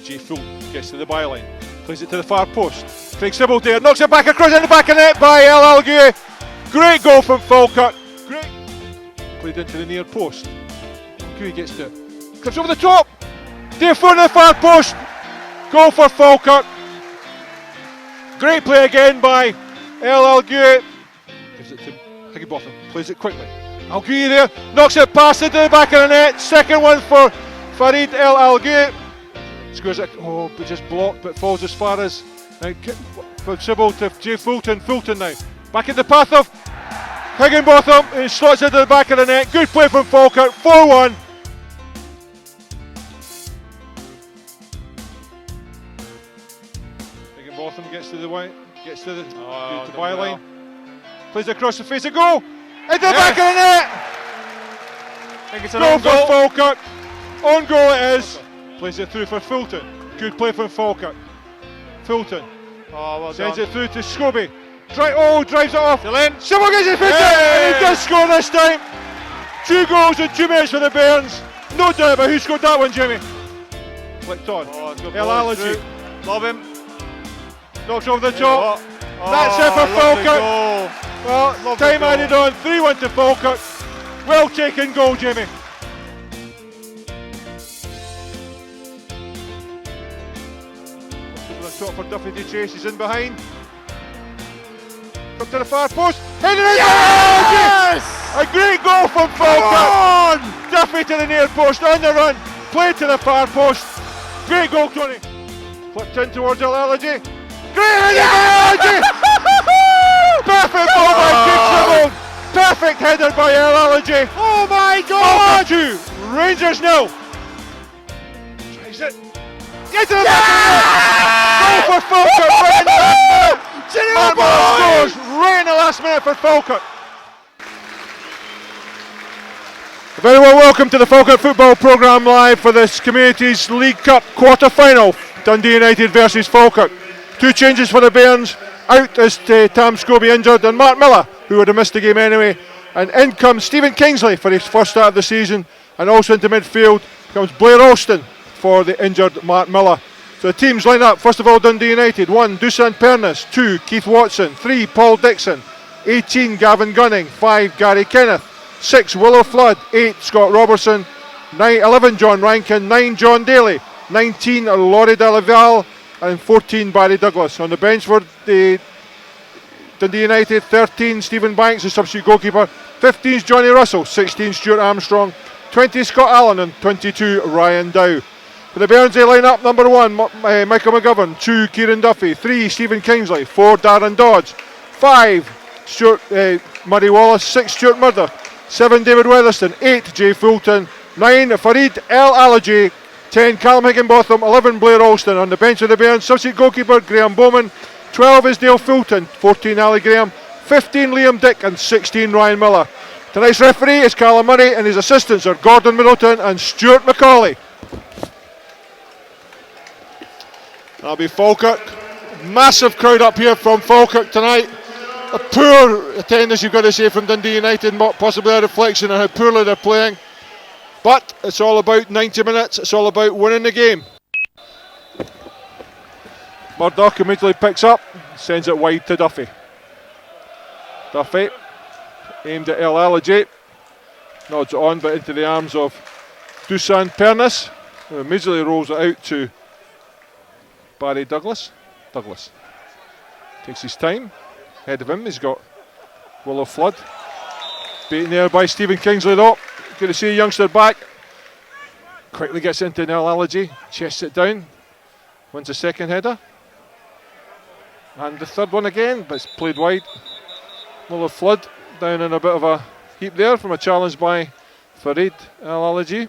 Jay Fulton gets to the byline, plays it to the far post. Craig Sybil there, knocks it back across in the back of the net by El Algui. Great goal from Falkirk. Great. Played into the near post. Algui gets to it. Clips over the top. Jay Fulton to the far post. Goal for Falkirk. Great play again by El Algui. Gives it to Higginbotham, plays it quickly. Algui there, knocks it past into the back of the net. Second one for Farid El Algui. Scores it, but just blocked, but falls as far as from Sybil to Jay Fulton. Fulton now, back in the path of Higginbotham, and slots into the back of the net. Good play from Falkirk, 4-1. Higginbotham gets to the byline, plays across the face of goal, into the back of the net. I think it's an Goal own for goal. Falkirk. On goal it is. Plays it through for Fulton. Good play from Falkirk. Fulton sends it through to Scobie. Drives it off. Sybil gets it fitted, and he does score this time. 2 goals in 2 minutes for the Bairns. No doubt about who scored that one, Jimmy. Flicked on. El Algui. Love him. Knocks over the top. That's it for Falkirk. Well, time added on. 3-1 to Falkirk. Well taken goal, Jimmy. Top for Duffy to chase, he's in behind. Up to the far post, headed in! Yes! A great goal from Falkirk! Duffy to the near post, on the run, played to the far post. Great goal, Tony. Flipped in towards El Algui. Great header by El Algui! Perfect ball by Craig Sybil. Perfect header by El Algui. Oh my God! 2, Rangers 0. Tries it. Get to the back of the net! Goal for Falkirk right in the last minute! Mark Miller scores right in the last minute for Falkirk. Very well, welcome to the Falkirk Football Programme live for this Communities League Cup quarter-final. Dundee United versus Falkirk. 2 changes for the Bairns. Out is Tam Scobie injured, and Mark Miller, who would have missed the game anyway. And in comes Stephen Kingsley for his first start of the season. And also into midfield comes Blair Alston for the injured Mark Miller. So the teams line up. First of all, Dundee United. 1, Dusan Pernis. 2, Keith Watson. 3, Paul Dixon. 18, Gavin Gunning. 5, Gary Kenneth. 6, Willow Flood. 8, Scott Robertson. 11, John Rankin. 9, John Daly. 19, Laurie Delaval. And 14, Barry Douglas. On the bench for the Dundee United, 13, Stephen Banks, the substitute goalkeeper. 15 is Johnny Russell. 16, Stuart Armstrong. 20, Scott Allen. And 22, Ryan Dow. For the Bairns, they line up. Number 1, Michael McGovern. 2, Kieran Duffy. 3, Stephen Kingsley. 4, Darren Dodge. 5, Stuart Murray Wallace. 6, Stuart Murdoch. 7, David Weatherston. 8, Jay Fulton. 9, Farid El Algui. 10, Callum Higginbotham. 11, Blair Alston. On the bench of the Bairns, substitute goalkeeper Graham Bowman. 12 is Dale Fulton. 14, Ali Graham. 15, Liam Dick. And 16, Ryan Miller. Tonight's referee is Callum Murray, and his assistants are Gordon Middleton and Stuart McCauley. That'll be Falkirk. Massive crowd up here from Falkirk tonight. A poor attendance, you've got to say, from Dundee United, possibly a reflection on how poorly they're playing. But it's all about 90 minutes, it's all about winning the game. Murdoch immediately picks up, sends it wide to Duffy. Duffy, aimed at El Algui, nods it on, but into the arms of Dusan Pernis, who immediately rolls it out to Barry Douglas. Douglas takes his time. Ahead of him, he's got Willow Flood. Beaten there by Stephen Kingsley though. Good to see a youngster back. Quickly gets into El Algui, chests it down, wins the second header. And the third one again, but it's played wide. Willow Flood down in a bit of a heap there from a challenge by Farid El Algui.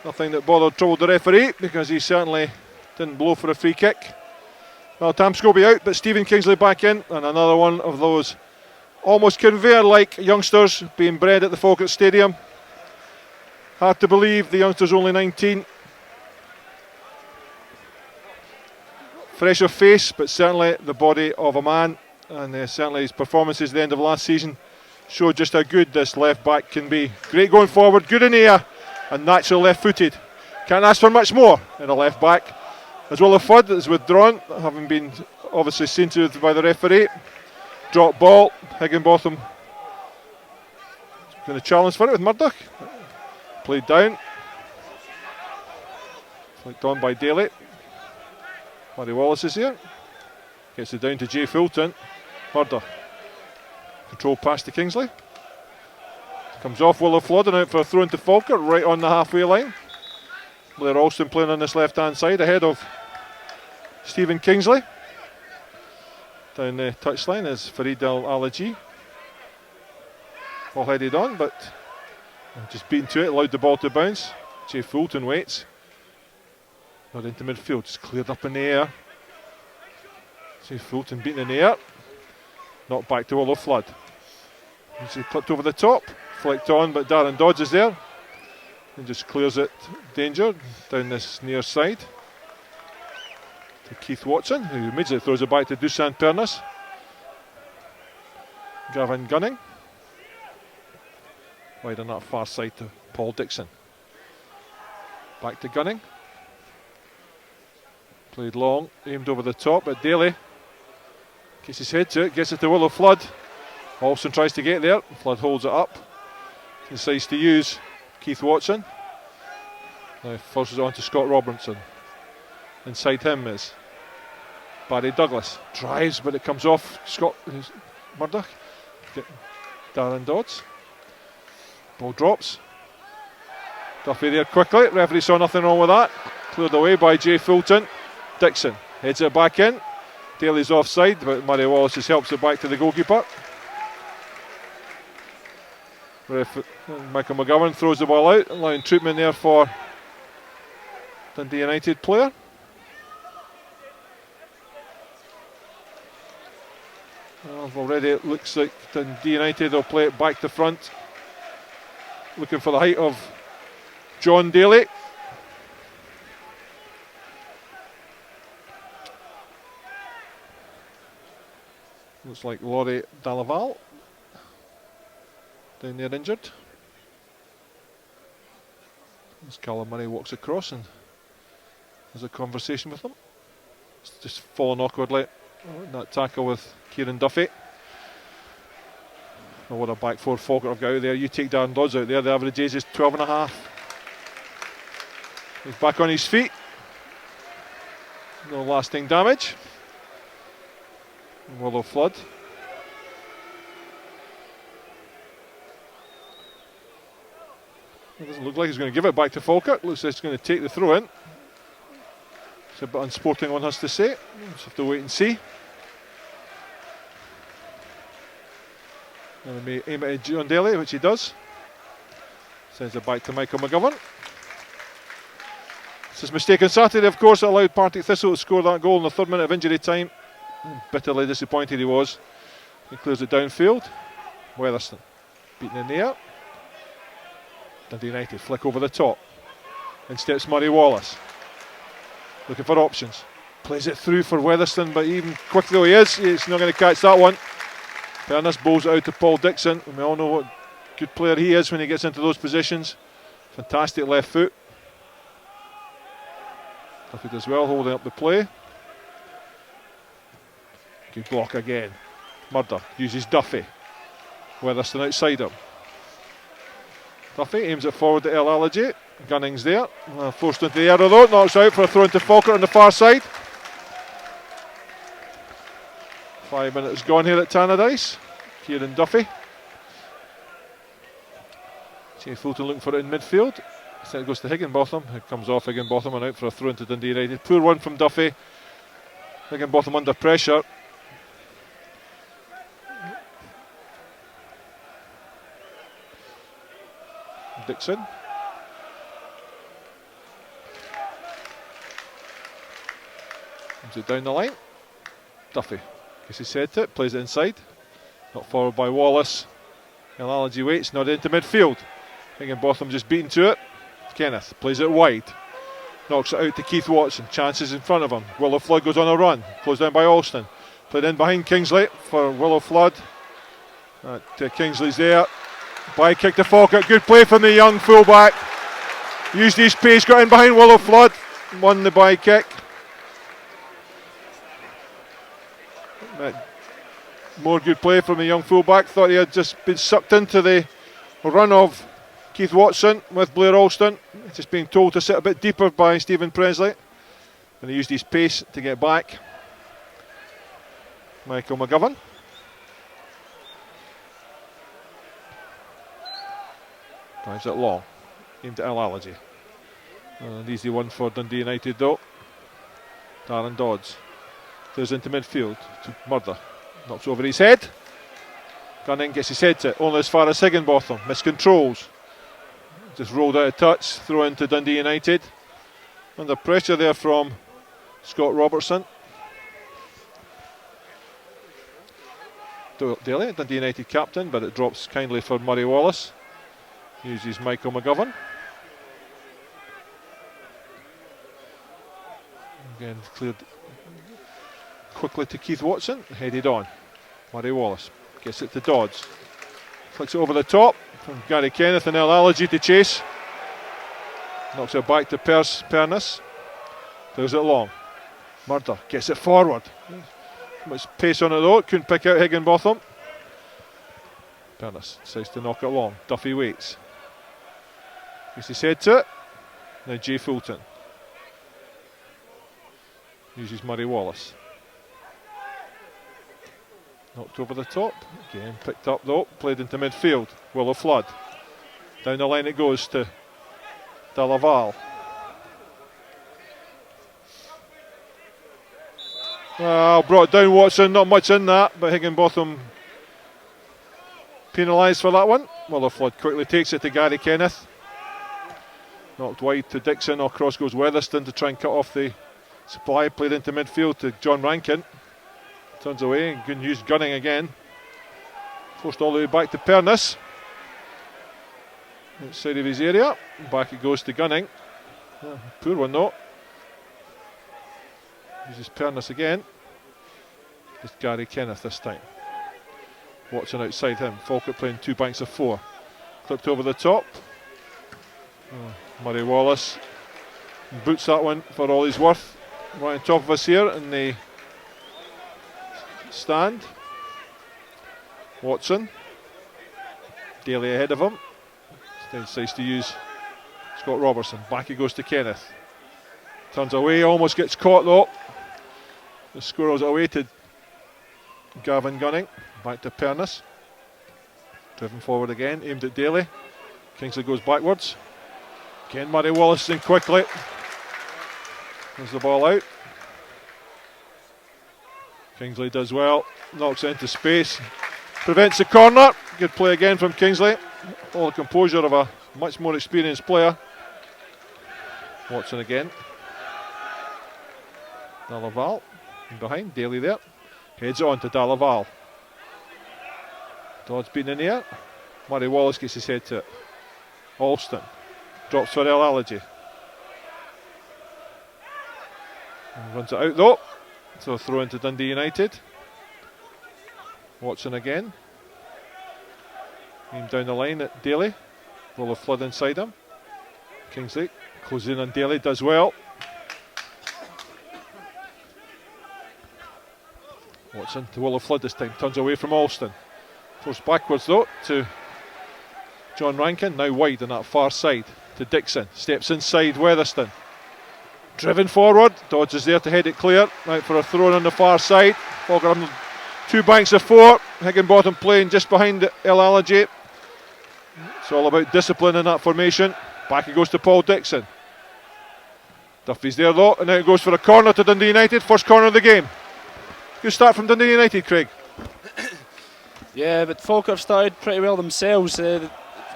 Nothing that troubled the referee, because he certainly didn't blow for a free kick. Well, Tam Scobie out, but Stephen Kingsley back in, and another one of those almost conveyor-like youngsters being bred at the Falkirk Stadium. Hard to believe the youngster's only 19. Fresh of face, but certainly the body of a man, and certainly his performances at the end of last season showed just how good this left back can be. Great going forward, good in the air. and natural left-footed. Can't ask for much more in a left back. As well as Flood is withdrawn, having been obviously seen to by the referee. Drop ball, Higginbotham going to challenge for it with Murdoch. Played down. Flicked on by Daly. Murray Wallace is here. Gets it down to Jay Fulton. Murdoch. Control pass to Kingsley. Comes off Willow Flood and out for a throw into Falkirk, right on the halfway line. Blair Alston playing on this left hand side ahead of Stephen Kingsley. Down the touchline is Farid Al Alaji. All headed on, but just beaten to it, allowed the ball to bounce. Jay Fulton waits. Not into midfield, just cleared up in the air. Jay Fulton beaten in the air. Not back to Willow Flood. He clipped over the top, flicked on, but Darren Dodds is there. And just clears it, danger, down this near side. To Keith Watson, who immediately throws it back to Dusan Pernas. Gavin Gunning. Wide on that far side to Paul Dixon. Back to Gunning. Played long, aimed over the top at Daly. Gets his head to it, gets it to Willow Flood. Alston tries to get there, Flood holds it up. Decides to use Keith Watson. Now forces it on to Scott Robertson. Inside him is Barry Douglas. Drives, but it comes off Scott Murdoch. Darren Dodds. Ball drops. Duffy there quickly. Referee saw nothing wrong with that. Cleared away by Jay Fulton. Dixon heads it back in. Daly's offside, but Murray Wallace just helps it back to the goalkeeper. Michael McGovern throws the ball out, allowing treatment there for Dundee United player. Well, already it looks like Dundee United will play it back to front. Looking for the height of John Daly. Looks like Laurie Dalaval down there injured. As Callum Murray walks across and has a conversation with him. It's just fallen awkwardly in that tackle with Kieran Duffy. Oh, what a back four Falkirk have got out there. You take Darren Dodds out there, the average age is 12.5. He's back on his feet. No lasting damage. Willow Flood. It doesn't look like he's going to give it back to Falkirk. Looks like he's going to take the throw in. It's a bit unsporting, one has to say. Just have to wait and see. And he may aim it at John Daly, which he does. Sends it back to Michael McGovern. It's his mistake on Saturday, of course, that allowed Partick Thistle to score that goal in the 3rd minute of injury time. Bitterly disappointed he was. He clears it downfield. Weatherston beaten in the air. Dundee United flick over the top. In steps Murray Wallace. Looking for options. Plays it through for Weatherston, but even quick though he is, he's not going to catch that one. Pernas bowls it out to Paul Dixon. We all know what good player he is when he gets into those positions. Fantastic left foot. Duffy does well, holding up the play. Good block again. Murdoch uses Duffy. Weatherston outside him. Duffy aims it forward to El Alaji. Gunning's there. Forced into the air though. Knocks out for a throw into Falkirk on the far side. 5 minutes gone here at Tannadice. Kieran Duffy. Jay Fulton looking for it in midfield. Instead it goes to Higginbotham. It comes off Higginbotham and out for a throw into Dundee United. Poor one from Duffy. Higginbotham under pressure. Dixon. Comes it down the line. Duffy gets his head to it, plays it inside. Not forward by Wallace. Elalaji waits, not into midfield. Higginbotham just beaten to it. Kenneth plays it wide. Knocks it out to Keith Watson. Chances in front of him. Willow Flood goes on a run. Closed down by Alston. Played in behind Kingsley for Willow Flood. Kingsley's there. By kick to Falkirk. Good play from the young fullback. Used his pace, got in behind Willow Flood, won the by kick. More good play from the young fullback. Thought he had just been sucked into the run of Keith Watson with Blair Alston. Just being told to sit a bit deeper by Stephen Pressley. And he used his pace to get back. Michael McGovern. Drives it long. Aimed at Al-Alaji. An easy one for Dundee United though. Darren Dodds. Goes into midfield to Murder. Knocks over his head. Gunning gets his head to it. Only as far as Higginbotham. Miscontrols. Just rolled out of touch. Throw into Dundee United. Under pressure there from Scott Robertson. Daly, Dundee United captain, but it drops kindly for Murray Wallace. Uses Michael McGovern. Again cleared quickly to Keith Watson, headed on. Murray Wallace gets it to Dodds. Flicks it over the top from Gary Kenneth and Al-Alaji to chase. Knocks it back to Pernis. Throws it long. Murder gets it forward. Much pace on it though, couldn't pick out Higginbotham. Pernis decides to knock it long. Duffy waits. Gets his head to it. Now Jay Fulton. Uses Murray Wallace. Knocked over the top. Again picked up though. Played into midfield. Willow Flood. Down the line it goes to Delaval. Well, brought down Watson. Not much in that, but Higginbotham penalised for that one. Willow Flood quickly takes it to Gary Kenneth. Knocked wide to Dixon. Across goes Weatherston to try and cut off the supply. Played into midfield to John Rankin. Turns away and can use Gunning again. Forced all the way back to Pernis. Outside of his area. Back it goes to Gunning. Poor one though. Uses Pernis again. It's Gary Kenneth this time. Watson outside him. Falkirk playing 2 banks of 4. Clipped over the top. Murray Wallace boots that one for all he's worth. Right on top of us here in the stand. Watson. Daly ahead of him. Decides to use Scott Robertson. Back he goes to Kenneth. Turns away, almost gets caught though. The squirrels it away to Gavin Gunning. Back to Pernis. Driven forward again, aimed at Daly. Kingsley goes backwards. Again Murray Wallace in quickly. There's the ball out. Kingsley does well. Knocks it into space. Prevents the corner. Good play again from Kingsley. All the composure of a much more experienced player. Watson again. Delaval behind, Daly there. Heads on to Delaval. Dodd's been in here. Murray Wallace gets his head to it. Alston. Drops for Al-Alaji. Runs it out though. So throw into Dundee United. Watson again. Aimed down the line at Daly. Willow Flood inside him. Kingsley closes in on Daly, does well. Watson to Willow Flood this time, turns away from Alston. Forced backwards though to John Rankin, now wide on that far side to Dixon. Steps inside Weatherston. Driven forward, Dodds is there to head it clear. Out for a throw on the far side. Falkirk 2 banks of 4. Higginbotham playing just behind Al-Alaji. It's all about discipline in that formation. Back it goes to Paul Dixon. Duffy's there though, and now it goes for a corner to Dundee United. First corner of the game. Good start from Dundee United, Craig. Yeah, but Falkirk started pretty well themselves.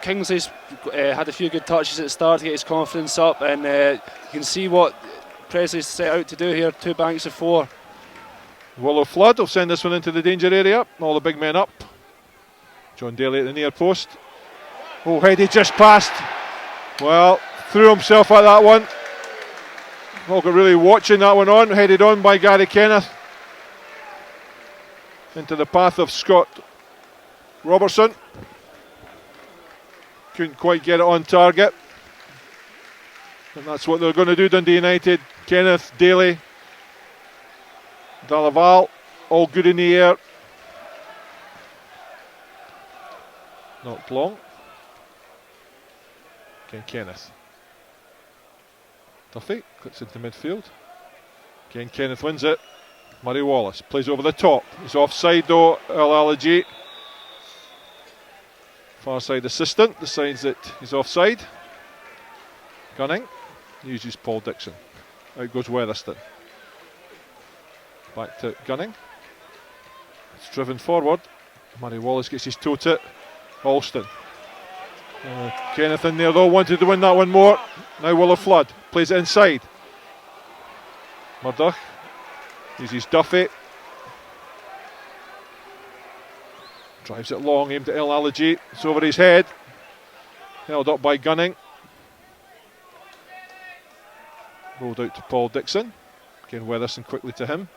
Kingsley's had a few good touches at the start to get his confidence up, and you can see what Pressley's set out to do here. 2 banks of 4. Willow Flood will send this one into the danger area. All the big men up. John Daly at the near post. Oh, headed just past. Well, threw himself at that one. Falkirk really watching that one on. Headed on by Gary Kenneth. Into the path of Scott Robertson. Couldn't quite get it on target. And that's what they're going to do, Dundee United. Kenneth, Daly, Dalaval, all good in the air. Not long. Again, Kenneth. Duffy cuts into midfield. Again, Kenneth wins it. Murray Wallace plays over the top. He's offside though, Al-Alaji. Far side assistant decides that he's offside. Gunning uses Paul Dixon. Out goes Weatherston. Back to Gunning. It's driven forward. Murray Wallace gets his toe to it. Alston. Kenneth in there though, wanted to win that one more. Now Willow Flood plays it inside. Murdoch uses Duffy. Drives it long, aimed at Al-Alaji. It's over his head. Held up by Gunning. Rolled out to Paul Dixon. Again, Weatherson quickly to him.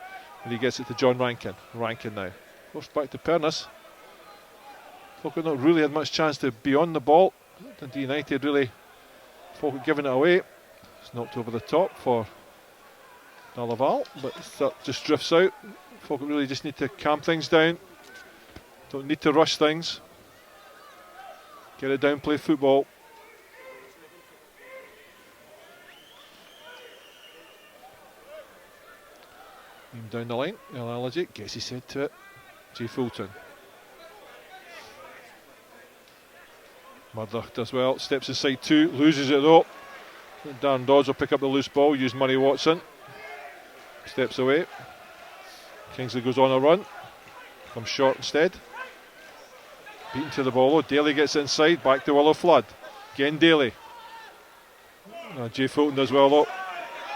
And he gets it to John Rankin. Rankin now. Forced back to Pernis. Falkirk not really had much chance to be on the ball. Dundee United really Falkirk giving it away. It's knocked over the top for Dalaval, but that just drifts out. Falkirk really just need to calm things down. Don't need to rush things. Get it down, play football. Down the line, Al-Alaji gets his head to it. G. Fulton. Murdoch does well, steps aside two, loses it though. Darren Dodds will pick up the loose ball, use Murray Watson. Steps away. Kingsley goes on a run. Comes short instead. Beaten to the ball though. Daly gets inside, back to Willow Flood. Again Daly. G. Fulton does well though.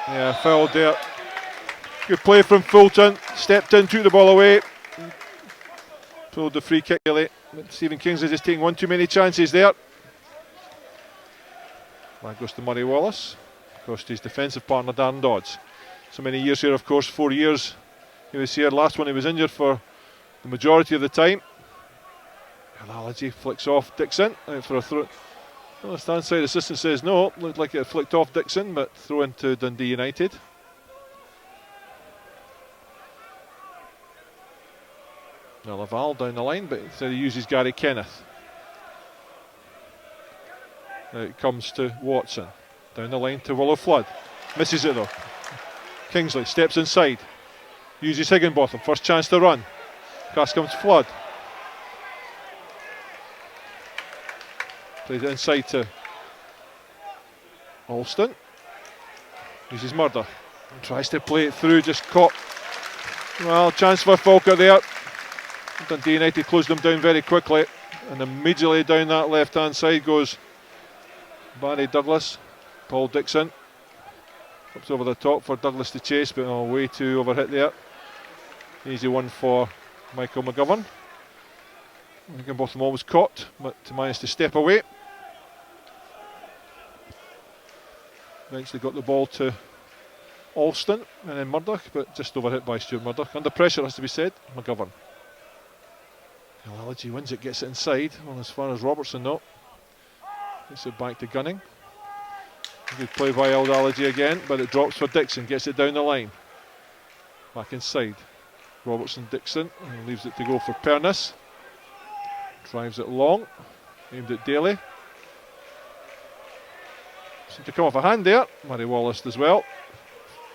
Yeah, fouled there. Good play from Fulton. Stepped in, took the ball away. Pulled the free kick early. Stephen Kingsley just taking one too many chances there. That goes to Murray Wallace. Cost his defensive partner Darren Dodds. So many years here, of course, 4 years he was here. Last one he was injured for the majority of the time. Al-Alaji flicks off Dixon. Out for a throw. Well, the stand side assistant says no. Looked like it flicked off Dixon, but throw into Dundee United. Now Laval down the line, but instead he uses Gary Kenneth. Now it comes to Watson. Down the line to Willow Flood. Misses it though. Kingsley steps inside. Uses Higginbotham. First chance to run. Across comes Flood. Plays it inside to Alston. Uses Murder. Tries to play it through, just caught. Well, chance for Falkirk there. Dundee United closed them down very quickly, and immediately down that left hand side goes Barry Douglas. Paul Dixon ups over the top for Douglas to chase, but way too overhit there. Easy one for Michael McGovern. I think both of them always caught, but managed to step away. Eventually got the ball to Alston and then Murdoch, but just overhit by Stuart Murdoch. Under pressure, has to be said. McGovern. Al-Alaji wins it, gets it inside. Well, as far as Robertson, no. Gets it back to Gunning. Good play by Al-Alaji again, but it drops for Dixon. Gets it down the line. Back inside. Robertson, Dixon, and leaves it to go for Pernis. Drives it long. Aimed at Daly. Seemed to come off a hand there. Murray Wallace as well.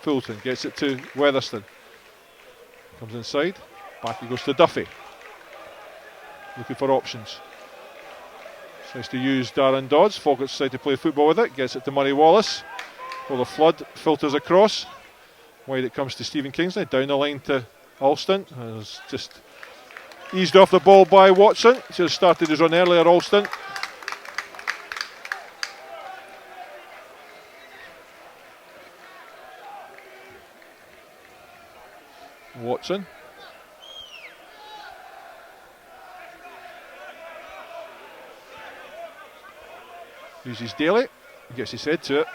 Fulton gets it to Weatherston. Comes inside. Back he goes to Duffy. Looking for options. Tries to use Darren Dodds. Falkirk decide to play football with it. Gets it to Murray Wallace. Well, the flood filters across. Wide it comes to Stephen Kingsley. Down the line to Alston. It's just eased off the ball by Watson. Should have started his run earlier, Alston. Watson. Uses Daly, gets his head to it.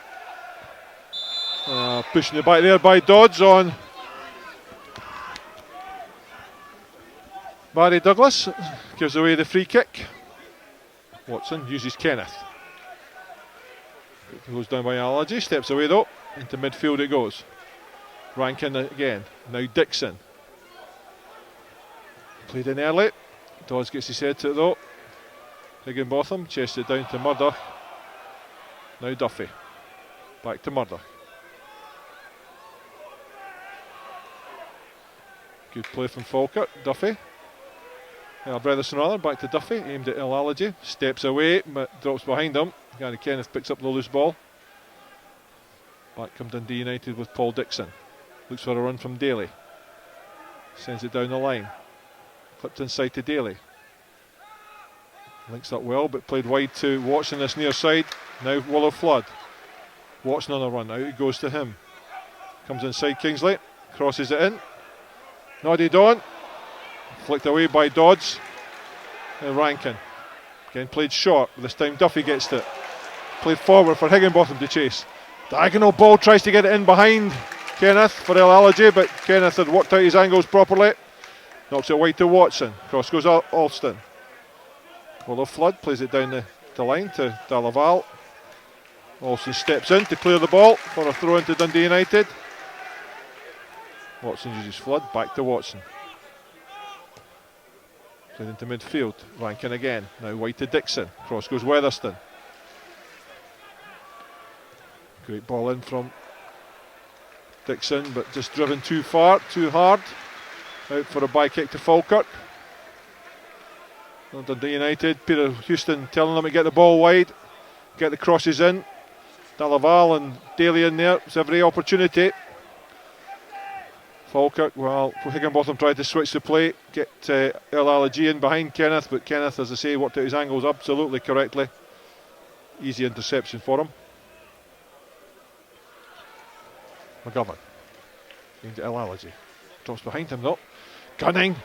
Pushing it back there by Dodds on Barry Douglas. Gives away the free kick. Watson uses Kenneth. It goes down by Allergy, steps away though. Into midfield it goes. Rankin again. Now Dixon. Played in early. Dodds gets his head to it though. Higginbotham chests it down to Murdoch. Now Duffy. Back to Murdoch. Good play from Falkirk. Duffy. Bretherson rather. Back to Duffy. Aimed at Allergy. Steps away. Drops behind him. Gary Kenneth picks up the loose ball. Back come Dundee United with Paul Dixon. Looks for a run from Daly. Sends it down the line. Clipped inside to Daly. Links up well, but played wide to Watson this near side. Now Willow Flood. Watson on a run. Out it goes to him. Comes inside Kingsley. Crosses it in. Nodded on. Flicked away by Dodds. And Rankin. Again played short. This time Duffy gets it. Played forward for Higginbotham to chase. Diagonal ball, tries to get it in behind Kenneth for El Allergy, but Kenneth had worked out his angles properly. Knocks it wide to Watson. Cross goes Alston. Willow Flood plays it down the line to Delaval. Alston steps in to clear the ball for a throw into Dundee United. Watson uses Flood, back to Watson. Played into midfield. Rankin again. Now wide to Dixon. Cross goes Weatherston. Great ball in from Dixon, but just driven too far, too hard. Out for a by kick to Falkirk. Dundee United, Peter Houston telling them to get the ball wide, get the crosses in. Delaval and Daly in there, it's every opportunity. Falkirk, well, Higginbotham tried to switch the play, get El Allergy in behind Kenneth, but Kenneth, as I say, worked out his angles absolutely correctly. Easy interception for him. McGovern into El Allergy. Drops behind him though. Gunning.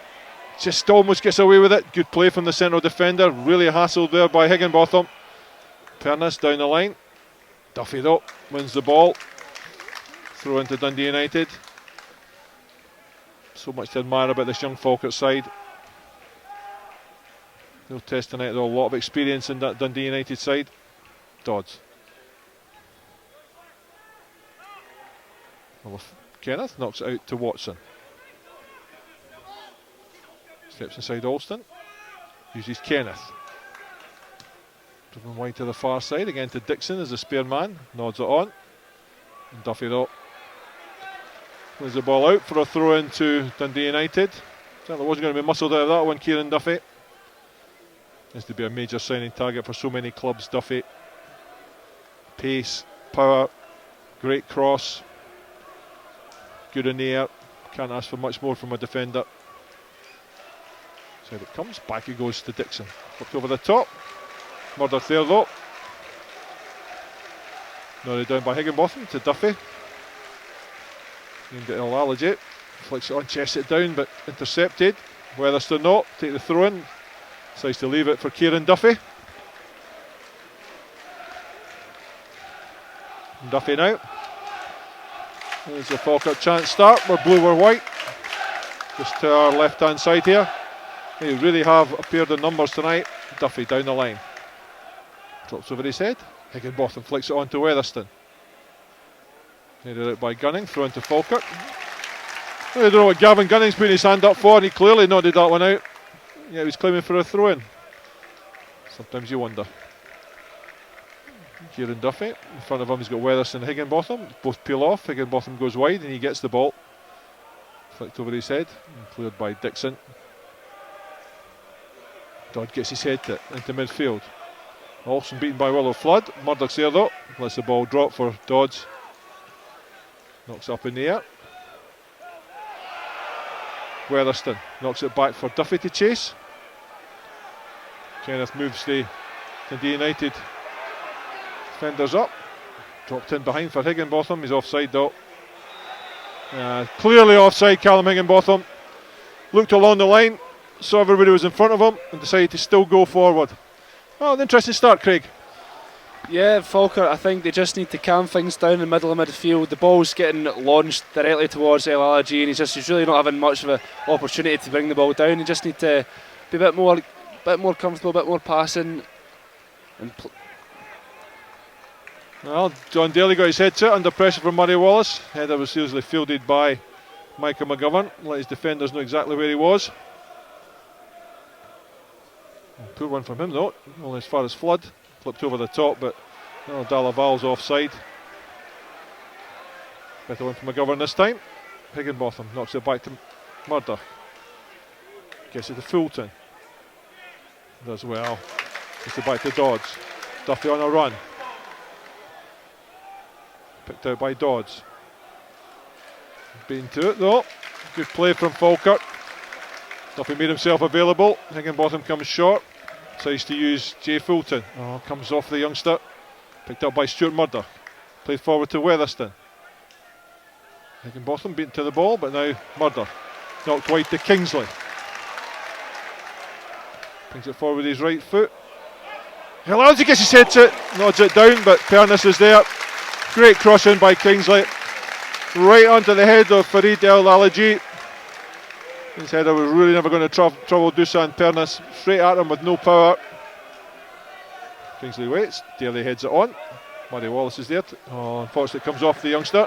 Just almost gets away with it. Good play from the central defender. Really hassled there by Higginbotham. Pernis down the line. Duffy though wins the ball. Throw into Dundee United. So much to admire about this young Falkirk side. They'll test tonight though. A lot of experience in that Dundee United side. Dodds. Well, Kenneth knocks it out to Watson. Steps inside Alston. Uses Kenneth. Driven wide to the far side. Again to Dixon as a spare man. Nods it on. And Duffy though wins the ball out for a throw into Dundee United. Certainly wasn't going to be muscled out of that one, Kieran Duffy. Has to be a major signing target for so many clubs, Duffy. Pace, power, great cross. Good in the air. Can't ask for much more from a defender. So it comes. Back it goes to Dixon. Flipped over the top. Murdoch there though. Nodded down by Higginbotham to Duffy. Aimed at El Allergy. Flicks it on, chests it down, but intercepted. Weatherston not. Take the throw in. Decides to leave it for Kieran Duffy. And Duffy now. There's the Falkirk chance start. We're blue, we're white. Just to our left hand side here. They really have appeared in numbers tonight. Duffy down the line. Drops over his head. Higginbotham flicks it on to Weatherston. Headed out by Gunning. Throw into Falkirk. I don't know what Gavin Gunning's putting his hand up for. He clearly nodded that one out. Yeah, he was claiming for a throw in. Sometimes you wonder. Kieran Duffy. In front of him he's got Weatherston and Higginbotham. Both peel off. Higginbotham goes wide and he gets the ball. Flicked over his head. And cleared by Dixon. Dodd gets his head into midfield. Olsen beaten by Willow Flood. Murdoch's there though. Lets the ball drop for Dodds. Knocks up in the air. Weatherston knocks it back for Duffy to chase. Kenneth moves the Dundee United defenders up. Dropped in behind for Higginbotham. He's offside though. Clearly offside, Callum Higginbotham. Looked along the line, saw everybody was in front of him and decided to still go forward. Oh, an interesting start, Craig. Yeah, Falkirk, I think they just need to calm things down in the middle of midfield. The ball's getting launched directly towards El Allergy and he's really not having much of an opportunity to bring the ball down. They just need to be a bit more comfortable, a bit more passing. And Well, John Daly got his head to it under pressure from Murray Wallace. Header was seriously fielded by Michael McGovern. Let his defenders know exactly where he was. Poor one from him though, only as far as Flood. Flipped over the top, but Dalaval's offside. Better one from McGovern this time. Higginbotham knocks it back to Murdoch. Gets it to Fulton. Does well. Gets it back to Dodds. Duffy on a run. Picked out by Dodds. Been to it though. Good play from Falkirk. Duffy made himself available. Higginbotham comes short. Decides to use Jay Fulton. Comes off the youngster. Picked up by Stuart Murdoch. Played forward to Weatherston. Higginbotham beaten to the ball, but now Murdoch. Knocked wide to Kingsley. Brings it forward with his right foot. Alonso gets his head to it. Nods it down, but Pernice is there. Great cross in by Kingsley. Right onto the head of Farid El Alaji. His header was really never going to trouble Dusan Pernice. Straight at him with no power. Kingsley waits. Daly heads it on. Murray Wallace is there. Unfortunately, it comes off the youngster.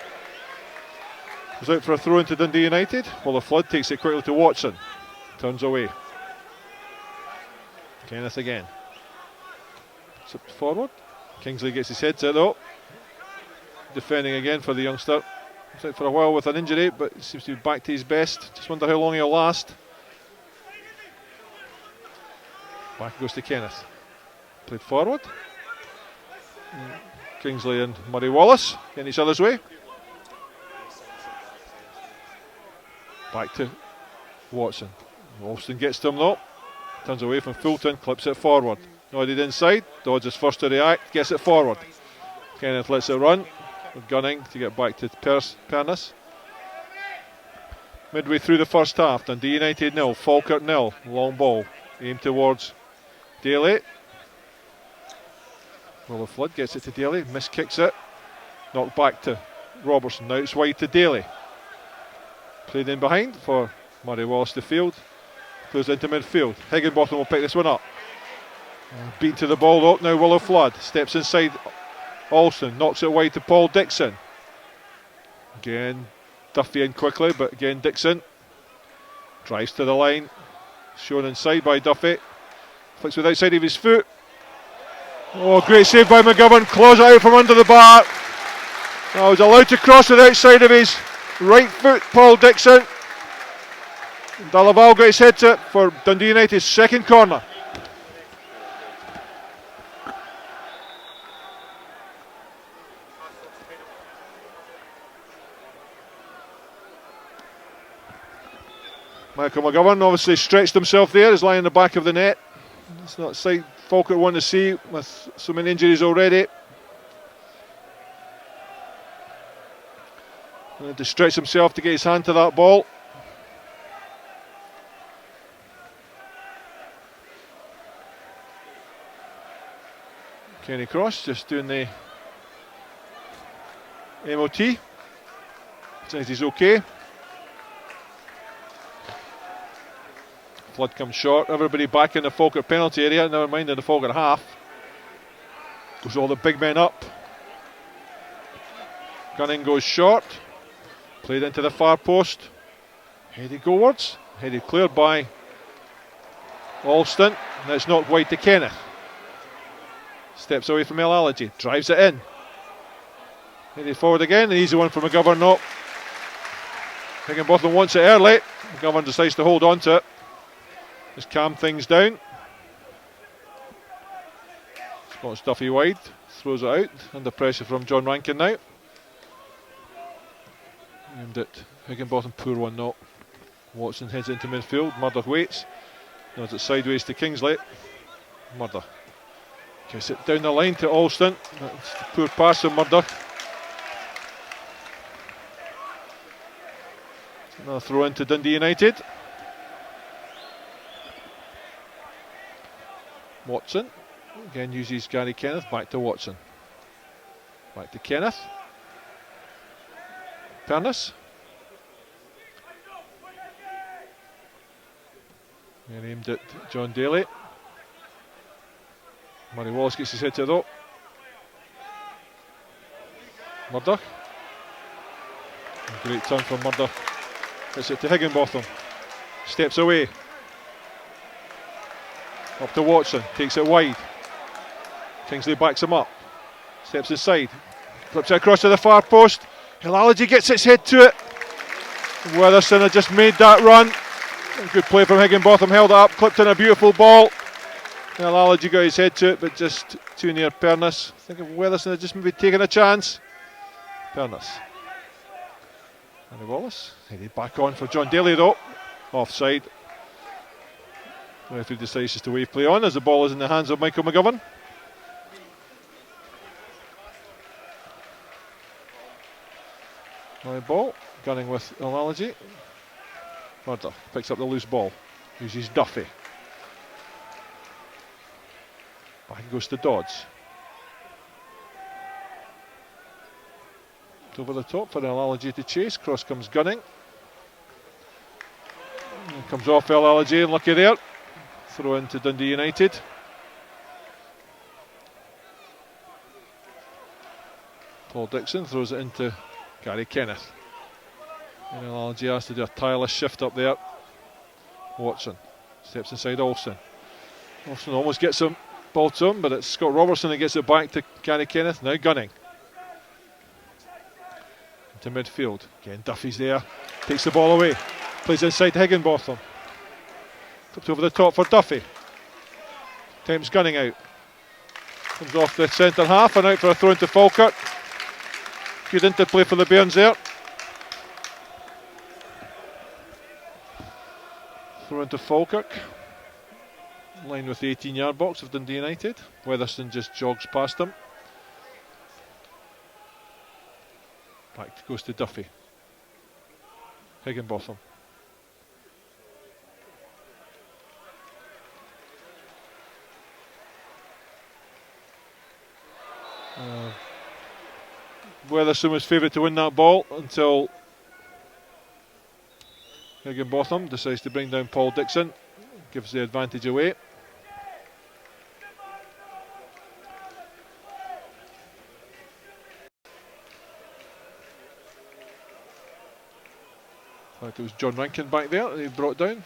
Goes out for a throw into Dundee United. The Flood takes it quickly to Watson. Turns away. Kenneth again. Slipped forward. Kingsley gets his head to it though. Defending again for the youngster. He's out for a while with an injury, but he seems to be back to his best. Just wonder how long he'll last. Back goes to Kenneth. Played forward. Kingsley and Murray Wallace in each other's way. Back to Watson. Alston gets to him though. Turns away from Fulton, clips it forward. Nodded inside. Dodds is first to react, gets it forward. Kenneth lets it run. Gunning to get back to Pernice. Midway through the first half, Dundee United 0, Falkirk 0. Long ball aimed towards Daly. The Flood gets it to Daly, miskicks it. Knocked back to Robertson. Now it's wide to Daly. Played in behind for Murray Wallace to field. Goes into midfield. Higginbotham will pick this one up. Beat to the ball though. Now Willow Flood steps inside Alston, knocks it wide to Paul Dixon. Again, Duffy in quickly, but again Dixon drives to the line. Shown inside by Duffy. Flicks with the outside of his foot. Great save by McGovern. Claws it out from under the bar. Was allowed to cross with the outside of his right foot, Paul Dixon. Dalaval got his head to it for Dundee United's second corner. Michael McGovern obviously stretched himself there. He's lying in the back of the net. It's not a sight Falkirk want to see with so many injuries already. He had to stretch himself to get his hand to that ball. Kenny Cross just doing the MOT. Says he's okay. Flood comes short. Everybody back in the Falkirk penalty area. Never mind in the Falkirk half. Goes all the big men up. Gunning goes short. Played into the far post. Headed gowards. Headed cleared by Alston. Now it's knocked wide to Kenneth. Steps away from El Alaji. Drives it in. Headed forward again. An easy one for McGovern. No. Higginbotham wants it early. McGovern decides to hold on to it. Just calm things down. Spots Duffy wide. Throws it out. Under pressure from John Rankin now. Aimed at Higginbotham. Poor one, no. Watson heads into midfield. Murdoch waits. Nods it sideways to Kingsley. Murdoch gets it down the line to Alston. That's a poor pass from Murdoch. Another throw into Dundee United. Watson again uses Gary Kenneth. Back to Watson. Back to Kenneth. Pernice. And aimed at John Daly. Murray Wallace gets his head to it though. Murdoch. Great turn from Murdoch. Gets it to Higginbotham. Steps away. Up to Watson. Takes it wide. Kingsley backs him up. Steps inside. Flips it across to the far post. Hilalogy gets its head to it. Weatherson had just made that run. Good play from Higginbotham. Held it up. Clipped in a beautiful ball. Hilalogy got his head to it, but just too near Pernice. I think if Weatherson had just maybe taken a chance. Pernice. Andy Wallace. Headed back on for John Daly though. Offside. The referee decides just to wave play on as the ball is in the hands of Michael McGovern. High ball. Gunning with Hilalogy. Murdoch picks up the loose ball. Uses Duffy. Back goes to Dodds. Over the top for Hilalogy to chase. Cross comes Gunning. And comes off Hilalogy, unlucky there. Throw into Dundee United. Paul Dixon throws it into Gary Kenneth. And Hilalogy has to do a tireless shift up there. Watson steps inside Olsen. Olsen almost gets him ball to him, but it's Scott Robertson that gets it back to Gary Kenneth. Now Gunning. To midfield. Again, Duffy's there. Takes the ball away. Plays inside Higginbotham. Flips over the top for Duffy. Tempts Gunning out. Comes off the centre half and out for a throw into Falkirk. Good interplay for the Bairns there. Throw into Falkirk. In line with the 18-yard box of Dundee United. Weatherson just jogs past him. Back goes to Duffy. Higginbotham. Weatherson was favourite to win that ball until Higginbotham decides to bring down Paul Dixon. Gives the advantage away. I think it was John Rankin back there that he brought down.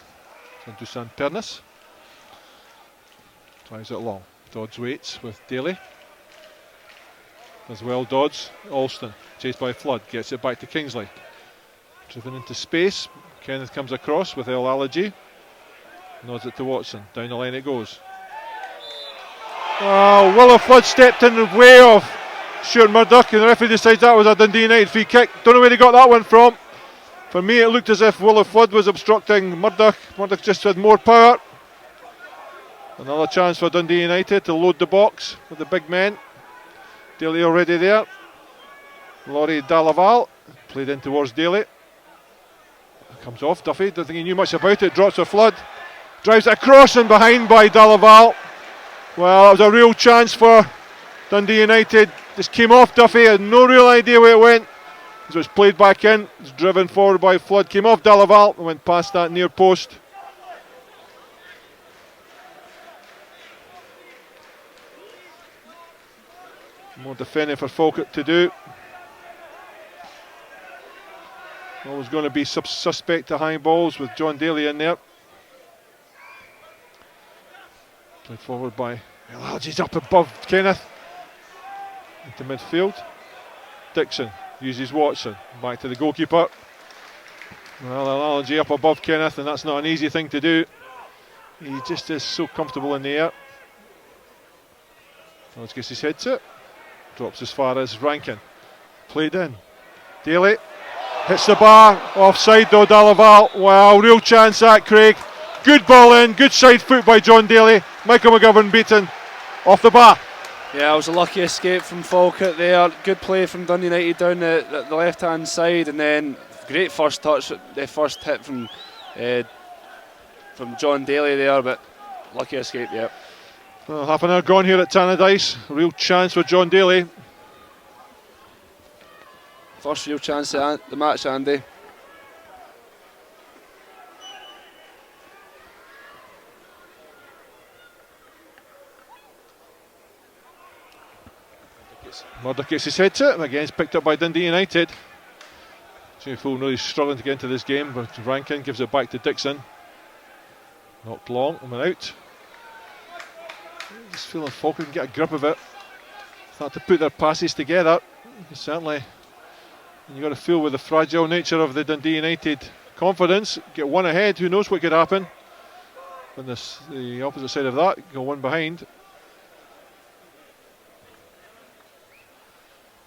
To San Pernice. Tries it long. Dodds waits with Daly. As well Dodds. Alston. Chased by Flood. Gets it back to Kingsley. Driven into space. Kenneth comes across with Hilalogy. Nods it to Watson. Down the line it goes. Oh, Willow Flood stepped in the way of Stuart Murdoch, and the referee decides that was a Dundee United free kick. Don't know where he got that one from. For me, it looked as if Willow Flood was obstructing Murdoch. Murdoch just had more power. Another chance for Dundee United to load the box with the big men. Daly already there. Laurie Dalaval played in towards Daly. Comes off Duffy. Don't think he knew much about it. Drops for Flood. Drives it across and behind by Dalaval. Well, that was a real chance for Dundee United. Just came off Duffy. Had no real idea where it went. So it's played back in, it's driven forward by Flood, came off Dalaval and went past that near post. More defending for Falkirk to do. Always going to be suspect to high balls with John Daly in there. Played forward by Hilalogy's up above Kenneth. Into midfield. Dixon uses Watson. Back to the goalkeeper. Well, Hilalogy up above Kenneth, and that's not an easy thing to do. He just is so comfortable in the air. Hilalogy gets his head to it. Drops as far as Rankin. Played in. Daly hits the bar. Offside though, Dalaval. Wow, real chance that, Craig. Good ball in. Good side foot by John Daly. Michael McGovern beaten off the bar. Yeah, it was a lucky escape from Falkirk there. Good play from Dundee United down the left-hand side, and then great first touch, the first hit from John Daly there, but lucky escape, yeah. Well, half an hour gone here at Tannadice. A real chance for John Daly. First real chance at the match, Andy. Thanks. Murdoch gets his head to it, and again it's picked up by Dundee United. Jay Fulton really struggling to get into this game, but Rankin gives it back to Dixon. Knocked long, and went out. Just feeling Falkirk can get a grip of it. Start to put their passes together. Certainly, you've got to feel with the fragile nature of the Dundee United confidence. Get one ahead, who knows what could happen. On the opposite side of that, go one behind.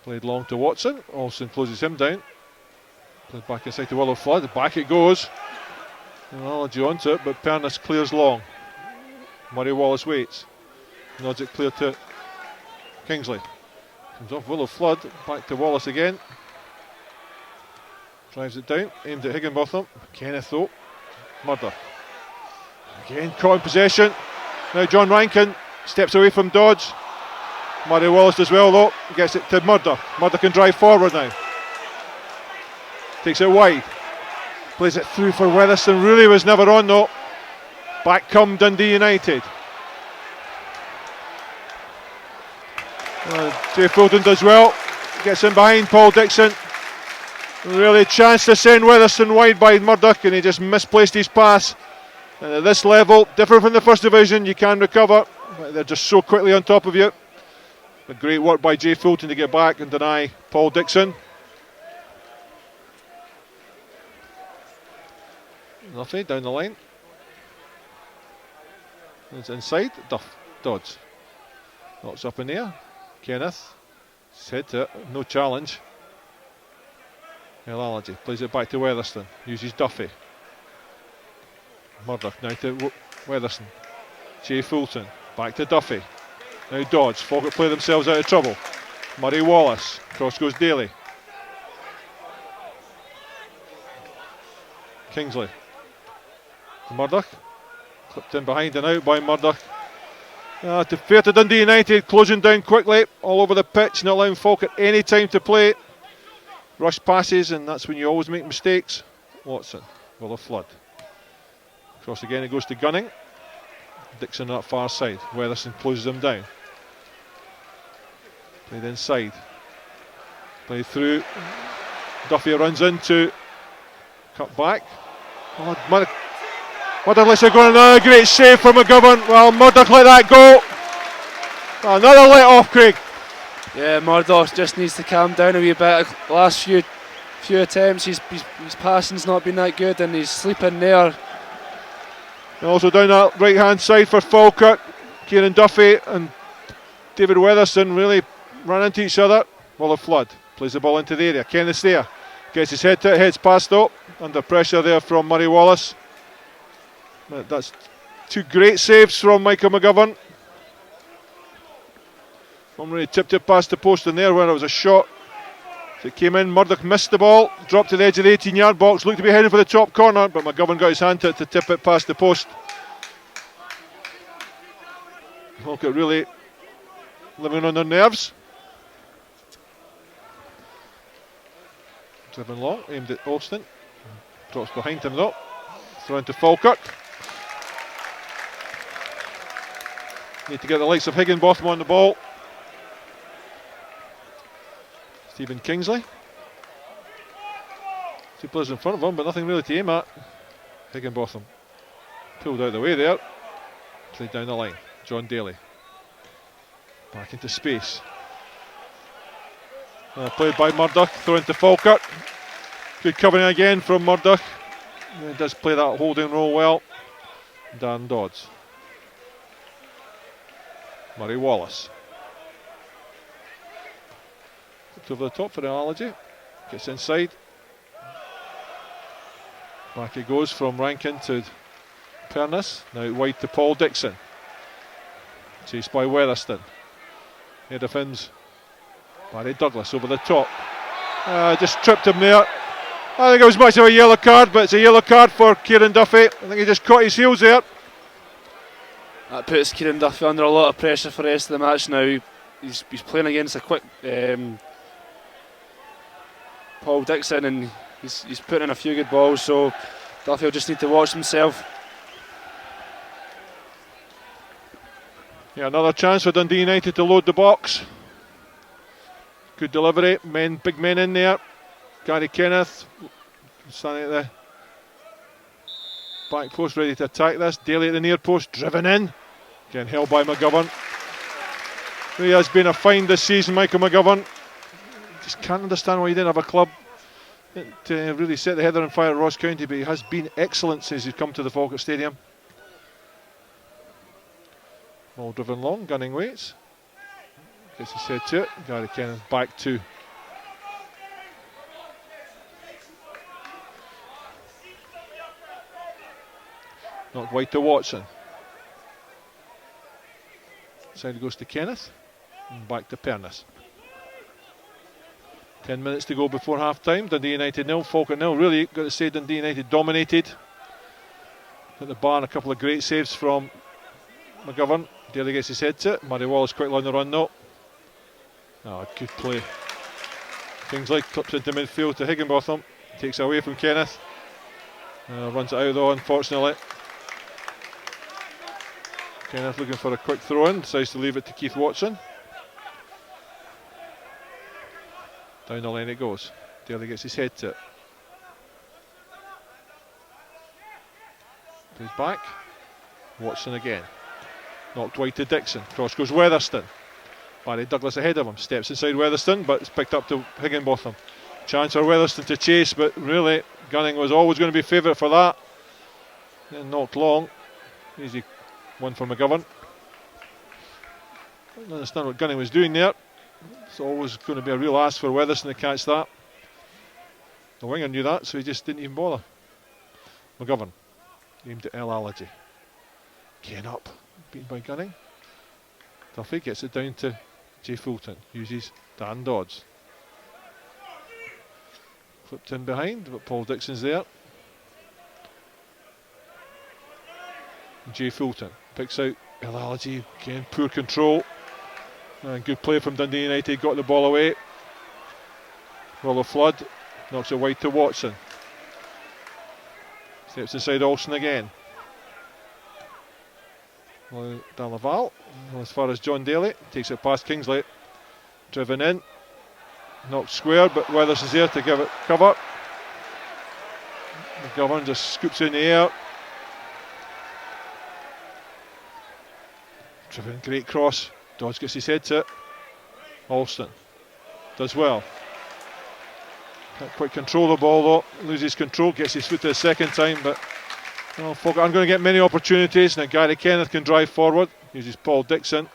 Played long to Watson. Olsen closes him down. Played back inside to Willow Flood. Back it goes. Analogy onto it, but Pernis clears long. Murray Wallace waits. Nods it clear to Kingsley. Comes off Willow Flood. Back to Wallace again. Drives it down. Aimed at Higginbotham. Kenneth though. Murdoch. Again caught in possession. Now John Rankin steps away from Dodds. Murray Wallace does well though. Gets it to Murdoch. Murdoch can drive forward now. Takes it wide. Plays it through for Weatherston. Really was never on though. Back come Dundee United. Jay Fulton does well. Gets in behind Paul Dixon. Really a chance to send Weatherston wide by Murdoch, and he just misplaced his pass. And at this level, different from the first division, you can recover. But they're just so quickly on top of you. But great work by Jay Fulton to get back and deny Paul Dixon. Nothing down the line. It's inside. Dodds. Knocks up in there. Kenneth. Set it. No challenge. Elalagy plays it back to Weatherston. Uses Duffy. Murdoch now to Weatherston. Jay Fulton. Back to Duffy. Now Dodds. Falkirk play themselves out of trouble. Murray Wallace. Cross goes Daly. Kingsley. Murdoch. Clipped in behind and out by Murdoch. To fair to Dundee United, closing down quickly, all over the pitch, not allowing Falkirk any time to play. Rush passes, and that's when you always make mistakes. Watson, Willow Flood. Cross again, it goes to Gunning. Dixon on that far side. Weatherston closes him down. Played inside. Played through. Duffy runs into. Cut back. Murdoch lets it go. Another great save from McGovern. Well, Murdoch let that go. Another let off, Craig. Yeah, Murdoch just needs to calm down a wee bit. The last few attempts, his passing's not been that good, and he's sleeping there. And also down that right hand side for Falkirk, Kieran Duffy and David Weatherston really ran into each other. Willow Flood plays the ball into the area. Kenneth's there. Gets his head to it, heads past though. Under pressure there from Murray Wallace. But that's two great saves from Michael McGovern. One really tipped it past the post in there where it was a shot. So it came in, Murdoch missed the ball, dropped to the edge of the 18-yard box, looked to be heading for the top corner, but McGovern got his hand to it to tip it past the post. Falkirk really living on their nerves. Driven long, aimed at Alston. Drops behind him though. Thrown to Falkirk. Need to get the likes of Higginbotham on the ball. Stephen Kingsley. Two players in front of him, but nothing really to aim at. Higginbotham pulled out of the way there. Played down the line. John Daly. Back into space. Played by Murdoch, thrown to Falkirk. Good covering again from Murdoch. He does play that holding role well. Dan Dodds. Murray Wallace. Over the top for the analogy. Gets inside. Back it goes from Rankin to Pernis. Now wide to Paul Dixon. Chased by Weatherston. Head of Finns. Barry Douglas over the top. Just tripped him there. I think it was much of a yellow card, but it's a yellow card for Kieran Duffy. I think he just caught his heels there. That puts Kieran Duffy under a lot of pressure for the rest of the match now. He's playing against a quick Paul Dixon, and he's putting in a few good balls, so Duffy will just need to watch himself. Yeah, another chance for Dundee United to load the box. Good delivery. Big men in there. Gary Kenneth standing at the back post, ready to attack this. Daly at the near post, driven in. Again held by McGovern. He has been a find this season, Michael McGovern. Just can't understand why he didn't have a club to really set the heather on fire at Ross County, but he has been excellent since he's come to the Falkirk Stadium. Ball driven long, gunning waits. Gets his head to it. Gary Kenneth back to knocked wide to Watson. Side goes to Kenneth. And back to Pernis. 10 minutes to go before half time. Dundee United 0, Falkirk 0. Really, got to say, Dundee United dominated. At the bar, and a couple of great saves from McGovern. Daly gets his head to it. Murray Wallace quickly on the run though. Oh, good play. Kingsley clips into midfield to Higginbotham. Takes it away from Kenneth. Runs it out though, unfortunately. Kenneth looking for a quick throw in. Decides to leave it to Keith Watson. Down the lane it goes. Daly gets his head to it. Plays back. Watson again. Knocked wide to Dixon. Cross goes Weatherston. Barry Douglas ahead of him. Steps inside Weatherston, but it's picked up to Higginbotham. Chance for Weatherston to chase, but really Gunning was always going to be favourite for that. And knocked long. Easy one for McGovern. I don't understand what Gunning was doing there. It's always going to be a real ask for Weatherston to catch that. The winger knew that, so he just didn't even bother. McGovern aimed at El Alaji. Kane up, beaten by Gunning. Duffy gets it down to Jay Fulton. Uses Dan Dodds. Flipped in behind, but Paul Dixon's there. Jay Fulton picks out El Alaji. Again, poor control. And good play from Dundee United. Got the ball away. Willow Flood knocks it wide to Watson. Steps inside Olsen again. Dan Laval, as far as John Daly, takes it past Kingsley, driven in, knocked square, but Weathers is there to give it cover. McGovern just scoops in the air, driven, great cross. Dodge gets his head to it. Alston does well. Can't quite control the ball though, loses control, gets his foot to the second time, but Falkirk aren't going to get many opportunities. Now Gary Kenneth can drive forward, uses Paul Dixon.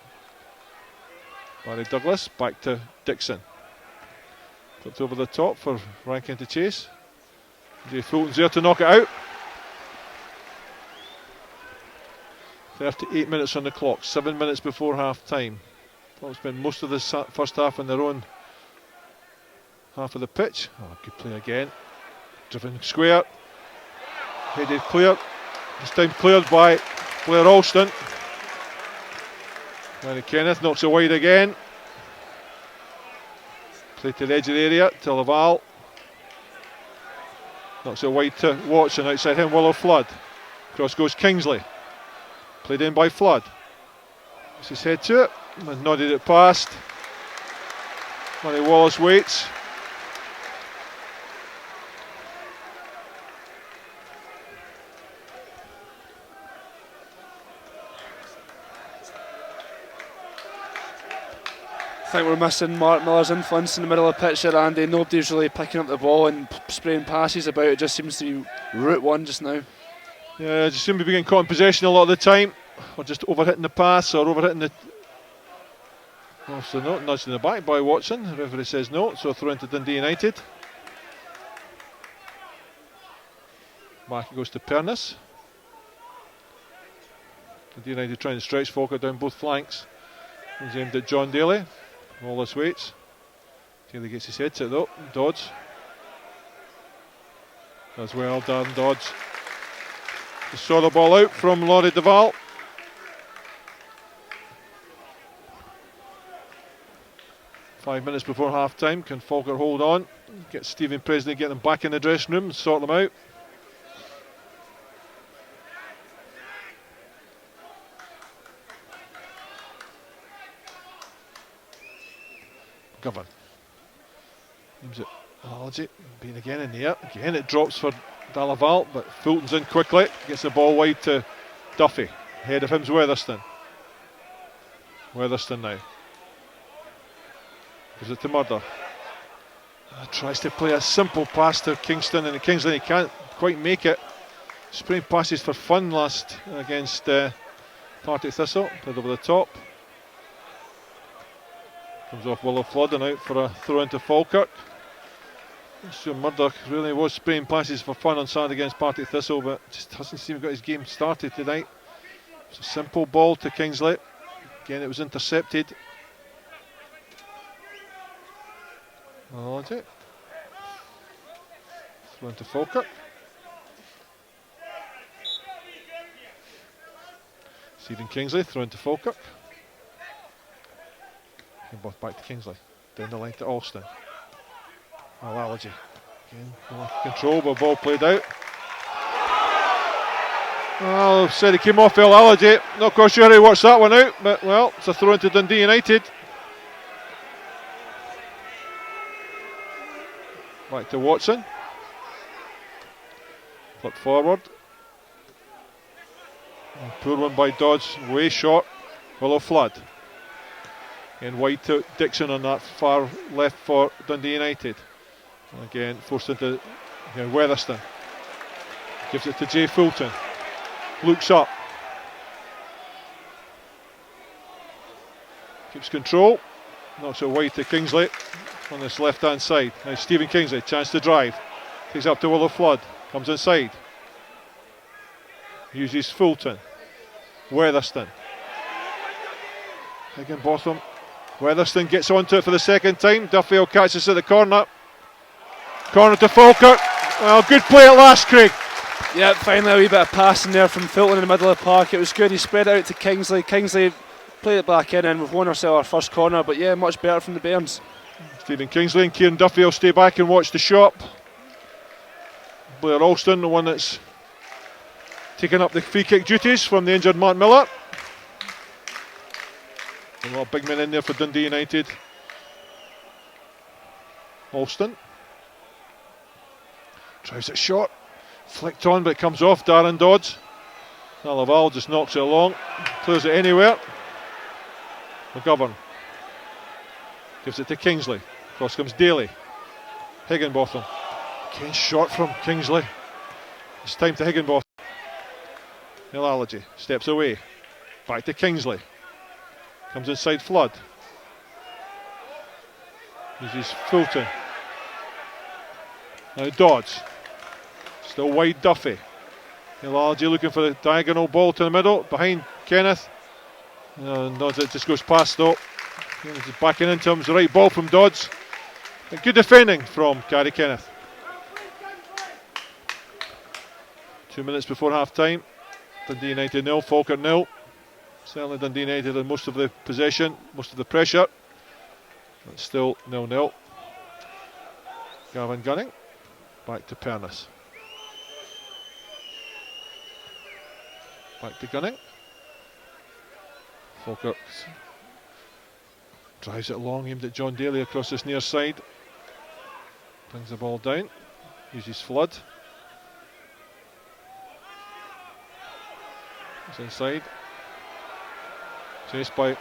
Barry Douglas, back to Dixon. Flipped over the top for Rankin to chase. Jay Fulton's there to knock it out. 38 minutes on the clock, 7 minutes before half time. Falkirk spent most of the first half on their own half of the pitch. Oh, good play again. Driven square. Headed clear. This time cleared by Blair Alston. Gary Kenneth knocks it wide again. Play to the edge of the area to Laval. Knocks it wide to Watson. Outside him, Willow Flood. Cross goes Kingsley. Played in by Flood. Puts his head to it. And nodded it past. Murray Wallace waits. I think we're missing Mark Miller's influence in the middle of the pitch there, Andy. Nobody's really picking up the ball and spraying passes about. It just seems to be Route 1 just now. Yeah, just seem to be getting caught in possession a lot of the time, or just overhitting the pass or overhitting the. Also, no, nudged in the back by Watson. The referee says no, so throw into Dundee United. Back it goes to Pernis. Dundee United trying to stretch Falkirk down both flanks. He's aimed at John Daly. Wallace waits. Daly gets his head to it though. Dodds. As well, Dan Dodds. Just saw the ball out from Laurie Duval. Five minutes before half time. Can Falkirk hold on? Get Stephen Pressley, get them back in the dressing room and sort them out. McGovern Aims it Allergy, being again in the air. Again it drops for Delaval, but Fulton's in quickly. Gets the ball wide to Duffy. Ahead of him's Weatherston. Weatherston now. Gives it to Murder. Tries to play a simple pass to Kingston, and Kingsley can't quite make it. Spraying passes for fun last against Partick Thistle. Played over the top. Comes off Willow Flood and out for a throw into Falkirk. Stuart Murdoch really was spraying passes for fun on Saturday against Partick Thistle, but just doesn't seem to have got his game started tonight. It's a simple ball to Kingsley. Again, it was intercepted. Oh, that's it. Throw into Falkirk. Stephen Kingsley, throw into Falkirk. And both back to Kingsley. Down the line to Alston. Allergy. Again, control, but ball played out. Well, said he came off Allergy. Not quite sure how he watched that one out, but well, it's a throw into Dundee United. Back to Watson. Flip forward. And poor one by Dodds, way short. Willow Flood. And wide to Dixon on that far left for Dundee United. And again, forced into Weatherston. Gives it to Jay Fulton. Looks up. Keeps control. Knocks it wide to Kingsley on this left hand side. Now Stephen Kingsley, chance to drive. Takes up to Willow Flood. Comes inside. Uses Fulton. Weatherston. Higginbotham. Weatherston gets onto it for the second time. Duffield catches at the corner. Corner to Falkirk. Well, good play at last, Craig. Yeah, finally a wee bit of passing there from Fulton in the middle of the park. It was good. He spread it out to Kingsley. Kingsley played it back in, and we've won ourselves our first corner. But yeah, much better from the Bairns. Stephen Kingsley and Kieran Duffy will stay back and watch the shot. Blair Alston, the one that's taking up the free kick duties from the injured Mark Miller. A lot of big men in there for Dundee United. Alston tries it short, flicked on, but it comes off. Darren Dodds. Laval just knocks it along, clears it anywhere. McGovern gives it to Kingsley. Cross comes Daly. Higginbotham. Again, short from Kingsley. It's time to Higginbotham. Allergy steps away. Back to Kingsley. Comes inside Flood. Uses Fulton. Now Dodds. Still wide Duffy. Allergy looking for the diagonal ball to the middle. Behind Kenneth. Dodds, it just goes past though. Just backing into him. It's the right ball from Dodds. And good defending from Gary Kenneth. 2 minutes before half time. Dundee United 0, Falkirk 0. Certainly Dundee United had most of the possession, most of the pressure. But still 0-0. Gavin Gunning. Back to Pernis. Back to Gunning. Falkirk drives it long, aimed at John Daly across this near side. Brings the ball down. Uses Flood. It's inside. Chased by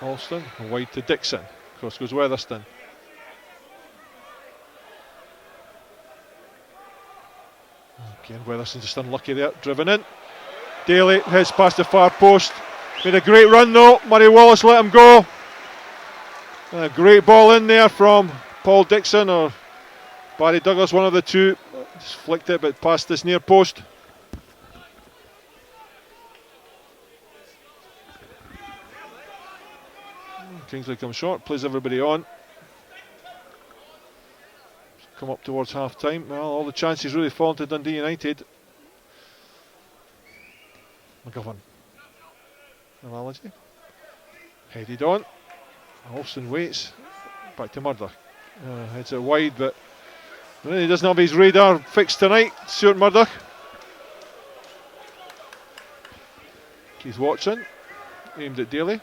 Alston. Wide to Dixon. Cross goes Weatherston. Again, Weatherston just unlucky there. Driven in. Daly heads past the far post. Made a great run though. Murray Wallace let him go. A great ball in there from Paul Dixon or Barry Douglas, one of the two. Just flicked it but past this near post. Kingsley comes short, plays everybody on. Come up towards half time. Well, all the chances really fallen to Dundee United. McGovern. Analogy. Headed on. Alston waits. Back to Murdoch. Heads it wide, but really doesn't have his radar fixed tonight. Stuart Murdoch. Keith Watson. Aimed at Daly.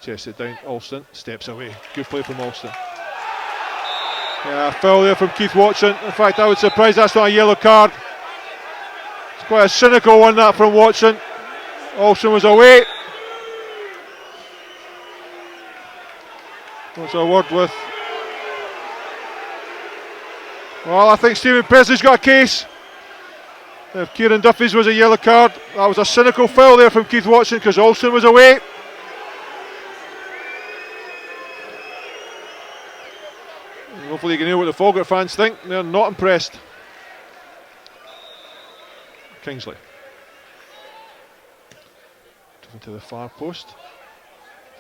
Chests it down. Alston steps away. Good play from Alston. Yeah, foul there from Keith Watson. In fact, I was surprised that's not a yellow card. It's quite a cynical one, that, from Watson. Olsen was away. What's our word with? Well, I think Stephen Pressley's got a case. If Kieran Duffy's was a yellow card, that was a cynical foul there from Keith Watson because Olsen was away. And hopefully you can hear what the Falkirk fans think. They're not impressed. Kingsley. Driven to the far post.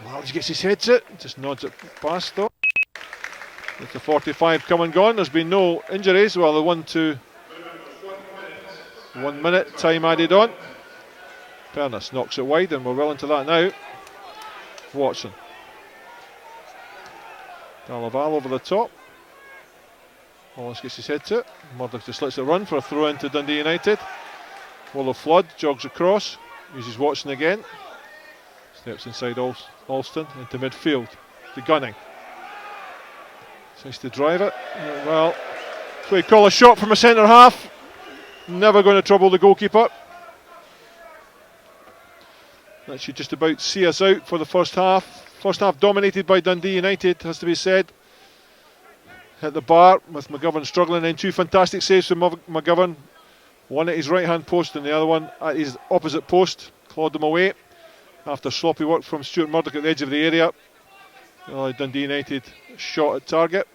Well, he gets his head to it, just nods it past though. With the 45 come and gone, there's been no injuries. Well, the 1 minute time added on. Pernis knocks it wide, and we're well into that now. Watson. Dalaval over the top. Wallace gets his head to it. Murdoch just lets it run for a throw into Dundee United. Willow Flood jogs across, uses Watson again. Steps inside Alston into midfield. The gunning. Tries to drive it. Well, that's what you call a shot from a centre half. Never going to trouble the goalkeeper. That should just about see us out for the first half. First half dominated by Dundee United, has to be said. Hit the bar with McGovern struggling, and two fantastic saves from McGovern. One at his right hand post and the other one at his opposite post. Clawed them away after sloppy work from Stuart Murdoch at the edge of the area. Dundee United shot at target.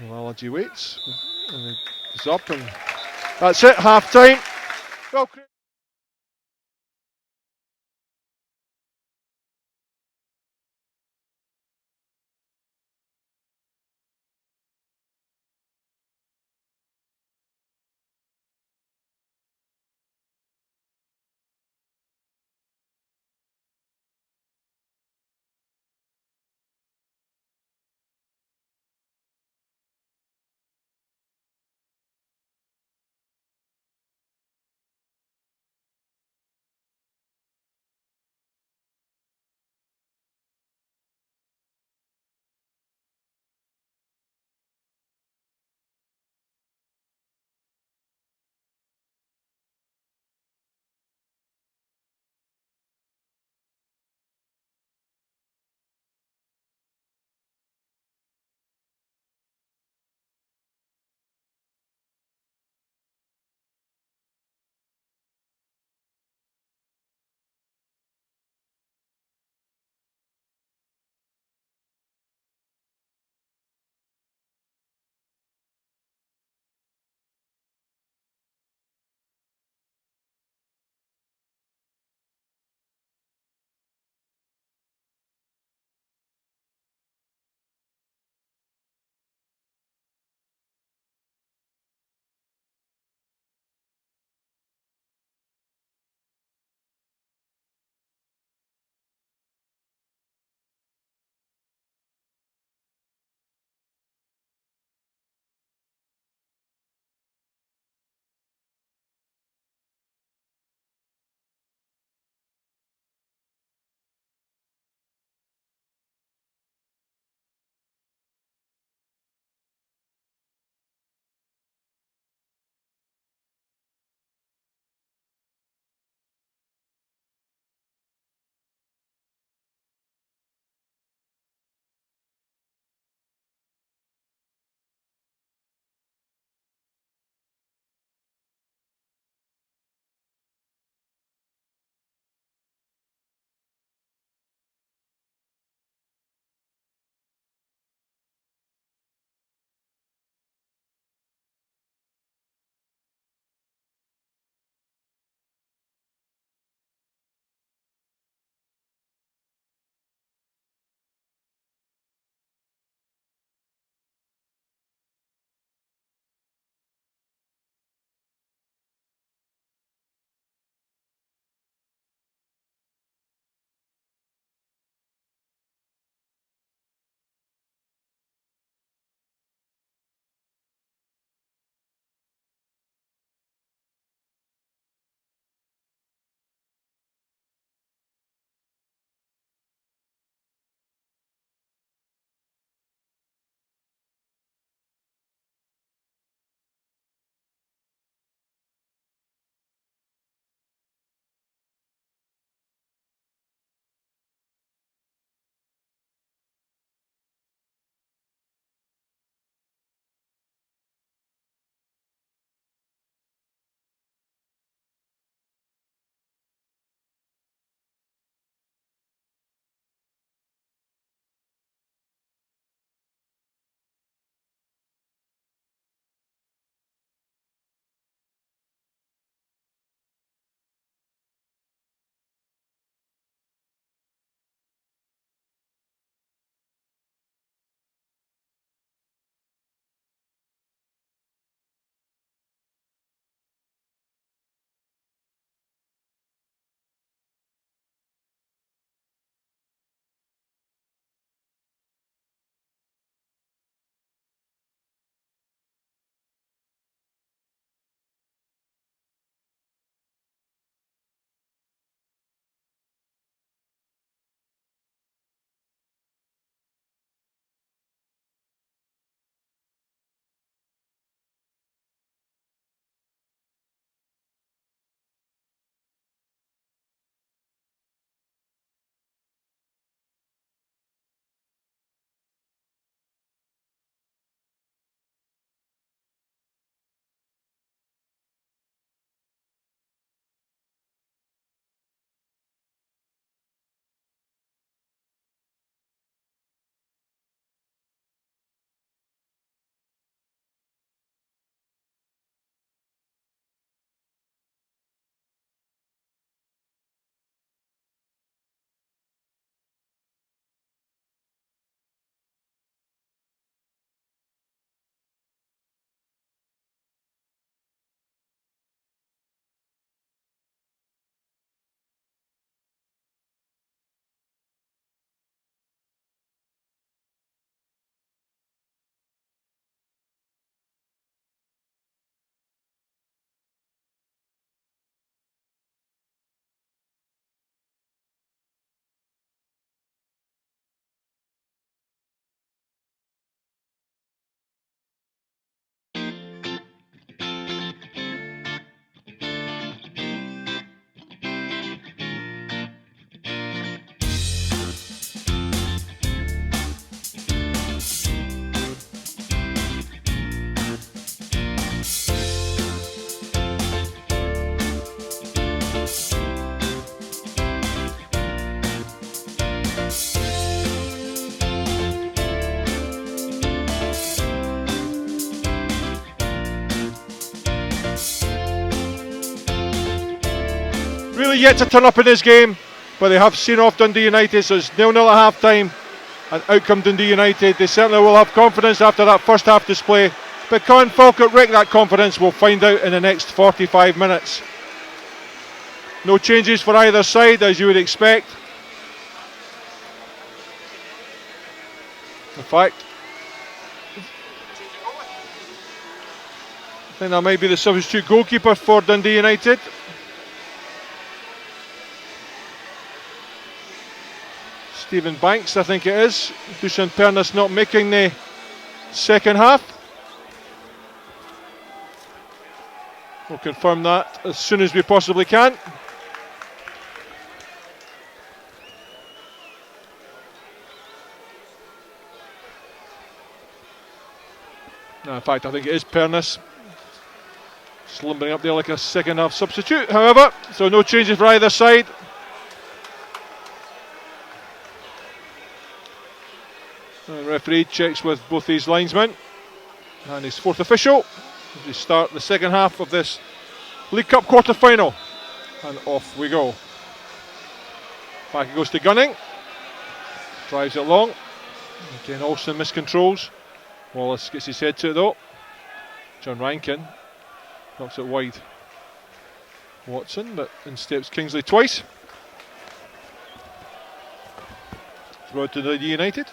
Allergy waits and he's up, and that's it, half time. Well, really yet to turn up in this game, but they have seen off Dundee United, so it's 0-0 at half time, and out come Dundee United. They certainly will have confidence after that first half display, but can Falkirk wreck that confidence? We'll find out in the next 45 minutes. No changes for either side, as you would expect. In fact, I think that might be the substitute goalkeeper for Dundee United. Stephen Banks, I think it is. Dusan Pernas not making the second half. We'll confirm that as soon as we possibly can. No, in fact, I think it is Pernas. Slumbering up there like a second half substitute, however, so no changes for either side. The referee checks with both these linesmen and his fourth official as we start the second half of this League Cup quarter final, and off we go. Back it goes to Gunning, drives it long, again Alston miscontrols. Wallace gets his head to it though. John Rankin knocks it wide. Watson, but in steps Kingsley twice. Throw it to Dundee United.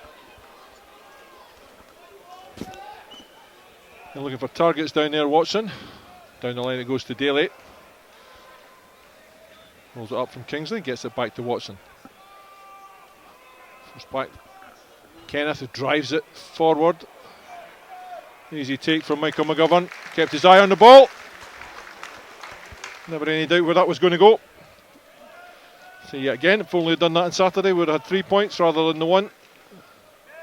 They're looking for targets down there, Watson. Down the line it goes to Daly. Rolls it up from Kingsley, gets it back to Watson. First back. Kenneth, who drives it forward. Easy take from Michael McGovern. Kept his eye on the ball. Never any doubt where that was going to go. So yet again, if only had done that on Saturday, would have had 3 points rather than the one.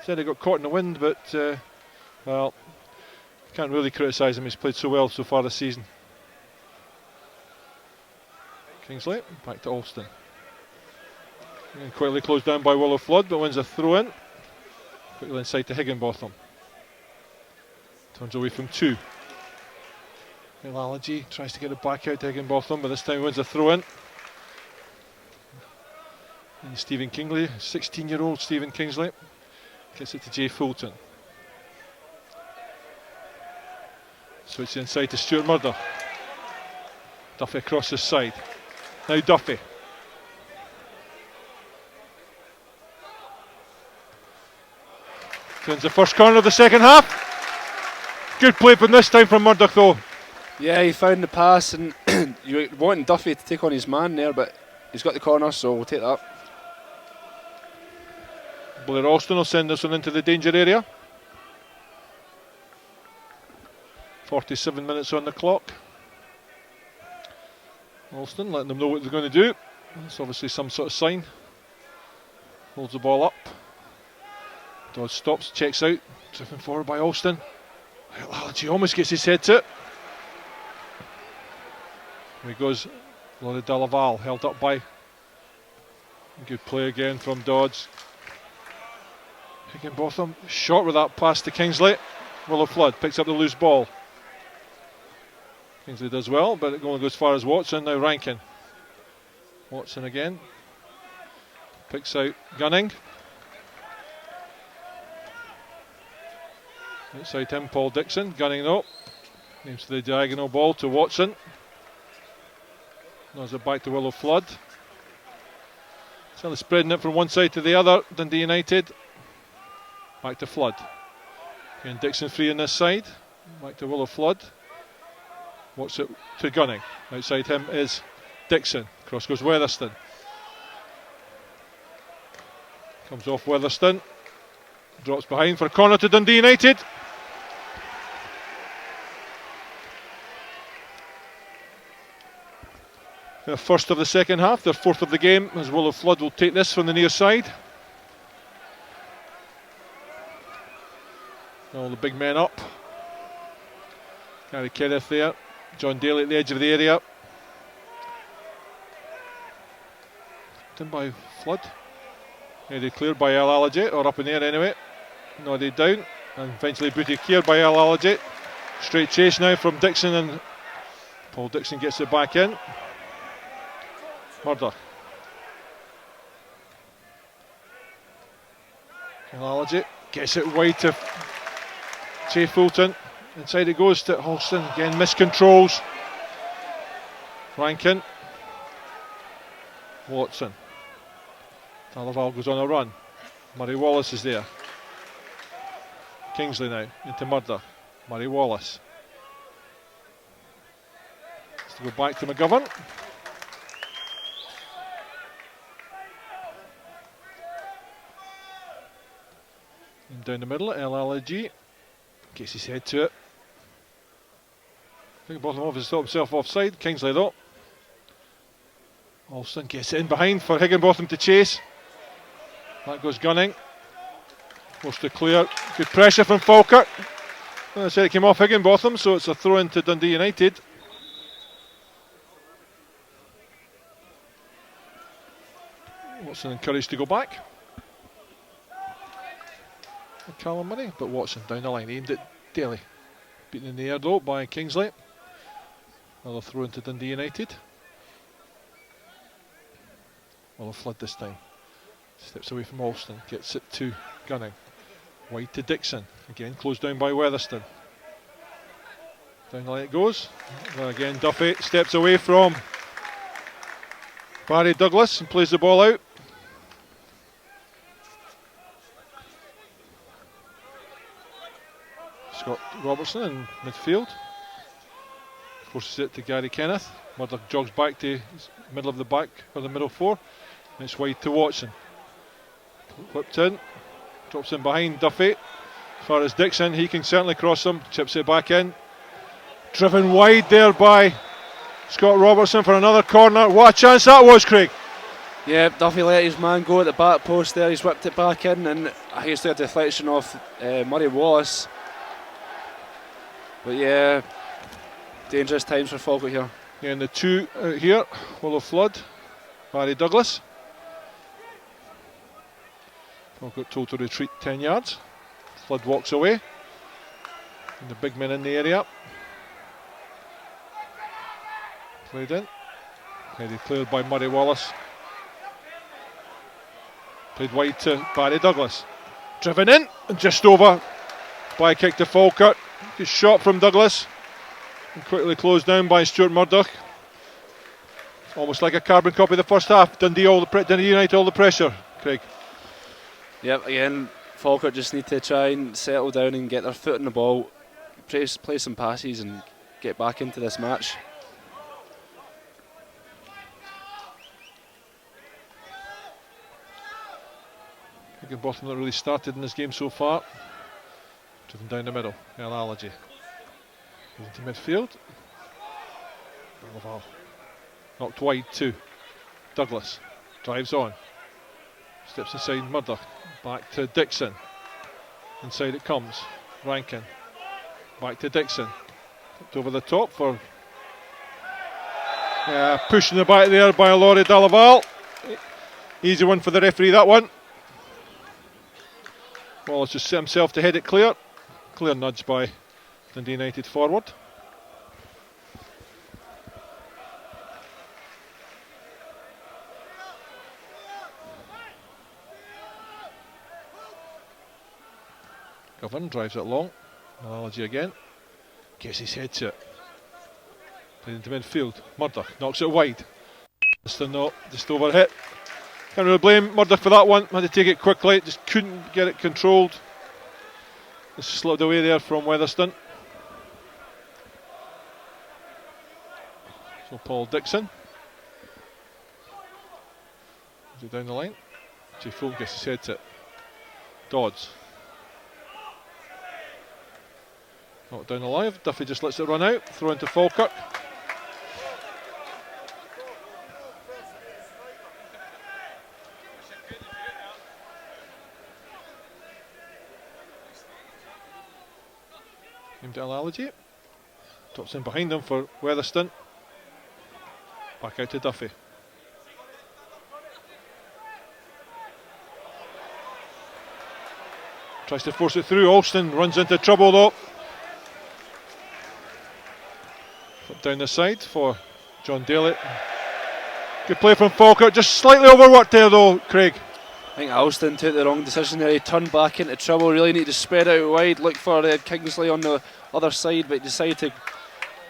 Said he got caught in the wind, but well, can't really criticise him. He's played so well so far this season. Kingsley back to Alston. And quickly closed down by Willow Flood, but wins a throw in. Quickly inside to Higginbotham. Turns away from two. Ilalogy tries to get it back out to Higginbotham, but this time wins a throw in. And Stephen Kingsley, 16-year-old Stephen Kingsley, gets it to Jay Fulton. Switch inside to Stuart Murder. Duffy across his side. Now Duffy. Wins the first corner of the second half. Good play from this time from Murdoch though. Yeah, he found the pass, and you wanted Duffy to take on his man there, but he's got the corner, so we'll take that. Blair Alston will send this one into the danger area. 47 minutes on the clock. Alston letting them know what they're going to do. It's obviously some sort of sign. Holds the ball up. Dodge stops, checks out. Driven forward by Alston. He almost gets his head to it. Here he goes. Laurie Delaval held up by. Good play again from Dodds. Higginbotham short with that pass to Kingsley. Willow Flood picks up the loose ball. Kingsley does well, but it only goes as far as Watson. Now Rankin. Watson again. Picks out Gunning. Outside him, Paul Dixon. Gunning though. Names the diagonal ball to Watson. Knows it back to Willow Flood. Certainly spreading it from one side to the other. Dundee United. Back to Flood. Again, Dixon free on this side. Back to Willow Flood. Watch it to Gunning. Outside him is Dixon. Cross goes Weatherston. Comes off Weatherston. Drops behind for a corner to Dundee United. Their first of the second half, their fourth of the game, as Willow Flood will take this from the near side. All the big men up. Gary Kenneth there. John Daly at the edge of the area. Done by Flood. Headed cleared by El Alajit, or up in the air anyway. Nodded down, and eventually booted cleared by El Alajit. Straight chase now from Dixon, and Paul Dixon gets it back in. Murdoch. Tannadice gets it wide to Jay Fulton. Inside it goes to Holston. Again, miscontrols. Rankin. Watson. Talaval goes on a run. Murray Wallace is there. Kingsley now into Murdoch. Murray Wallace. Has to go back to McGovern. And down the middle, LLG gets his head to it. Higginbotham obviously thought himself offside. Kingsley though. Alston gets it in behind for Higginbotham to chase. That goes Gunning. Forced to clear. Good pressure from Falkirk. Well, I said it came off Higginbotham, so it's a throw into Dundee United. Watson encouraged to go back. Callum Murray, but Watson down the line, aimed at Daly. Beaten in the air though by Kingsley. Another throw into Dundee United. Well, a flood this time. Steps away from Alston, gets it to Gunning. Wide to Dixon. Again closed down by Weatherston. Down the line it goes. Well, again Duffy steps away from Barry Douglas and plays the ball out. Scott Robertson in midfield. Forces it to Gary Kenneth. Murdoch jogs back to middle of the back, or the middle four. And it's wide to Watson. Whipped in. Drops in behind Duffy. As far as Dixon, he can certainly cross him. Chips it back in. Driven wide there by Scott Robertson for another corner. What a chance that was, Craig. Yeah, Duffy let his man go at the back post there. He's whipped it back in, and I think it's a deflection off Murray Wallace. But yeah, dangerous times for Falkirk here. Yeah, and the two out here, Willow Flood, Barry Douglas. Falkirk told to retreat 10 yards. Flood walks away. And the big men in the area. Played in. Headed cleared by Murray Wallace. Played wide to Barry Douglas. Driven in and just over. By kick to Falkirk. Good shot from Douglas. And quickly closed down by Stuart Murdoch. Almost like a carbon copy of the first half. Dundee United all the pressure, Craig. Yep, again, Falkirk just need to try and settle down and get their foot in the ball, play some passes and get back into this match. Higginbotham not really started in this game so far. Driven down the middle, Allergy. Goes into midfield. Knocked wide to Douglas. Drives on. Steps inside Murdoch. Back to Dixon. Inside it comes. Rankin. Back to Dixon. Tipped over the top for pushing the back there by Laurie Delaval. Easy one for the referee, that one. Wallace just set himself to head it clear. Clear nudge by Dundee United forward. Govan drives it long. Analogy again. Gets his head to it. Played into midfield. Murdoch knocks it wide. Just overhit. Can't really blame Murdoch for that one. Had to take it quickly. Just couldn't get it controlled. Just slipped away there from Weatherston. So Paul Dixon. Is it down the line? Jay Fulton gets his head to it. Dodds. Not down alive. Duffy just lets it run out. Throw into Falkirk. Aimed at Allergy. Drops in behind him for Weatherston. Back out to Duffy. Tries to force it through. Alston runs into trouble though. Flip down the side for John Daly. Good play from Falkirk, just slightly overworked there though, Craig. I think Alston took the wrong decision there. He turned back into trouble. Really need to spread out wide, look for Kingsley on the other side, but he decided to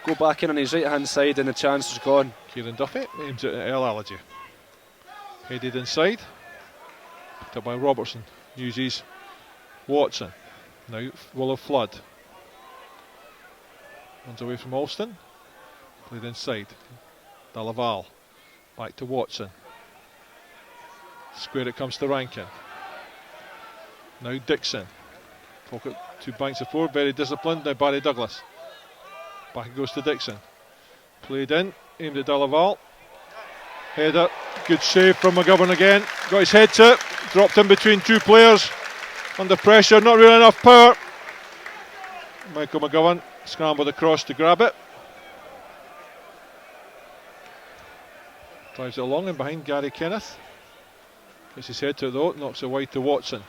go back in on his right hand side and the chance was gone. Kieran Duffy aims it at El Allergy. Headed inside. Picked up by Robertson. Uses Watson. Now Willow Flood. Runs away from Alston. Played inside. Delaval. Back to Watson. Square it comes to Rankin. Now Dixon. Pocket 2 banks of 4. Very disciplined. Now Barry Douglas. Back it goes to Dixon. Played in. Aimed at Delaval. Header. Good save from McGovern again. Got his head to it. Dropped in between 2 players. Under pressure. Not really enough power. Michael McGovern scrambled across to grab it. Drives it along and behind Gary Kenneth. Gets his head to it though. Knocks it wide to Watson.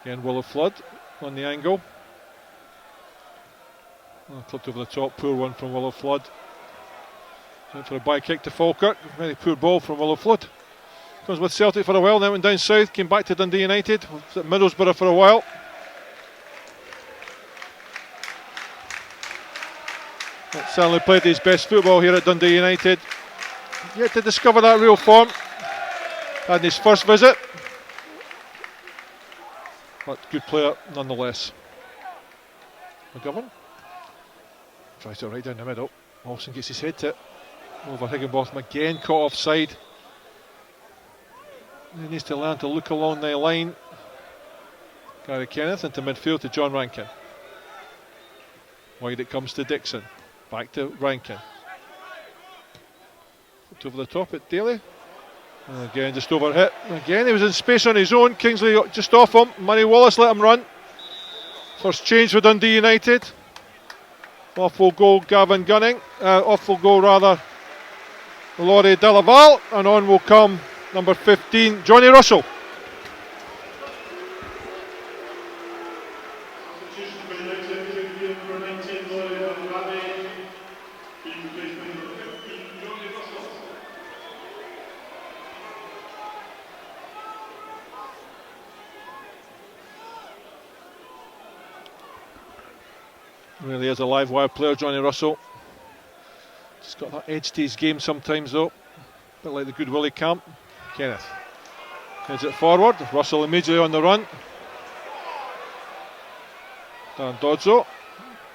Again Willow Flood on the angle. Clipped over the top, poor one from Willow Flood. Went for a by kick to Falkirk. Very poor ball from Willow Flood. Comes with Celtic for a while, then went down south, came back to Dundee United. Was at Middlesbrough for a while. Certainly played his best football here at Dundee United. Yet to discover that real form. Had his first visit. But good player nonetheless. McGovern tries it right down the middle. Olsen gets his head to it. Over Higginbotham again, caught offside. He needs to learn to look along the line. Gary Kenneth into midfield to John Rankin. Wide it comes to Dixon. Back to Rankin. Flipped over the top at Daly. And again, just overhit. Again, he was in space on his own. Kingsley just off him. Murray Wallace let him run. First change for Dundee United. Off will go Gavin Gunning. Off will go rather Laurie Delaval. And on will come number 15, Johnny Russell. Really is a live wire player, Johnny Russell. Just got that edge to his game sometimes though. A bit like the good Willie Camp. Kenneth heads it forward. Russell immediately on the run. Darren Dodzo.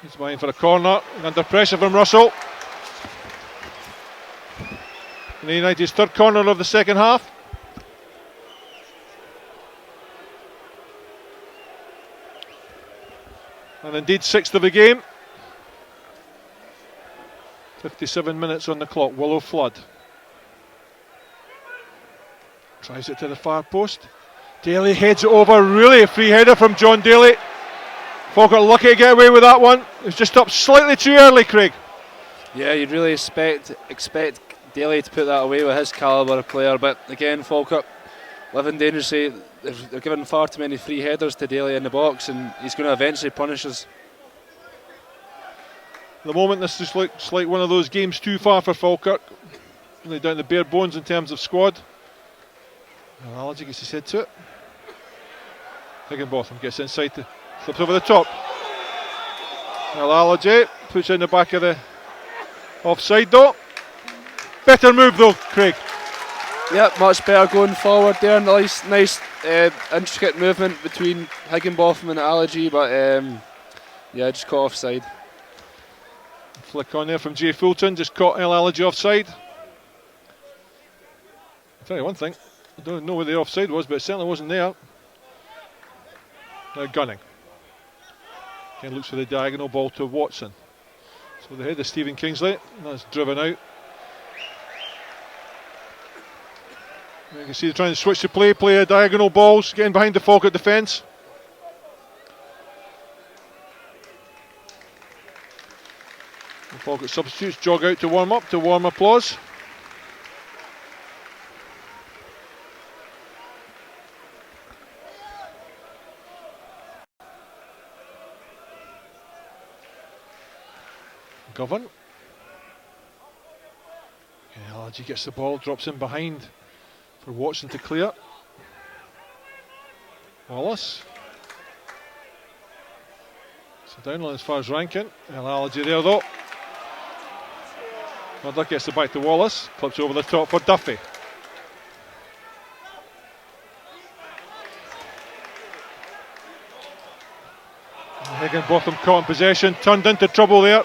He's vying for a corner. Under pressure from Russell. And United's third corner of the second half. And indeed sixth of the game. 57 minutes on the clock. Willow Flood tries it to the far post. Daly heads it over. Really a free header from John Daly. Falkirk lucky to get away with that one. It was just up slightly too early, Craig. Yeah, you'd really expect Daly to put that away with his calibre of player, but again, Falkirk living dangerously. They're giving far too many free headers to Daly in the box, and he's going to eventually punish us. At the moment, this just looks like one of those games too far for Falkirk. Really down the bare bones in terms of squad. Allergy gets his head to it. Higginbotham gets inside, slips over the top. Allergy puts it in the back of the offside though. Better move though, Craig. Yep, much better going forward there. Nice intricate movement between Higginbotham and Allergy, but yeah, just caught offside. Flick on there from Jay Fulton, just caught El Allergy offside. I'll tell you one thing, I don't know where the offside was, but it certainly wasn't there. Now Gunning. Again looks for the diagonal ball to Watson. So the head of Stephen Kingsley, and that's driven out. You can see they're trying to switch the play diagonal balls, getting behind the Falkirk defence. The Falkirk substitutes jog out to warm up, to warm applause. McGovern Allergy gets the ball, drops in behind for Watson to clear. Wallace. So down as far as Rankin. Allergy there though. Murdoch gets it back to Wallace. Clips over the top for Duffy. Higginbotham caught in possession, turned into trouble there.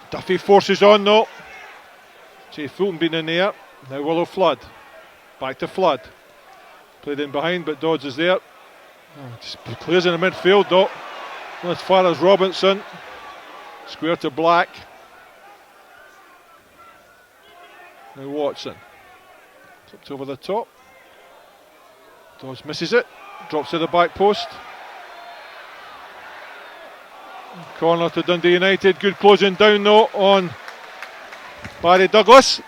Duffy forces on though. Jay Fulton been in the air. Now Willow Flood. Back to Flood. Played in behind, but Dodds is there. Just clears in the midfield though. Not as far as Robinson. Square to Black. Now Watson. Clipped over the top. Dodds misses it. Drops to the back post. Corner to Dundee United. Good closing down though on Barry Douglas.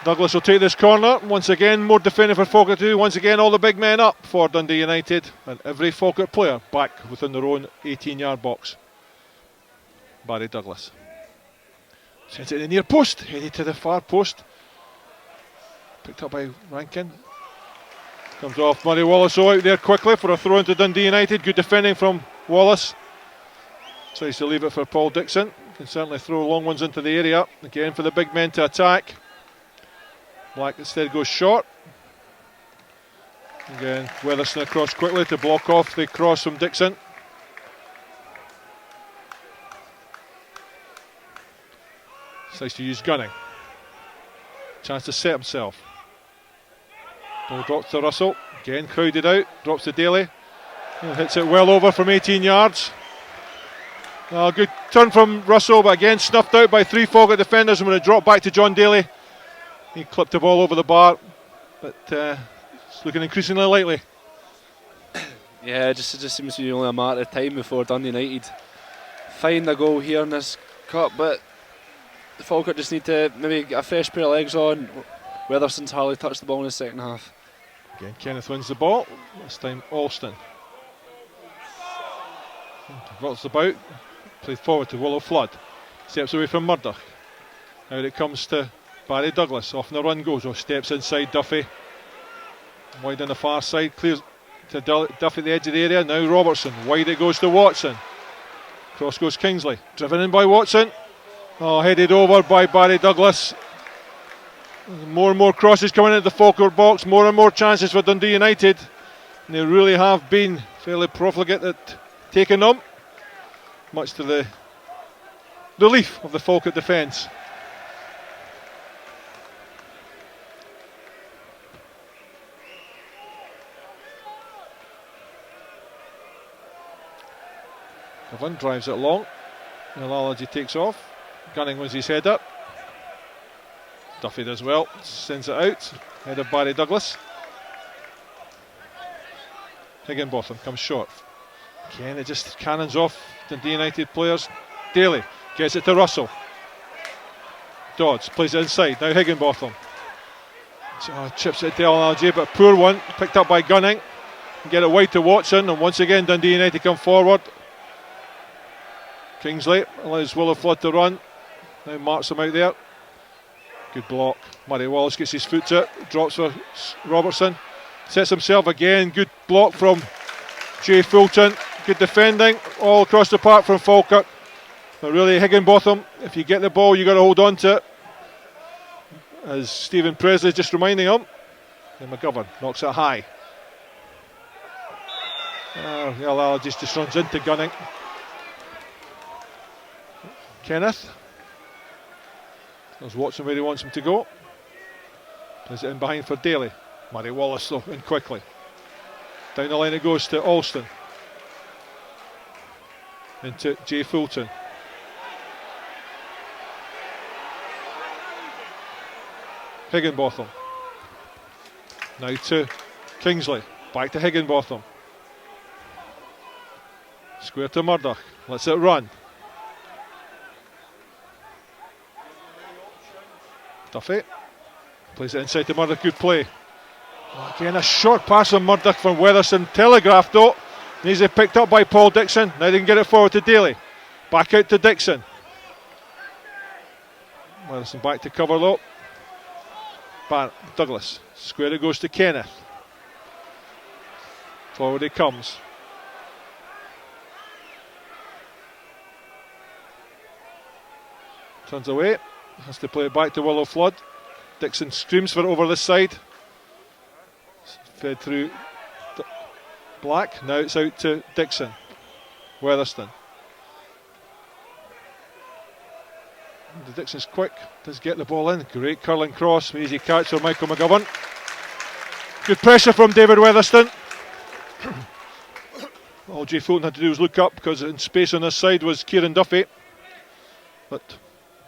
Douglas will take this corner. Once again, more defending for Falkirk to do. Once again, all the big men up for Dundee United. And every Falkirk player back within their own 18-yard box. Barry Douglas. Sends it in the near post. Headed to the far post. Picked up by Rankin. Comes off Murray Wallace out there quickly for a throw into Dundee United. Good defending from Wallace. Tries to leave it for Paul Dixon. Can certainly throw long ones into the area. Again for the big men to attack. Black instead goes short. Again, Weatherston across quickly to block off the cross from Dixon. Nice to use Gunning. Chance to set himself. Ball drops to Russell. Again crowded out. Drops to Daly. Hits it well over from 18 yards. Good turn from Russell, but again snuffed out by three Falkirk defenders. And when it dropped back to John Daly, he clipped the ball over the bar. But it's looking increasingly likely. Yeah, it just seems to be only a matter of time before Dundee United find a goal here in this cup. But the Falkirk just need to maybe get a fresh pair of legs on. Weatherston's hardly touched the ball in the second half. Again, Kenneth wins the ball. This time Alston. Rolls about. Played forward to Willow Flood. Steps away from Murdoch. Now it comes to Barry Douglas. Off in the run goes. Steps inside Duffy. Wide on the far side. Clears to Duffy at the edge of the area. Now Robertson. Wide it goes to Watson. Cross goes Kingsley. Driven in by Watson. Headed over by Barry Douglas. More and more crosses coming into the Falkirk box. More and more chances for Dundee United. And they really have been fairly profligate at taking them. Much to the relief of the Falkirk defence. Govan drives it long. Allergy takes off. Gunning wins his head up. Duffy does well. Sends it out. Head of Barry Douglas. Higginbotham comes short. Again, it just cannons off Dundee United players. Daly gets it to Russell. Dodds plays it inside. Now Higginbotham. Chips it to Allergy, but a poor one. Picked up by Gunning. Get it wide to Watson, and once again Dundee United come forward. Kingsley allows Willow Flood to run. Now marks him out there. Good block. Murray Wallace gets his foot to it. Drops for Robertson. Sets himself again. Good block from Jay Fulton. Good defending all across the park from Falkirk. But really Higginbotham, if you get the ball you've got to hold on to it. As Stephen Pressley just reminding him. And McGovern knocks it high. Allergy just runs into Gunning. Kenneth. There's Watson where he wants him to go. Plays it in behind for Daly. Murray Wallace though, in quickly. Down the line it goes to Alston. Into Jay Fulton. Higginbotham. Now to Kingsley. Back to Higginbotham. Square to Murdoch. Lets it run. Duffy plays it inside to Murdoch. Good play. Again, a short pass on Murdoch from Weatherston. Telegraphed though. Needs to be picked up by Paul Dixon. Now they can get it forward to Daly. Back out to Dixon. Weatherston back to cover though. Douglas. Square it goes to Kenneth. Forward he comes. Turns away. Has to play it back to Willow Flood. Dixon screams for it over this side. Fed through Black. Now it's out to Dixon. Weatherston. Dixon's quick. Does get the ball in. Great curling cross. Easy catch for Michael McGovern. Good pressure from David Weatherston. All Jay Fulton had to do was look up because in space on this side was Kieran Duffy. But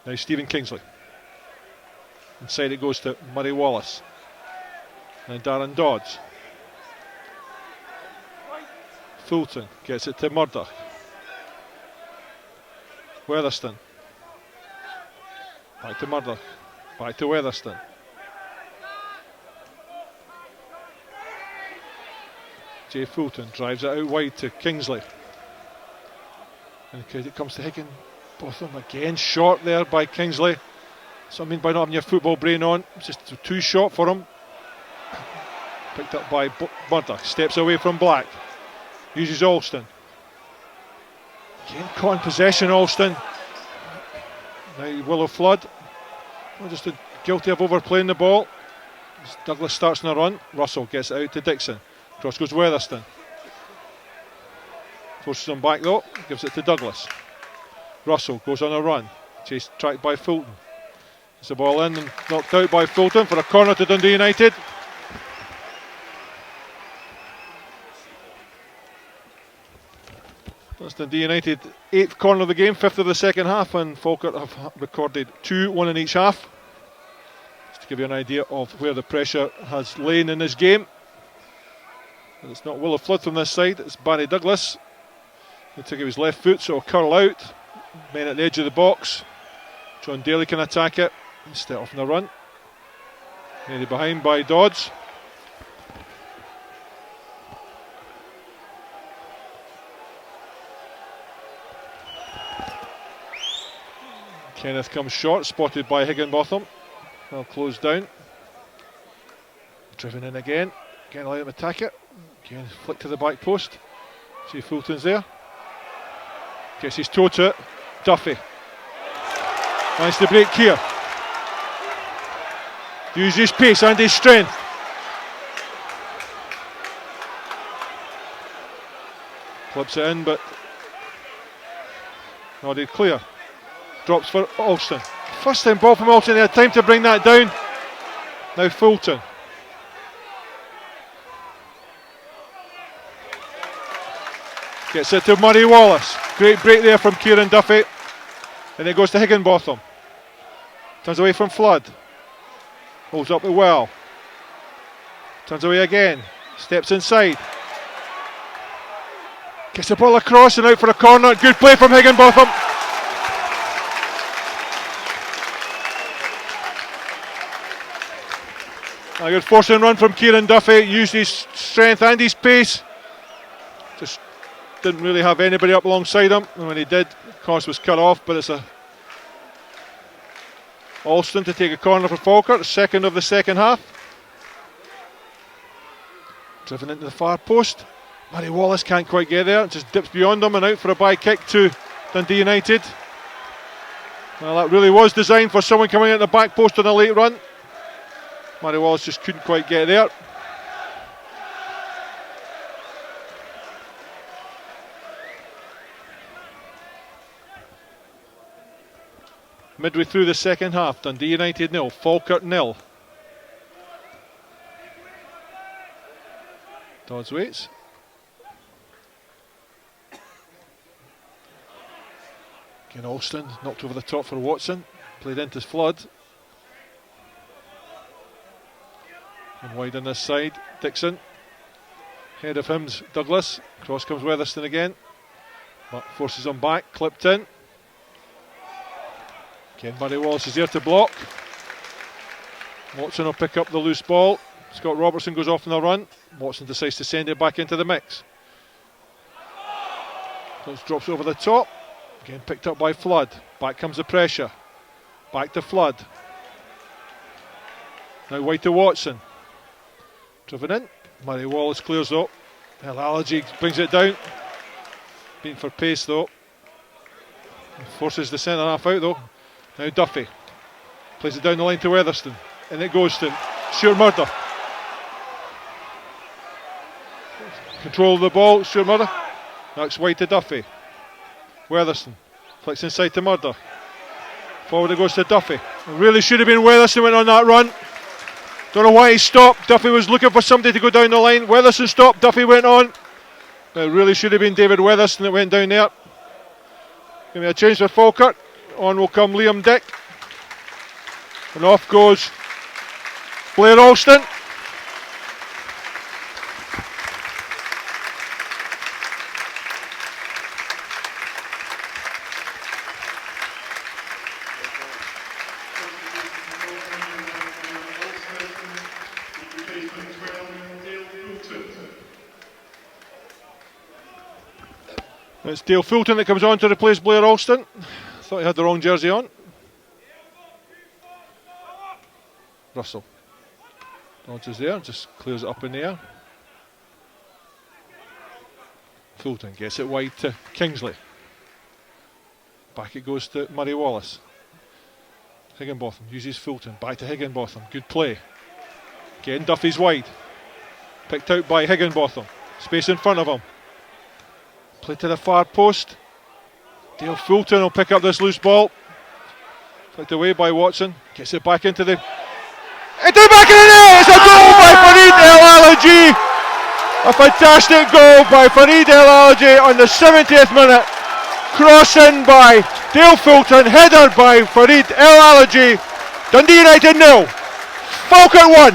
now Stephen Kingsley. Inside it goes to Murray Wallace. And Darren Dodds. Fulton gets it to Murdoch. Weatherston. Back to Murdoch. Back to Weatherston. Jay Fulton drives it out wide to Kingsley. And it comes to Higginbotham again. Short there by Kingsley. So I mean by not having your football brain on. It's just too short for him. Picked up by Murdoch. Steps away from Black. Uses Alston. Again caught in possession, Alston. Now Willow Flood. Just guilty of overplaying the ball. As Douglas starts on a run. Russell gets it out to Dixon. Cross goes Weatherston. Forces him back though. Gives it to Douglas. Russell goes on a run. Chased tracked by Fulton. Gets the ball in and knocked out by Fulton for a corner to Dundee United. That's Dundee United 8th corner of the game, 5th of the second half, and Falkirk have recorded 2, 1 in each half. Just to give you an idea of where the pressure has lain in this game. And it's not Willow Flood from this side, it's Barry Douglas. He'll take it with his left foot, so it'll curl out. Men at the edge of the box. John Daly can attack it. Instead off on the run. Headed behind by Dodds. Kenneth comes short, spotted by Higginbotham. Well closed down. Driven in again. Again, let him attack it. Again, flick to the back post. See Fulton's there. Gets his toe to it. Duffy. Managed to break here. Use his pace and his strength. Clips it in, but nodded clear. Drops for Alston. First time ball from Alston, they had time to bring that down. Now Fulton. Gets it to Murray Wallace. Great break there from Kieran Duffy. And it goes to Higginbotham. Turns away from Flood. Holds up it well. Turns away again. Steps inside. Gets the ball across and out for a corner. Good play from Higginbotham. A good forcing run from Kieran Duffy. Used his strength and his pace. Just didn't really have anybody up alongside him. And when he did, the course was cut off. But it's a Alston to take a corner for Falkirk. Second of the second half. Driven into the far post. Murray Wallace can't quite get there. It just dips beyond him and out for a by kick to Dundee United. Well, that really was designed for someone coming out the back post on a late run. Murray Wallace just couldn't quite get there. Midway through the second half, Dundee United 0, Falkirk 0. Dodds waits. Again, Alston knocked over the top for Watson. Played into Flood. And wide on this side, Dixon. Head of him's Douglas. Cross comes Weatherston again. But forces him back, clipped in. Again, Murray Wallace is there to block. Watson will pick up the loose ball. Scott Robertson goes off on the run. Watson decides to send it back into the mix. Drops over the top. Again picked up by Flood. Back comes the pressure. Back to Flood. Now wide to Watson. Driven in. Murray Wallace clears up. Allergy brings it down. Beating for pace though. Forces the centre half out though. Now Duffy. Plays it down the line to Weatherston. And it goes to Stuart Murder. Control of the ball, Stuart Murder. Knocks wide to Duffy. Weatherston. Flicks inside to Murder. Forward it goes to Duffy. It really should have been Weatherston went on that run. Don't know why he stopped. Duffy was looking for somebody to go down the line. Weatherston stopped, Duffy went on. It really should have been David Weatherston that went down there. Give me a change for Falkirk. On will come Liam Dick. And off goes Blair Alston. It's Dale Fulton that comes on to replace Blair Alston. Thought he had the wrong jersey on. Russell. Dodges there, just clears it up in the air. Fulton gets it wide to Kingsley. Back it goes to Murray Wallace. Higginbotham uses Fulton. Back to Higginbotham. Good play. Again, Duffy's wide. Picked out by Higginbotham. Space in front of him. Play to the far post. Dale Fulton will pick up this loose ball. Flicked away by Watson. Gets it back into the back of the net. It's a goal by Farid El Alaji. A fantastic goal by Farid El Alaji on the 70th minute. Cross in by Dale Fulton. Header by Farid El Alaji. Dundee United 0. Falkirk 1.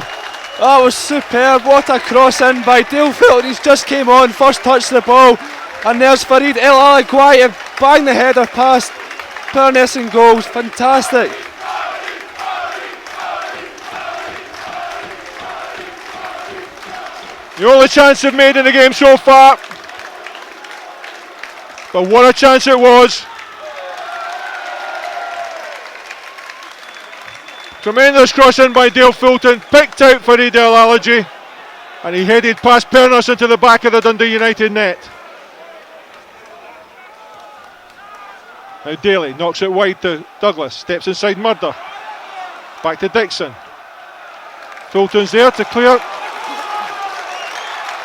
That was superb. What a cross in by Dale Fulton. He's just came on. First touch the ball. And there's Farid El Alaji to bang the header past Perness and goals. Fantastic. The only chance they've made in the game so far. But what a chance it was. Tremendous cross in by Dale Fulton. Picked out Farid El Alaji. And he headed past Perness into the back of the Dundee United net. Now Daly knocks it wide to Douglas, steps inside Murder. Back to Dixon. Fulton's there to clear.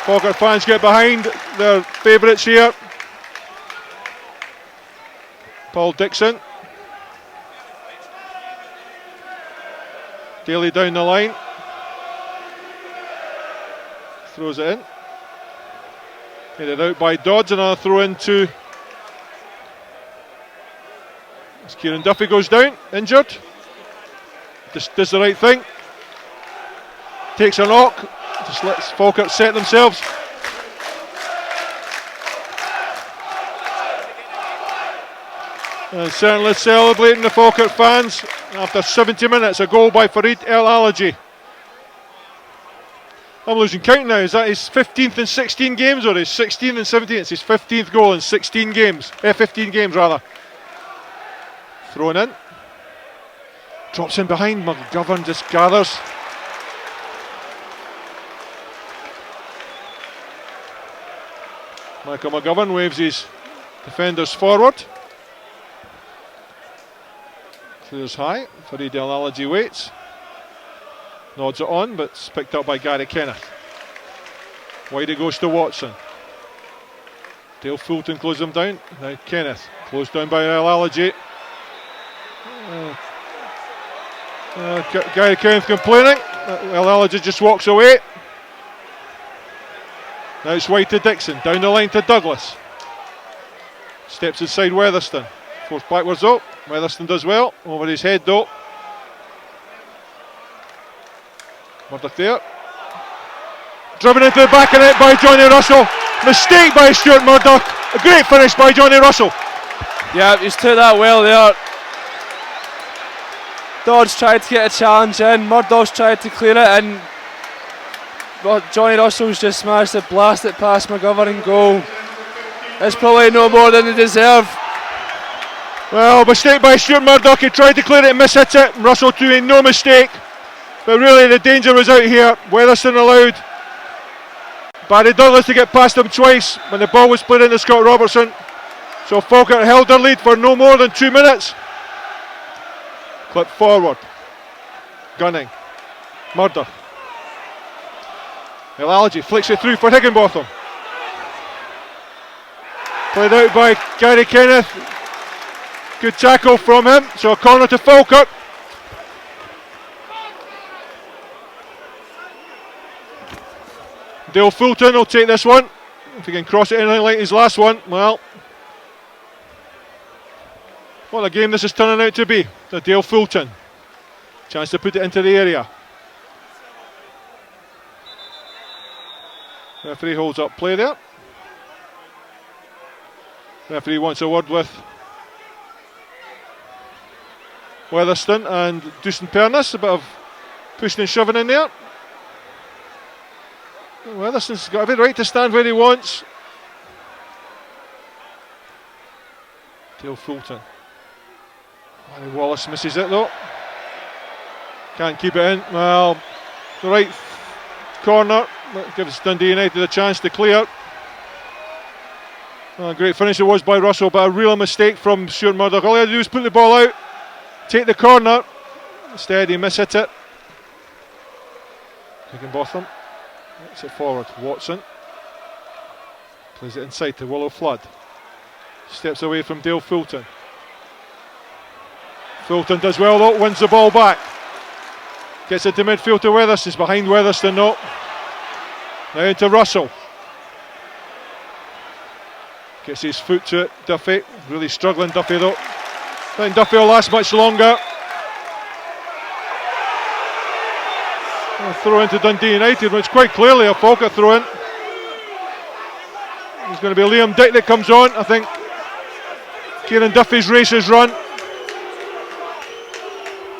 Falkirk fans get behind their favourites here. Paul Dixon. Daly down the line. Throws it in. Headed out by Dodds, another throw into. Kieran Duffy goes down, injured. Just does the right thing. Takes a knock. Just lets Falkirk set themselves. And certainly celebrating the Falkirk fans after 70 minutes. A goal by Farid El Alaji. I'm losing count now. Is that his 15th in 16 games or his 16th and 17th? It's his 15th goal in 16 games. 15 games rather. Thrown in. Drops in behind. McGovern just gathers. Michael McGovern waves his defenders forward. Clears high. Farid El Alaji waits. Nods it on, but it's picked up by Gary Kenneth. Wide it goes to Watson. Dale Fulton closes him down. Now Kenneth. Closed down by El Alaji. Gary Kenneth complaining. El Alaji just walks away. Now it's wide to Dixon. Down the line to Douglas. Steps inside Weatherston. Forced backwards though. Weatherston does well. Over his head though. Murdoch there. Driven into the back of it by Johnny Russell. Mistake by Stuart Murdoch. A great finish by Johnny Russell. Yeah, he's took that well there. Dodds tried to get a challenge in. Murdoch's tried to clear it, and Johnny Russell's just managed to blast it past McGovern and goal. It's probably no more than they deserve. Well, mistake by Stuart Murdoch. He tried to clear it and mishit it. Russell doing no mistake. But really the danger was out here. Weatherston allowed Barry Douglas to get past him twice when the ball was played into Scott Robertson. So Falkirk held their lead for no more than 2 minutes. Clip forward. Gunning. Murdoch. Ilalogy flicks it through for Higginbotham. Played out by Gary Kenneth. Good tackle from him. So a corner to Falkirk. Dale Fulton will take this one. If he can cross it anything like his last one, well, what a game this is turning out to be. The Dale Fulton. Chance to put it into the area. Referee holds up play there. Referee wants a word with Weatherston and Dustin Pernis. A bit of pushing and shoving in there. Weatherston's got every right to stand where he wants. Dale Fulton. Larry Wallace misses it though. Can't keep it in. Well, the right corner gives Dundee United a chance to clear. A great finish it was by Russell, but a real mistake from Stuart Murdoch. All he had to do was put the ball out, take the corner. Instead he mishit it. Higginbotham gets it forward. Watson plays it inside to Willow Flood. Steps away from Dale Fulton. Fulton does well though, wins the ball back. Gets it to midfield to Weatherston. He's behind Weatherston though. Now into Russell. Gets his foot to it, Duffy. Really struggling Duffy though. I think Duffy will last much longer. A throw into Dundee United, which quite clearly a Falkirk throw in. It's going to be Liam Dick that comes on. I think Kieran Duffy's race is run.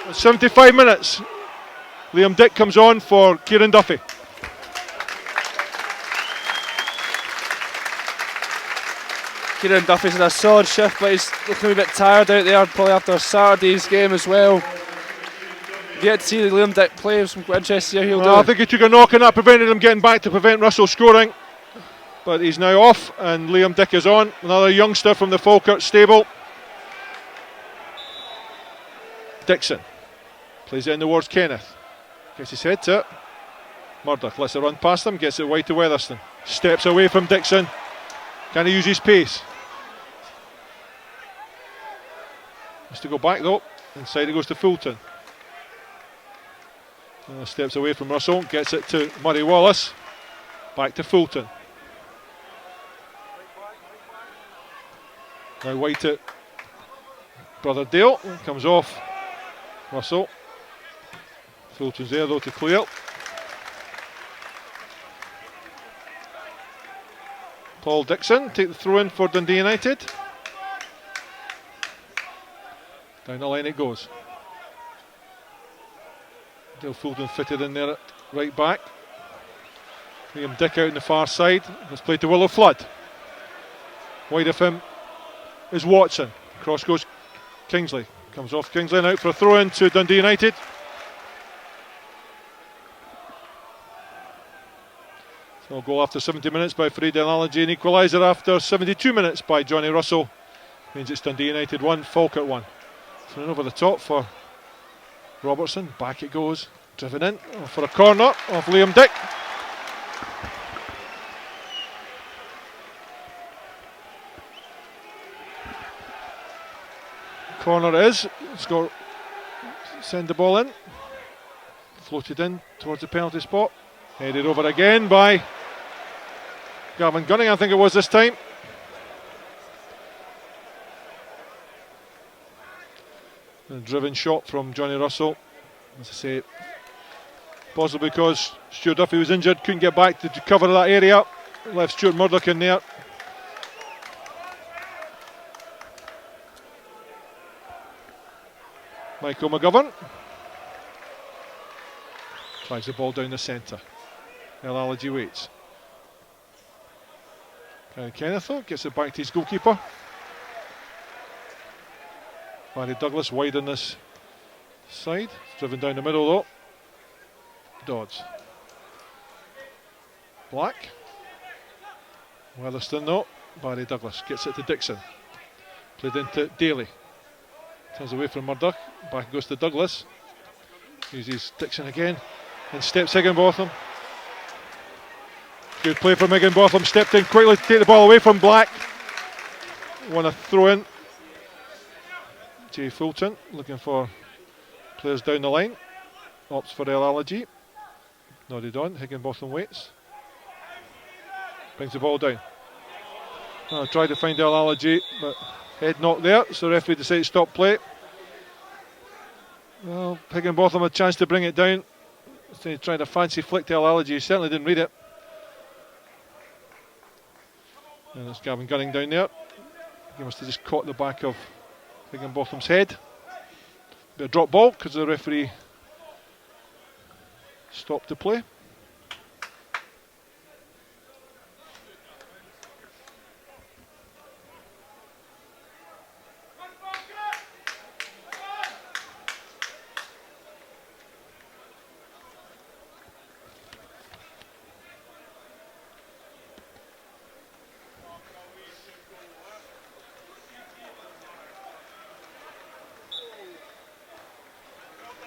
At 75 minutes. Liam Dick comes on for Kieran Duffy. Kieran Duffy's had a solid shift, but he's looking a bit tired out there, probably after Saturday's game as well. You've yet to see Liam Dick play, some interest here he'll do. I think he took a knock and that prevented him getting back to prevent Russell scoring. But he's now off and Liam Dick is on. Another youngster from the Falkirk stable. Dixon plays it in towards Kenneth. Gets his head to it. Murdoch lets it run past him, gets it wide to Weatherston. Steps away from Dixon. Can he use his pace? Has to go back though. Inside it goes to Fulton. Steps away from Russell, gets it to Murray Wallace. Back to Fulton. Now wide to Brother Dale. Comes off Russell. Fulton's there though to clear. Paul Dixon take the throw in for Dundee United. Down the line it goes. Dale Fulton fitted in there at right back. Liam Dick out on the far side. Let's play to Willow Flood. Wide of him is Watson. Cross goes Kingsley. Comes off Kingsley and out for a throw in to Dundee United. So goal after 70 minutes by Fareed Analogy, and equaliser after 72 minutes by Johnny Russell. Means it's Dundee United 1, Falkirk 1. Thrown over the top for Robertson. Back it goes. Driven in for a corner of Liam Dick. Corner is. It's got send the ball in. Floated in towards the penalty spot. Headed over again by Gavin Gunning, I think it was this time. A driven shot from Johnny Russell. As I say, possibly because Stuart Duffy was injured, couldn't get back to cover that area. Left Stuart Murdoch in there. Michael McGovern drives the ball down the centre. Elalagi waits. Gary Kenneth though gets it back to his goalkeeper. Barry Douglas wide on this side. Driven down the middle though. Dodds. Black. Weatherston though. Barry Douglas gets it to Dixon. Played into Daly. Turns away from Murdoch. Back goes to Douglas. Uses Dixon again. And steps Higginbotham. Good play from Higginbotham. Stepped in quickly to take the ball away from Black. Want to throw in. Jay Fulton looking for players down the line. Opts for Elalagi. Nodded on. Higginbotham waits. Brings the ball down. Tried to find Elalagi, but head knocked there, so the referee decided to stop play. Well, Higginbotham had a chance to bring it down. So he tried a fancy flick to Elalagi. He certainly didn't read it. And there's Gavin Gunning down there. He must have just caught the back of Higginbotham's head. Bit of drop ball because the referee stopped the play.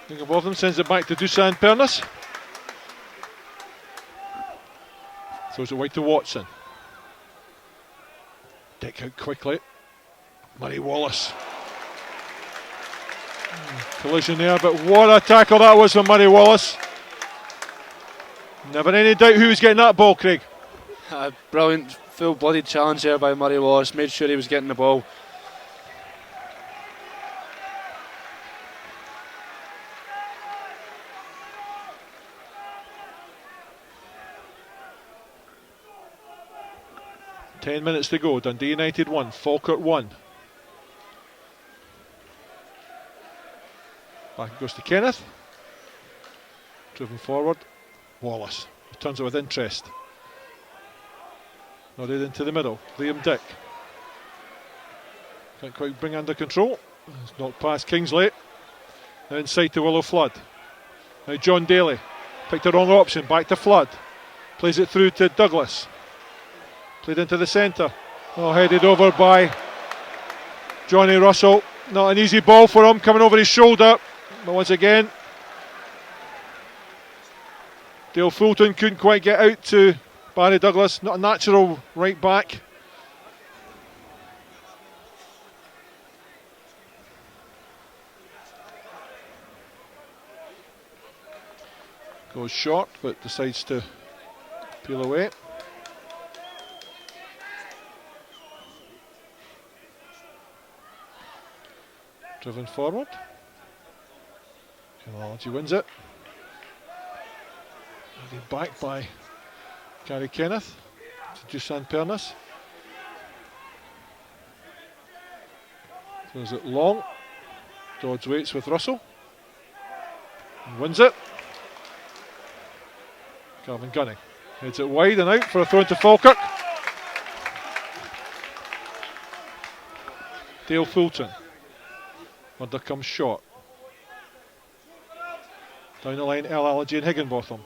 Higginbotham sends it back to Dusan Pernas. Throws it wide to Watson. Dick out quickly. Murray Wallace. Collision there, but what a tackle that was from Murray Wallace. Never any doubt who was getting that ball, Craig. Brilliant, full-blooded challenge there by Murray Wallace. Made sure he was getting the ball. Ten minutes to go. Dundee United 1, Falkirk 1. Back it goes to Kenneth. Driven forward. Wallace returns it with interest. Nodded into the middle. Liam Dick. Can't quite bring it under control. It's knocked past Kingsley. Now inside to Willow Flood. Now John Daly. Picked the wrong option. Back to Flood. Plays it through to Douglas. Played into the centre. Headed over by Johnny Russell. Not an easy ball for him, coming over his shoulder. But once again, Dale Fulton couldn't quite get out to Barry Douglas. Not a natural right back. Goes short, but decides to peel away. Driven forward. Elalagi wins it. Headed back by Gary Kenneth to Dusan Pernas. Throws it long. Dodds waits with Russell. And wins it. Gavin Gunning heads it wide and out for a throw into Falkirk. Dale Fulton. Murder comes short. Down the line, Elalagi and Higginbotham.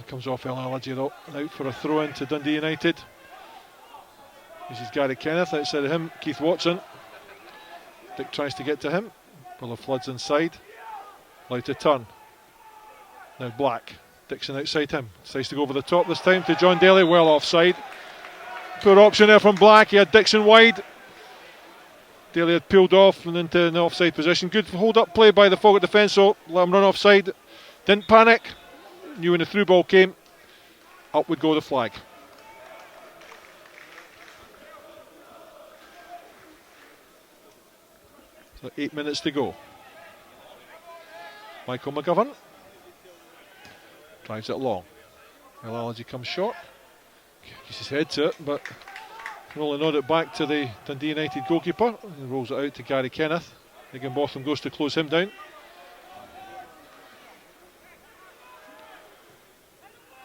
Comes off Elalagi though, and out for a throw in to Dundee United. This is Gary Kenneth, outside of him, Keith Watson. Dick tries to get to him. Willow Flood's inside. Allowed to turn. Now Black. Dixon outside him. Decides to go over the top this time to John Daly, well offside. Poor option there from Black, he had Dixon wide. Daly had peeled off and into an offside position. Good hold up play by the Falkirk defence, so let him run offside. Didn't panic. Knew when the through ball came, up would go the flag. So 8 minutes to go. Michael McGovern drives it long. Elalagi comes short. Gets his head to it, but can only nod it back to the Dundee United goalkeeper. He rolls it out to Gary Kenneth. Higginbotham goes to close him down.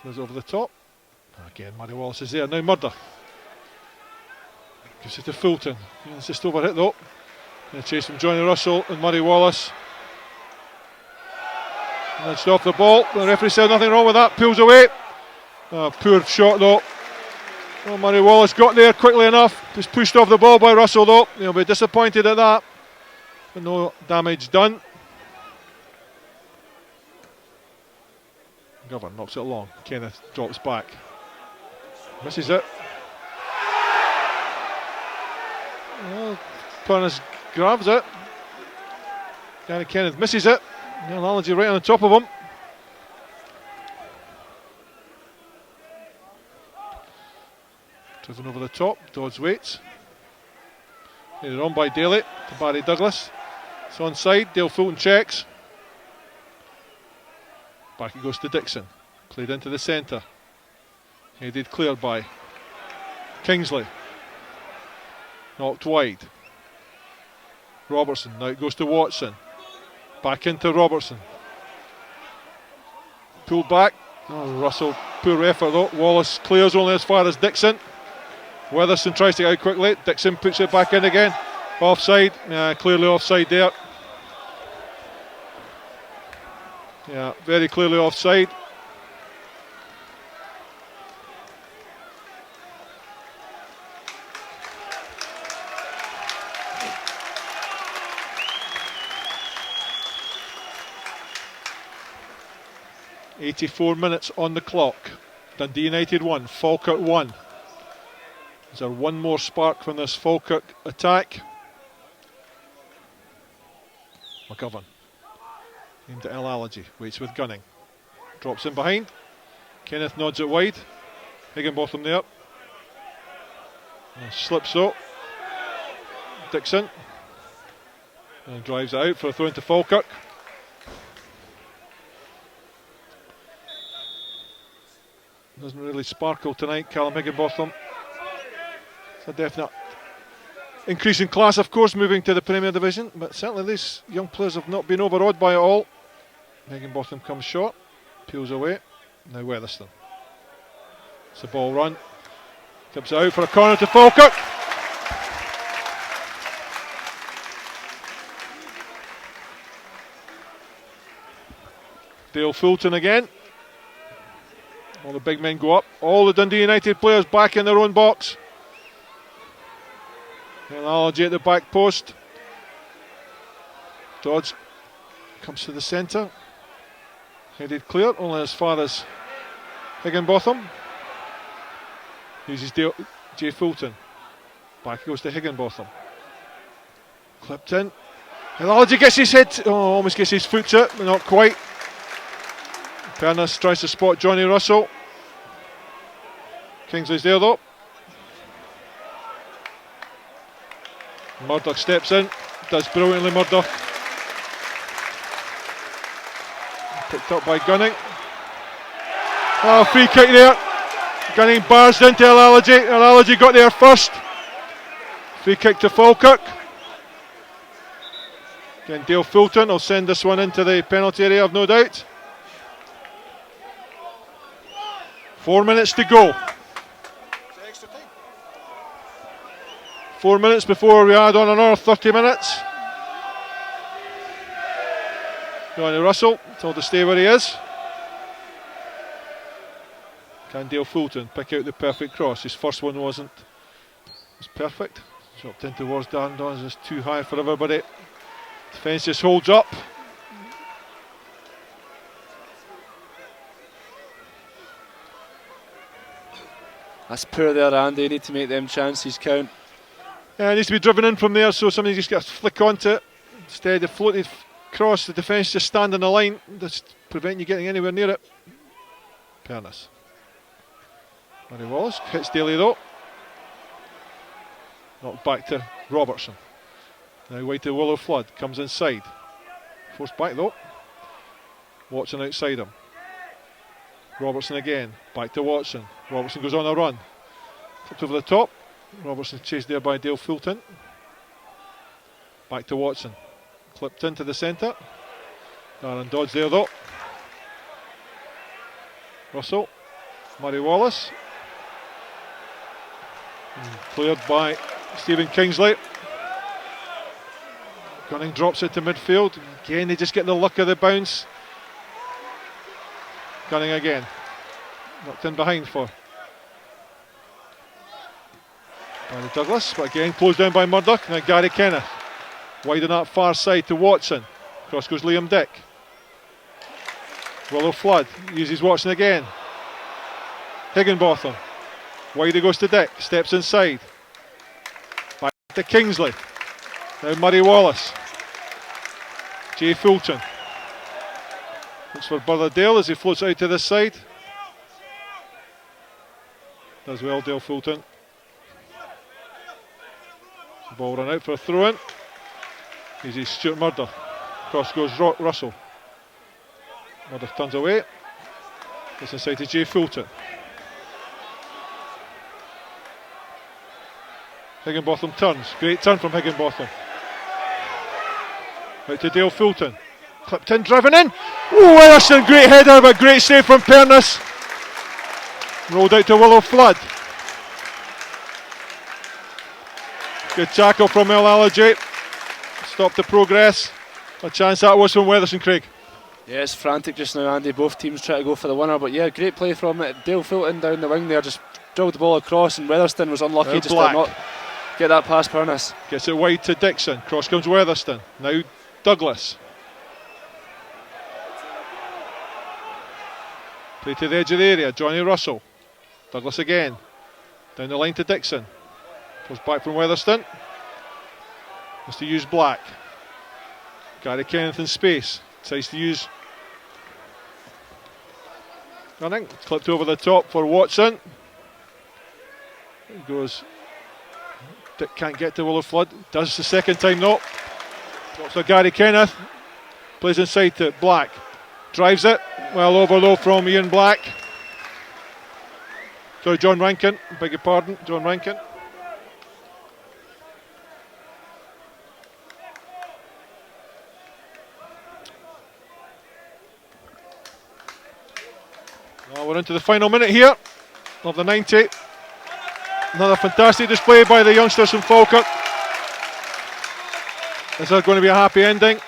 Goes over the top. Again, Murray Wallace is there. Now Murdoch. Gives it to Fulton. It's just over it though. And a chase from Johnny Russell and Murray Wallace. And it's off the ball. The referee said nothing wrong with that. Pulls away. Poor shot though. Well, Murray Wallace got there quickly enough. Just pushed off the ball by Russell though. He'll be disappointed at that. But no damage done. Govern knocks it long. Kenneth drops back. Misses it. Well, Pernis grabs it. Gary Kenneth misses it. The analogy right on the top of him. Driven over the top. Dodds waits. Headed on by Daly to Barry Douglas. It's onside. Dale Fulton checks. Back it goes to Dixon. Played into the centre. Headed clear by Kingsley. Knocked wide. Robertson. Now it goes to Watson. Back into Robertson. Pulled back. Oh, Russell. Poor effort though. Wallace clears only as far as Dixon. Weatherson tries to get out quickly. Dixon puts it back in again. Offside. Clearly offside there. Yeah, very clearly offside. .84 minutes on the clock. Dundee United 1, Falkirk 1. Is there one more spark from this Falkirk attack? McGovern. Aimed at Al-Alaji, waits with Gunning. Drops in behind. Kenneth nods it wide. Higginbotham there. And slips though. Dixon. And drives it out for a throw into Falkirk. Doesn't really sparkle tonight, Callum Higginbotham. It's a definite increase in class, of course, moving to the Premier Division, but certainly these young players have not been overawed by it all. Higginbotham comes short, peels away. Now Weatherston. It's a ball run. Tips it out for a corner to Falkirk. Dale Fulton again. All the big men go up. All the Dundee United players back in their own box. Analogy at the back post. Dodds comes to the centre. Headed clear, only as far as Higginbotham. Uses Jay Fulton. Back goes to Higginbotham. Clipped in. Analogy gets his head. Oh, almost gets his foot to it, but not quite. Pernis tries to spot Johnny Russell. Kingsley's there though. Murdoch steps in, does brilliantly Murdoch. Picked up by Gunning. Oh, free kick there. Gunning barged into Al-Alaji. Al-Alaji got there first. Free kick to Falkirk. Again, Dale Fulton will send this one into the penalty area, I've no doubt. 4 minutes to go. 4 minutes before we add on another 30 minutes. Johnny Russell told to stay where he is. Can Dale Fulton pick out the perfect cross? His first one wasn't was perfect. Dropped in towards Dan Dons, it's too high for everybody. Defence just holds up. That's poor there, Andy. You need to make them chances count. Yeah, it needs to be driven in from there, so somebody just gets a flick onto it. Instead, the floated cross, the defence just stand in the line, just prevent you getting anywhere near it. Pernis. Murray Wallace hits Daly though. Knocked back to Robertson. Now wide to Willow Flood, comes inside. Forced back though. Watson outside him. Robertson again, back to Watson. Robertson goes on a run. Flipped over the top. Robertson chased there by Dale Fulton. Back to Watson. Clipped into the centre. Darren Dodds there though. Russell Murray Wallace. Cleared by Stephen Kingsley. Gunning drops it to midfield. Again, they just get the luck of the bounce. Gunning again. Knocked in behind for Barry Douglas, but again closed down by Murdoch. Now Gary Kenneth. Wide on that far side to Watson. Cross goes Liam Dick. Willow Flood uses Watson again. Higginbotham. Wide it goes to Dick. Steps inside. Back to Kingsley. Now Murray Wallace. Jay Fulton. Looks for Burtherdale as he floats out to this side. Does well, Dale Fulton. The ball run out for a throw in. Easy Stuart Murdoch. Cross goes Russell. Murdoch turns away. Gets inside to Jay Fulton. Higginbotham turns. Great turn from Higginbotham. Out to Dale Fulton. Clipped in, driven in. Oh, Ederson, great header, but great save from Pernice. Rolled out to Willow Flood. Good tackle from El Allergy. Stopped the progress. A chance that was from Weatherson, Craig. Yeah, it's frantic just now, Andy. Both teams try to go for the winner, but yeah, great play from Dale Fulton down the wing there. Just drilled the ball across, and Weatherston was unlucky just to not get that past Pernice. Gets it wide to Dixon. Cross comes Weatherston. Now Douglas. Play to the edge of the area. Johnny Russell. Douglas again. Down the line to Dixon. Goes back from Weatherston. Has to use Black. Gary Kenneth in space. Decides to use Gunning. Clipped over the top for Watson. He goes. Dick can't get to Willow Flood. Does the second time though. Drops to Gary Kenneth. Plays inside to Black. Drives it. Well over though from Ian Black. Sorry, John Rankin. Beg your pardon, John Rankin. Well, we're into the final minute here of the 90. Another fantastic display by the youngsters from Falkirk. Is there going to be a happy ending?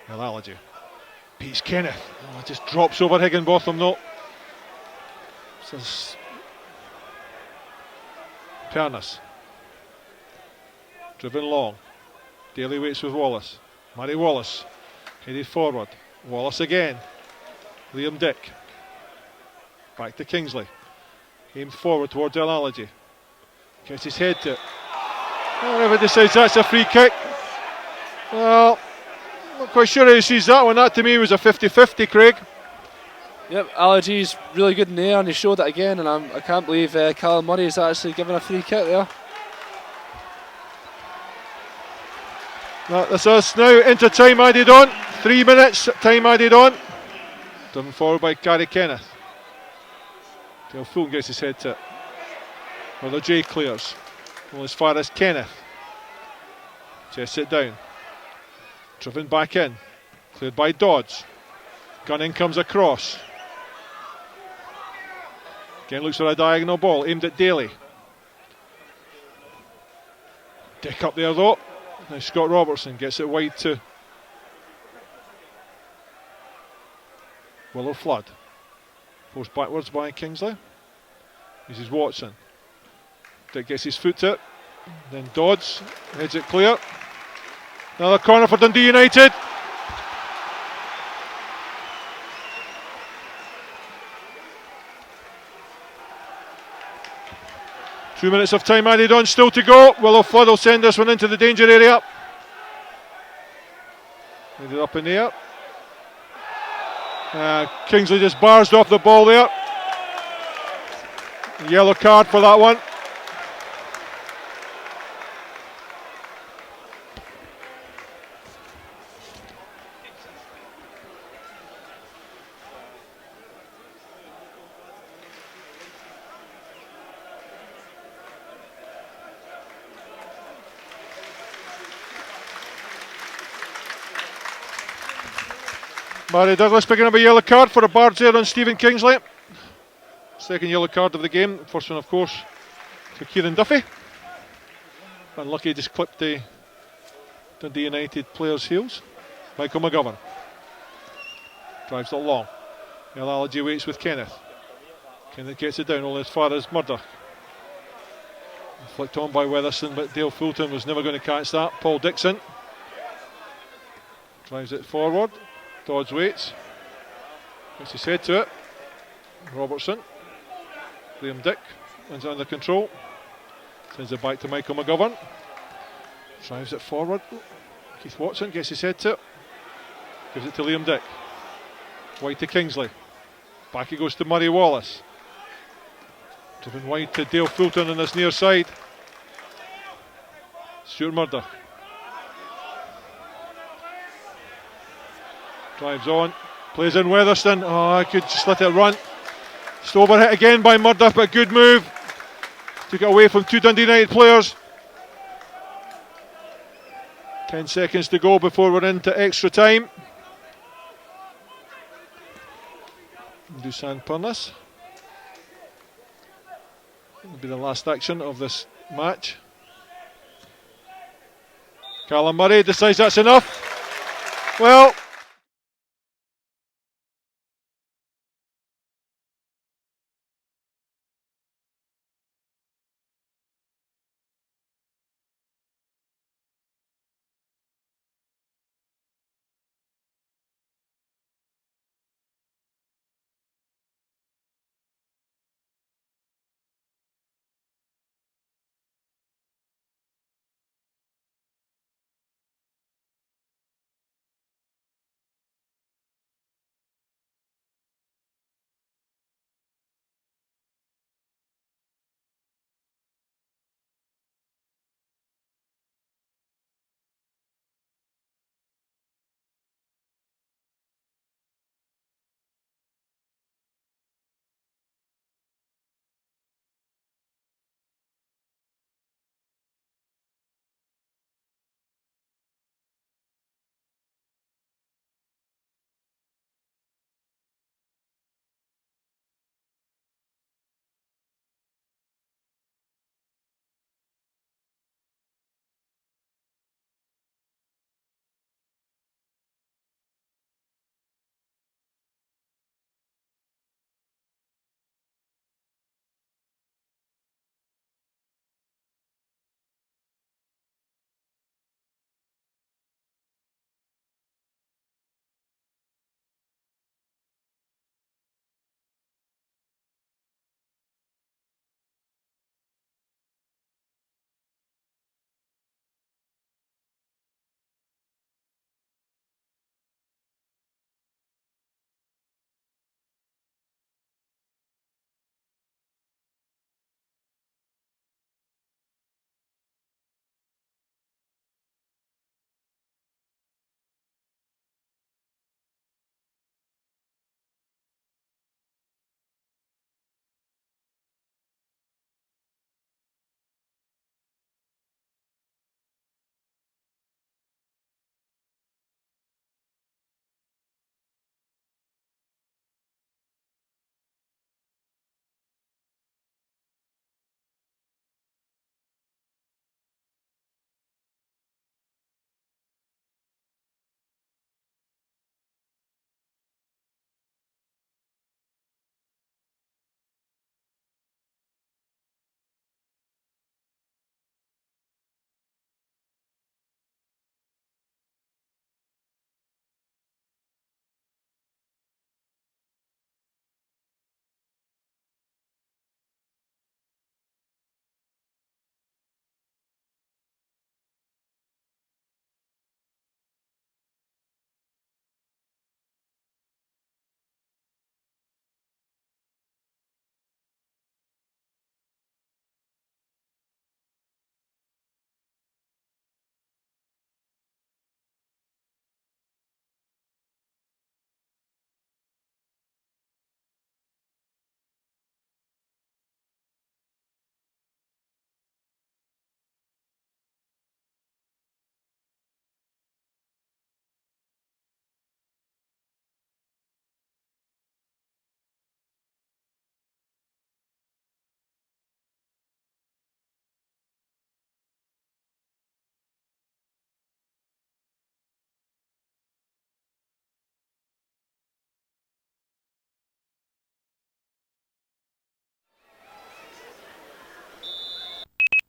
Allergy. Pete's Kenneth. Oh, just drops over Higginbotham though. Pernice. Driven long. Daly waits with Wallace. Murray Wallace. Headed forward. Wallace again. Liam Dick. Back to Kingsley. Aimed forward towards El Allergy. Gets his head to it. Whoever decides that's a free kick. Well, not quite sure how he sees that one. That to me was a 50-50, Craig. Yep, Allergy's really good in the air, and he showed it again, and I can't believe Callum Murray is actually given a free kick there. That's us now into time added on. 3 minutes, time added on. Driven forward by Gary Kenneth. Dale Fulton gets his head to it. Well, the J clears. Well, as far as Kenneth. Chests it down. Driven back in. Cleared by Dodds. Gunning comes across. Again looks for a diagonal ball. Aimed at Daly. Dick up there though. Now Scott Robertson gets it wide to Willow Flood. Goes backwards by Kingsley. This is Watson. Dick gets his foot to it. Then Dodds heads it clear. Another corner for Dundee United. Two minutes of time added on, still to go. Willow Flood will send this one into the danger area. Ended up in the air. Kingsley just barsed off the ball there. Yellow card for that one. Barry Douglas picking up a yellow card for a barge there on Stephen Kingsley. Second yellow card of the game. First one, of course, to Kieran Duffy. Unlucky, just clipped the Dundee United player's heels. Michael McGovern drives it long. Alalaji waits with Kenneth. Kenneth gets it down only as far as Murdoch. Flicked on by Weatherston, but Dale Fulton was never going to catch that. Paul Dixon drives it forward. Dodds waits. Gets his head to it. Robertson. Liam Dick wins it under control. Sends it back to Michael McGovern. Drives it forward. Keith Watson gets his head to it. Gives it to Liam Dick. Wide to Kingsley. Back he goes to Murray Wallace. Driven wide to Dale Fulton on this near side. Stuart Murdoch. Drives on. Plays in Weatherston. Oh, I could just let it run. Just overhit again by Murdoch, but a good move. Took it away from two Dundee United players. 10 seconds to go before we're into extra time. Dusan Purnas. Will be the last action of this match. Callum Murray decides that's enough. Well,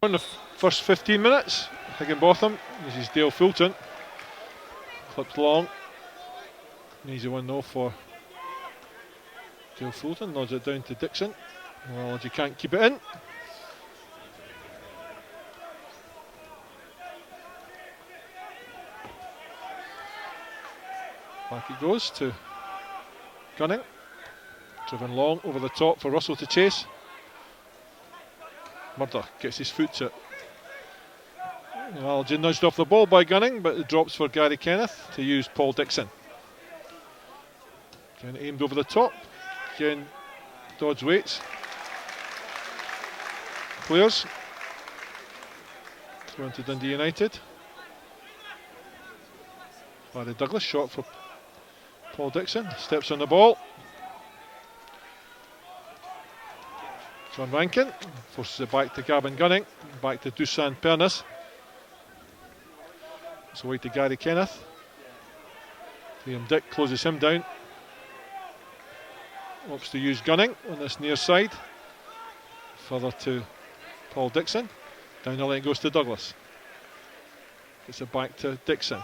In the first 15 minutes, Higginbotham uses Dale Fulton. Clipped long. An easy one though for Dale Fulton. Nods it down to Dixon. Well, you can't keep it in. Back it goes to Gunning. Driven long over the top for Russell to chase. Murder gets his foot to it. Algy nudged off the ball by Gunning, but it drops for Gary Kenneth to use Paul Dixon. Again aimed over the top. Again Dodge waits. Players. Going to Dundee United. Barry Douglas shot for Paul Dixon. Steps on the ball. John Rankin forces it back to Gavin Gunning. Back to Dusan Pernis. It's away to Gary Kenneth. Liam Dick closes him down. Opts to use Gunning on this near side. Further to Paul Dixon. Down the lane goes to Douglas. Gets it back to Dixon.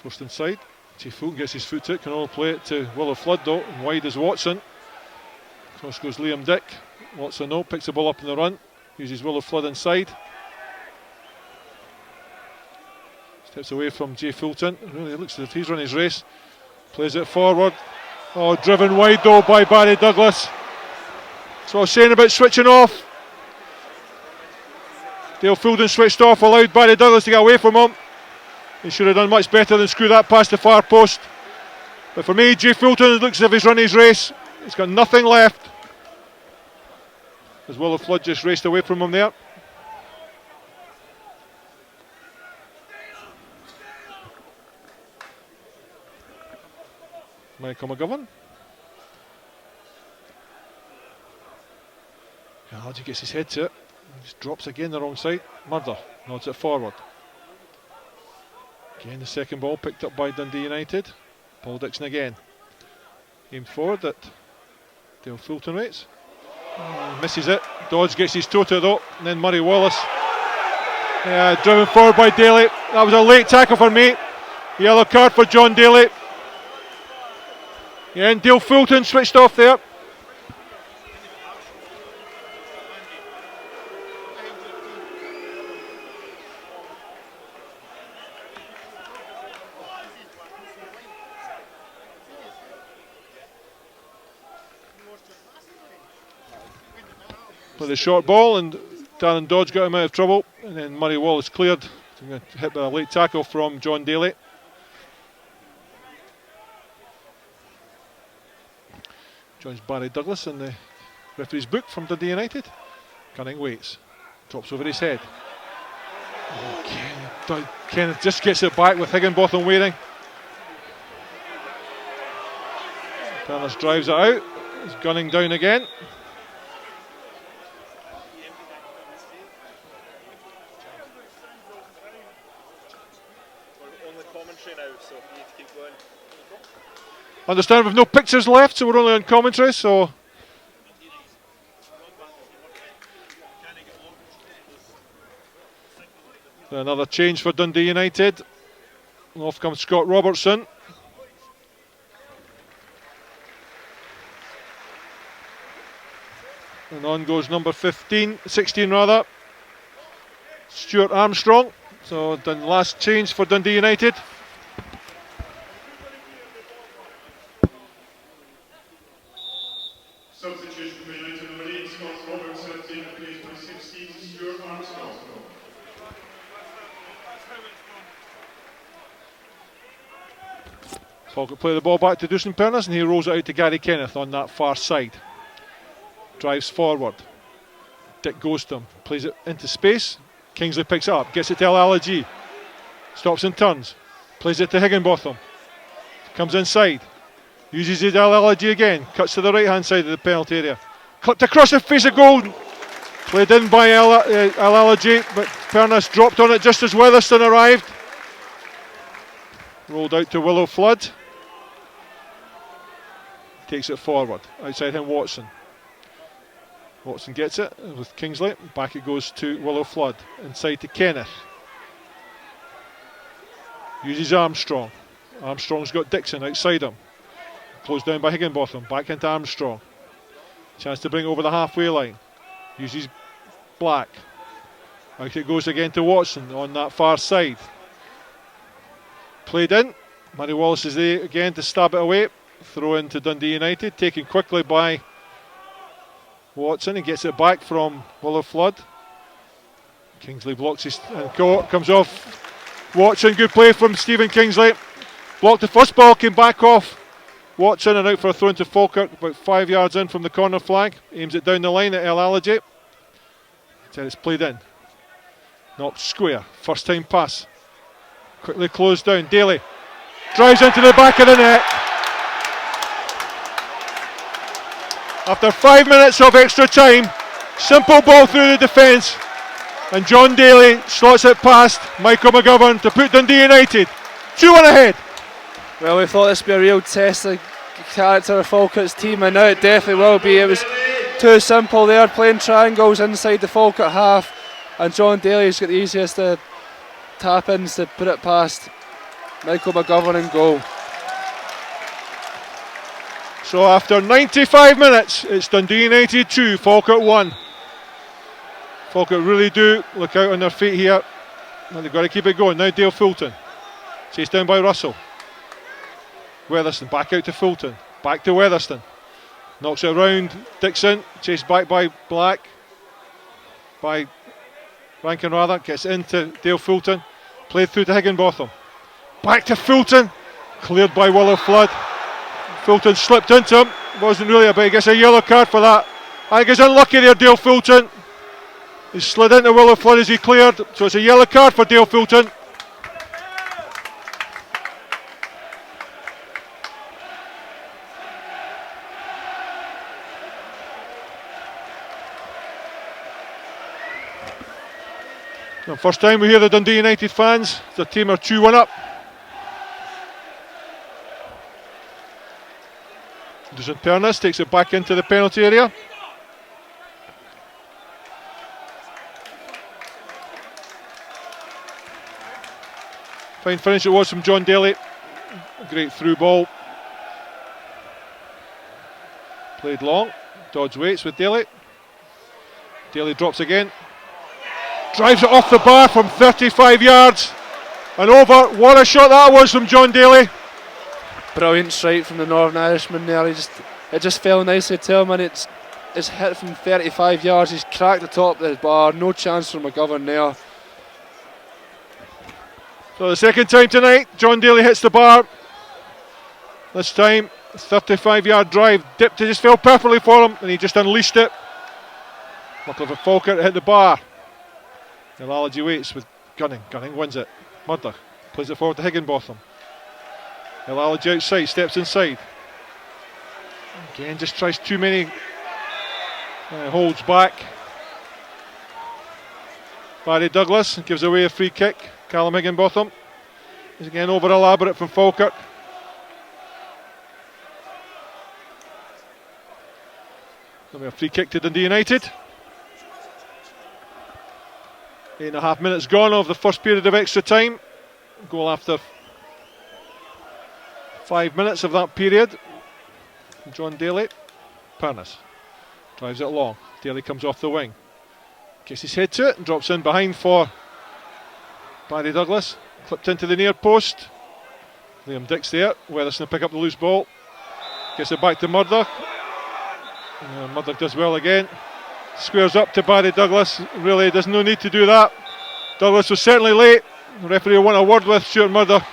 Forced inside. Chief Fulton gets his foot to it. Can only play it to Willow Flood though. And wide is Watson. Cross goes Liam Dick. Watson no. Picks the ball up in the run. Uses Willow Flood inside. Steps away from Jay Fulton. Really looks as if he's run his race. Plays it forward. Oh, driven wide though by Barry Douglas. So I was saying about switching off. Dale Fulton switched off, allowed Barry Douglas to get away from him. He should have done much better than screw that past the far post. But for me, Jay Fulton looks as if he's run his race. He's got nothing left. As Willow Flood just raced away from him there. Michael McGovern. Algy gets his head to it. Just drops again the wrong side. Murder nods it forward. Again the second ball picked up by Dundee United. Paul Dixon again. Aimed forward at Dale Fulton waits. Misses it. Dodge gets his toe to it though. And then Murray Wallace. Driven forward by Daly. That was a late tackle for me. Yellow card for John Daly. And Dale Fulton switched off there. With the short ball, and Darren Dodge got him out of trouble, and then Murray Wallace cleared. Hit by a late tackle from John Daly. Joins Barry Douglas in the referee's book from Dundee United. Gunning waits, drops over his head. Kenneth just gets it back with Higginbotham waiting. Pernis drives it out. He's gunning down again. Understand we've no pictures left, so we're only on commentary, so another change for Dundee United. Off comes Scott Robertson. And on goes number 16 rather, Stuart Armstrong. So the last change for Dundee United. Substitution for United number 8, Scott Robertson, replaced by 16, Stuart Armstrong. Falkirk play the ball back to Dusan Pernis, and he rolls it out to Gary Kenneth on that far side. Drives forward. Dick goes to him, plays it into space. Kingsley picks it up, gets it to Algy. Stops and turns. Plays it to Higginbotham. Comes inside. Uses it Algy again. Cuts to the right hand side of the penalty area. Clipped across the face of goal. Played in by Algy, but Pernis dropped on it just as Weatherston arrived. Rolled out to Willow Flood. Takes it forward. Outside him Watson. Watson gets it with Kingsley. Back it goes to Willow Flood. Inside to Kenneth. Uses Armstrong. Armstrong's got Dixon outside him. Closed down by Higginbotham. Back into Armstrong. Chance to bring it over the halfway line. Uses Black. Out it goes again to Watson on that far side. Played in. Murray Wallace is there again to stab it away. Throw into Dundee United. Taken quickly by Watson. He gets it back from Willow Flood. Kingsley blocks his and comes off Watson. Good play from Stephen Kingsley. Blocked the first ball, came back off Watson and out for a throw into Falkirk, about 5 yards in from the corner flag. Aims it down the line at El Alaji. Then it's played in. Knocked square. First time pass. Quickly closed down. Daly drives into the back of the net. After 5 minutes of extra time, simple ball through the defence, and John Daly slots it past Michael McGovern to put Dundee United 2-1 ahead. Well, we thought this would be a real test of the character of Falkirk's team, and now it definitely will be. It was too simple there, playing triangles inside the Falkirk half, and John Daly's got the easiest tap-ins to put it past Michael McGovern and goal. So after 95 minutes, it's Dundee United 2, Falkirk 1. Falkirk really do look out on their feet here. Well, they've got to keep it going. Now Dale Fulton. Chased down by Russell. Weatherston back out to Fulton. Back to Weatherston. Knocks it around Dixon. Chased back by Black. By Rankin rather. Gets into Dale Fulton. Played through to Higginbotham. Back to Fulton. Cleared by Willow Flood. Fulton slipped into him. Wasn't really a big. Gets a yellow card for that. I think he's unlucky there, Dale Fulton. He slid into Willow Flood as he cleared. So it's a yellow card for Dale Fulton. The first time we hear the Dundee United fans, the team are 2-1 up. Anderson Pernis takes it back into the penalty area. Fine finish it was from John Daly. Great through ball. Played long. Dodge waits with Daly. Daly drops again. Drives it off the bar from 35 yards and over. What a shot that was from John Daly. Brilliant strike from the Northern Irishman there. It just fell nicely to him, and it's hit from 35 yards. He's cracked the top of the bar. No chance for McGovern there. So the second time tonight, John Daly hits the bar. This time, 35-yard drive. Dipped, it just fell perfectly for him, and he just unleashed it. Luckily for Falkirk, it hit the bar. Elalaji waits with Gunning. Gunning wins it. Murdoch plays it forward to Higginbotham. Elalaji outside, steps inside. Again, just tries too many. Holds back. Barry Douglas gives away a free kick. Callum Higginbotham is again over elaborate from Falkirk. There'll be a free kick to Dundee United. 8.5 minutes gone of the first period of extra time. Goal after 5 minutes of that period. John Daly. Pernis drives it along. Daly comes off the wing. Gets his head to it and drops in behind for Barry Douglas. Clipped into the near post. Liam Dix there. Weatherston pick up the loose ball. Gets it back to Murdoch. Murdoch does well again. Squares up to Barry Douglas. Really, there's no need to do that. Douglas was certainly late. The referee will want a word with Stuart Murdoch.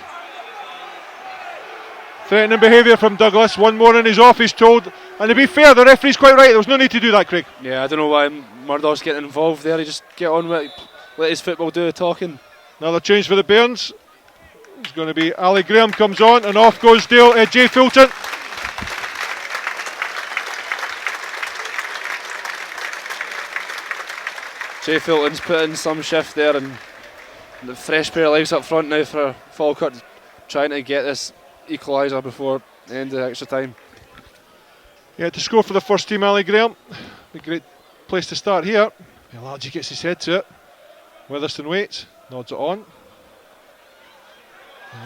Threatening behaviour from Douglas. One more and he's off, he's told. And to be fair, the referee's quite right. There was no need to do that, Craig. Yeah, I don't know why Murdoch's getting involved there. He just get on with it. Let his football do the talking. Another change for the Bairns. It's going to be Ali Graham comes on and off goes Jay Fulton. Jay Fulton's put in some shift there, and the fresh pair of legs up front now for Falkirk, trying to get this equaliser before the end of the extra time. Yeah, to score for the first team, Ali Graham. A great place to start here. Largy gets his head to it. Weatherston waits, nods it on.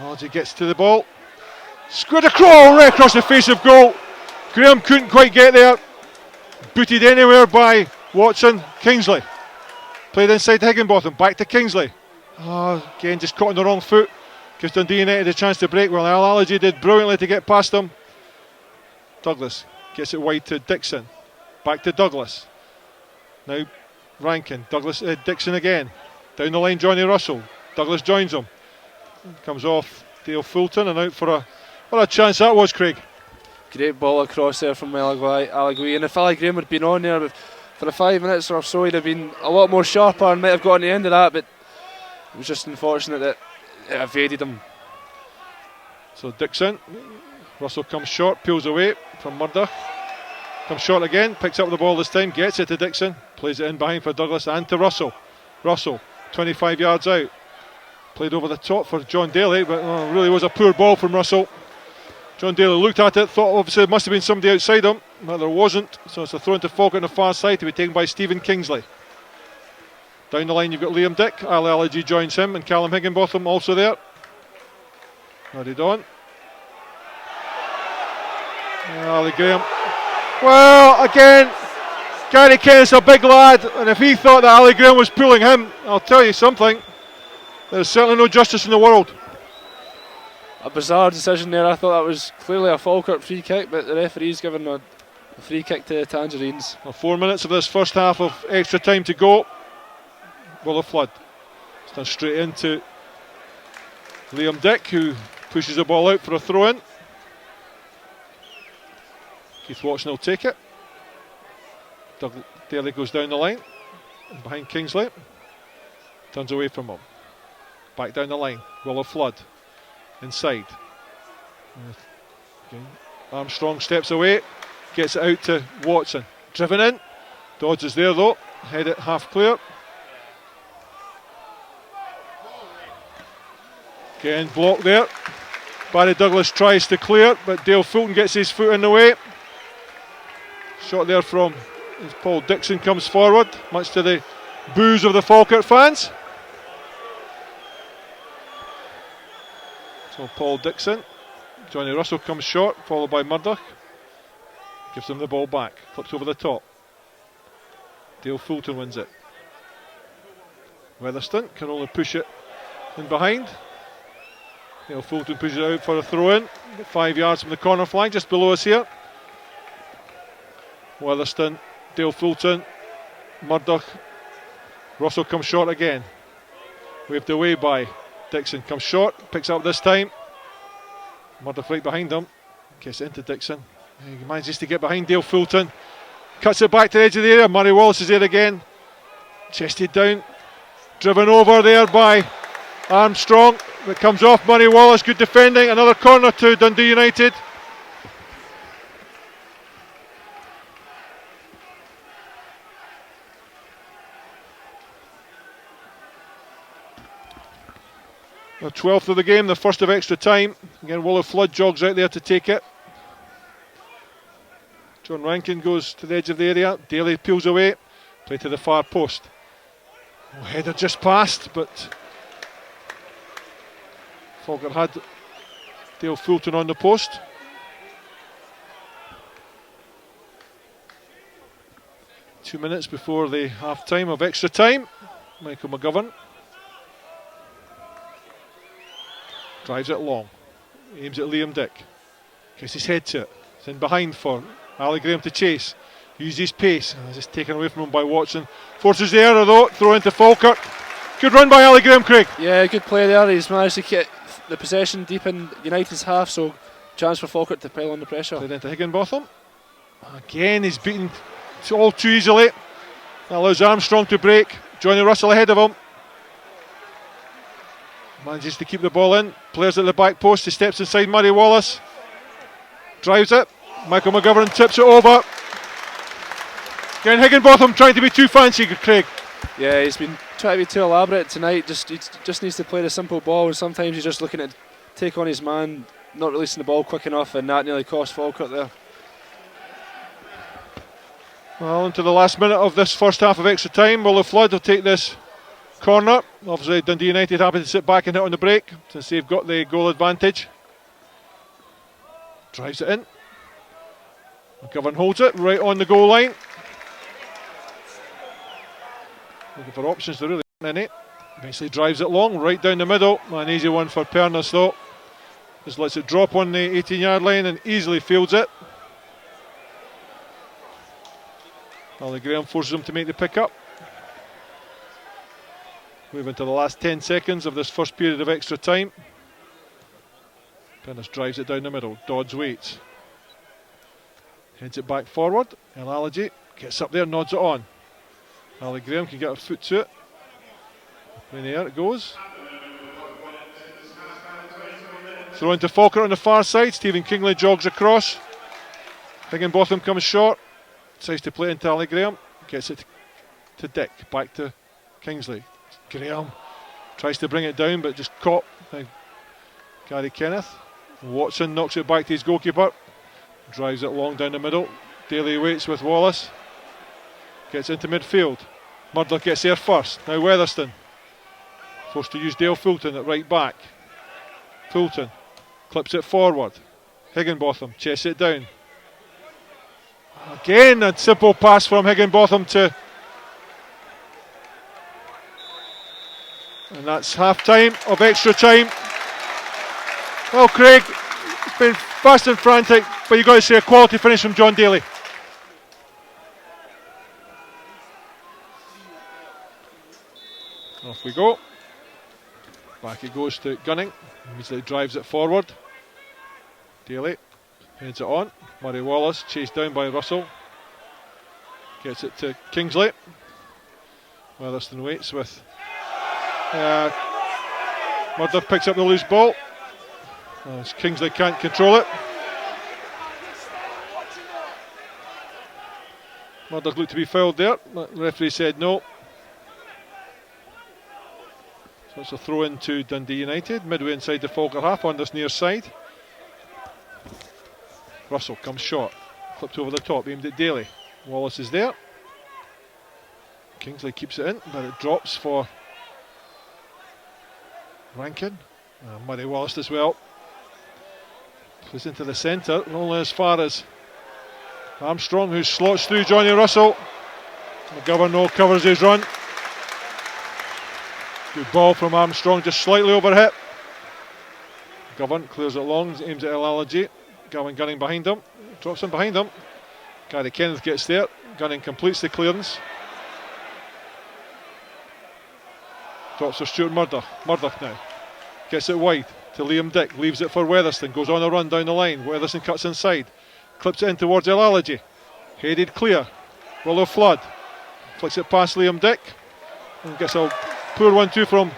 Largy gets to the ball. Squid a crawl right across the face of goal. Graham couldn't quite get there. Booted anywhere by Watson. Kingsley. Played inside to Higginbotham. Back to Kingsley. Again, just caught on the wrong foot. Gives Dundee United a chance to break. Well, Allergy did brilliantly to get past him. Douglas gets it wide to Dixon. Back to Douglas. Now Rankin. Dixon again. Down the line, Johnny Russell. Douglas joins him. Comes off Dale Fulton and out for a chance that was, Craig. Great ball across there from Allegui. And if Ali Graham had been on there for the 5 minutes or so, he'd have been a lot more sharper and might have gotten the end of that, but it was just unfortunate that it evaded him. So Dixon, Russell comes short, peels away from Murdoch. Comes short again, picks up the ball this time, gets it to Dixon, plays it in behind for Douglas and to Russell. Russell, 25 yards out. Played over the top for John Daly, but really was a poor ball from Russell. John Daly looked at it, thought obviously it must have been somebody outside him, but there wasn't. So it's a throw into Falkirk on the far side to be taken by Stephen Kingsley. Down the line you've got Liam Dick, Ali Allergy joins him, and Callum Higginbotham also there. Nodded on. Ali Graham. Well, again, Gary Kenn's a big lad, and if he thought that Ali Graham was pulling him, I'll tell you something, there's certainly no justice in the world. A bizarre decision there. I thought that was clearly a Falkirk free kick, but the referee's given a free kick to the Tangerines. Well, 4 minutes of this first half of extra time to go. Will of Flood. It's done straight into Liam Dick, who pushes the ball out for a throw in. Keith Watson will take it. Daly goes down the line behind Kingsley. Turns away from him. Back down the line. Will of Flood. Inside. Okay. Armstrong steps away. Gets it out to Watson. Driven in. Dodds is there though. Head it half clear. Again blocked there. Barry Douglas tries to clear, but Dale Fulton gets his foot in the way. Shot there from as Paul Dixon comes forward, much to the boos of the Falkirk fans. So Paul Dixon, Johnny Russell comes short, followed by Murdoch. Gives him the ball back, flips over the top. Dale Fulton wins it. Weatherston can only push it in behind. Dale Fulton pushes it out for a throw in, 5 yards from the corner flag, just below us here. Weatherston, Dale Fulton, Murdoch. Russell comes short again. Waved away by Dixon, comes short, picks up this time. Murdoch right behind him, gets it into Dixon. He manages to get behind Dale Fulton, cuts it back to the edge of the area. Murray Wallace is there again, chested down, driven over there by Armstrong. It comes off Murray Wallace, good defending. Another corner to Dundee United. The 12th of the game, the first of extra time. Again, Willow Flood jogs out there to take it. John Rankin goes to the edge of the area. Daly peels away. Play to the far post. Header just passed, but Falkirk had Dale Fulton on the post. Two minutes before the half time of extra time. Michael McGovern drives it long, aims at Liam Dick, gets his head to it. It's in behind for Ali Graham to chase. Use his pace. Just taken away from him by Watson. Forces the error though, throw into Falkirk. Good run by Ali Graham, Craig. Yeah, good play there. He's managed to get the possession deep in United's half, so chance for Falkirk to pile on the pressure. Played into Higginbotham. Again, he's beaten all too easily. That allows Armstrong to break. Johnny Russell ahead of him. Manages to keep the ball in. Players at the back post. He steps inside Murray Wallace. Drives it. Michael McGovern tips it over. Again, Higginbotham trying to be too fancy, Craig. Yeah, he's been trying to be too elaborate tonight. He just needs to play the simple ball, and sometimes he's just looking to take on his man, not releasing the ball quick enough, and that nearly cost Falkirk there. Well, into the last minute of this first half of extra time. Will the Flood will take this corner? Obviously Dundee United happy to sit back and hit on the break since they've got the goal advantage. Drives it in. McGovern holds it right on the goal line. Looking for options, there really aren't any. Pressley drives it long, right down the middle. An easy one for Pernas though. Just lets it drop on the 18-yard line and easily fields it. Ali Graham forces him to make the pick up. Moving to the last 10 seconds of this first period of extra time. Pernas drives it down the middle. Dodds waits. Heads it back forward. El Alaji gets up there, nods it on. Ali Graham can get a foot to it. In the air it goes. Throw into Falkirk on the far side. Stephen Kingley jogs across. Higginbotham comes short. Decides to play into Ali Graham. Gets it to Dick. Back to Kingsley. Graham tries to bring it down but just caught by Gary Kenneth. Watson knocks it back to his goalkeeper. Drives it long down the middle. Daly waits with Wallace. Gets into midfield. Murdoch gets there first. Now Weatherston. Forced to use Dale Fulton at right back. Fulton clips it forward. Higginbotham chests it down. Again a simple pass from Higginbotham to... And that's half time of extra time. Well, Craig, it's been fast and frantic, but you've got to say a quality finish from John Daly. Off we go. Back it goes to Gunning. Immediately drives it forward. Daly heads it on. Murray Wallace chased down by Russell. Gets it to Kingsley. Weatherston waits with... Murdoch picks up the loose ball. As Kingsley can't control it. Murdoch looked to be fouled there. The referee said no. So it's a throw in to Dundee United, midway inside the Falkirk half on this near side. Russell comes short, flipped over the top, aimed at Daly. Wallace is there. Kingsley keeps it in, but it drops for Rankin. Murray Wallace as well. Plays into the centre, only as far as Armstrong, who slots through Johnny Russell. McGovern covers his run. Good ball from Armstrong, just slightly overhit. McGovern clears it long, aims at El Alaji. Gavin Gunning behind him, drops him behind him. Gary Kenneth gets there. Gunning completes the clearance. Drops for Stuart Murdoch. Murdoch now gets it wide to Liam Dick. Leaves it for Weatherston. Goes on a run down the line. Weatherston cuts inside. Clips it in towards El Alaji. Headed clear. Willow Flood. Flicks it past Liam Dick. And gets a poor 1-2 from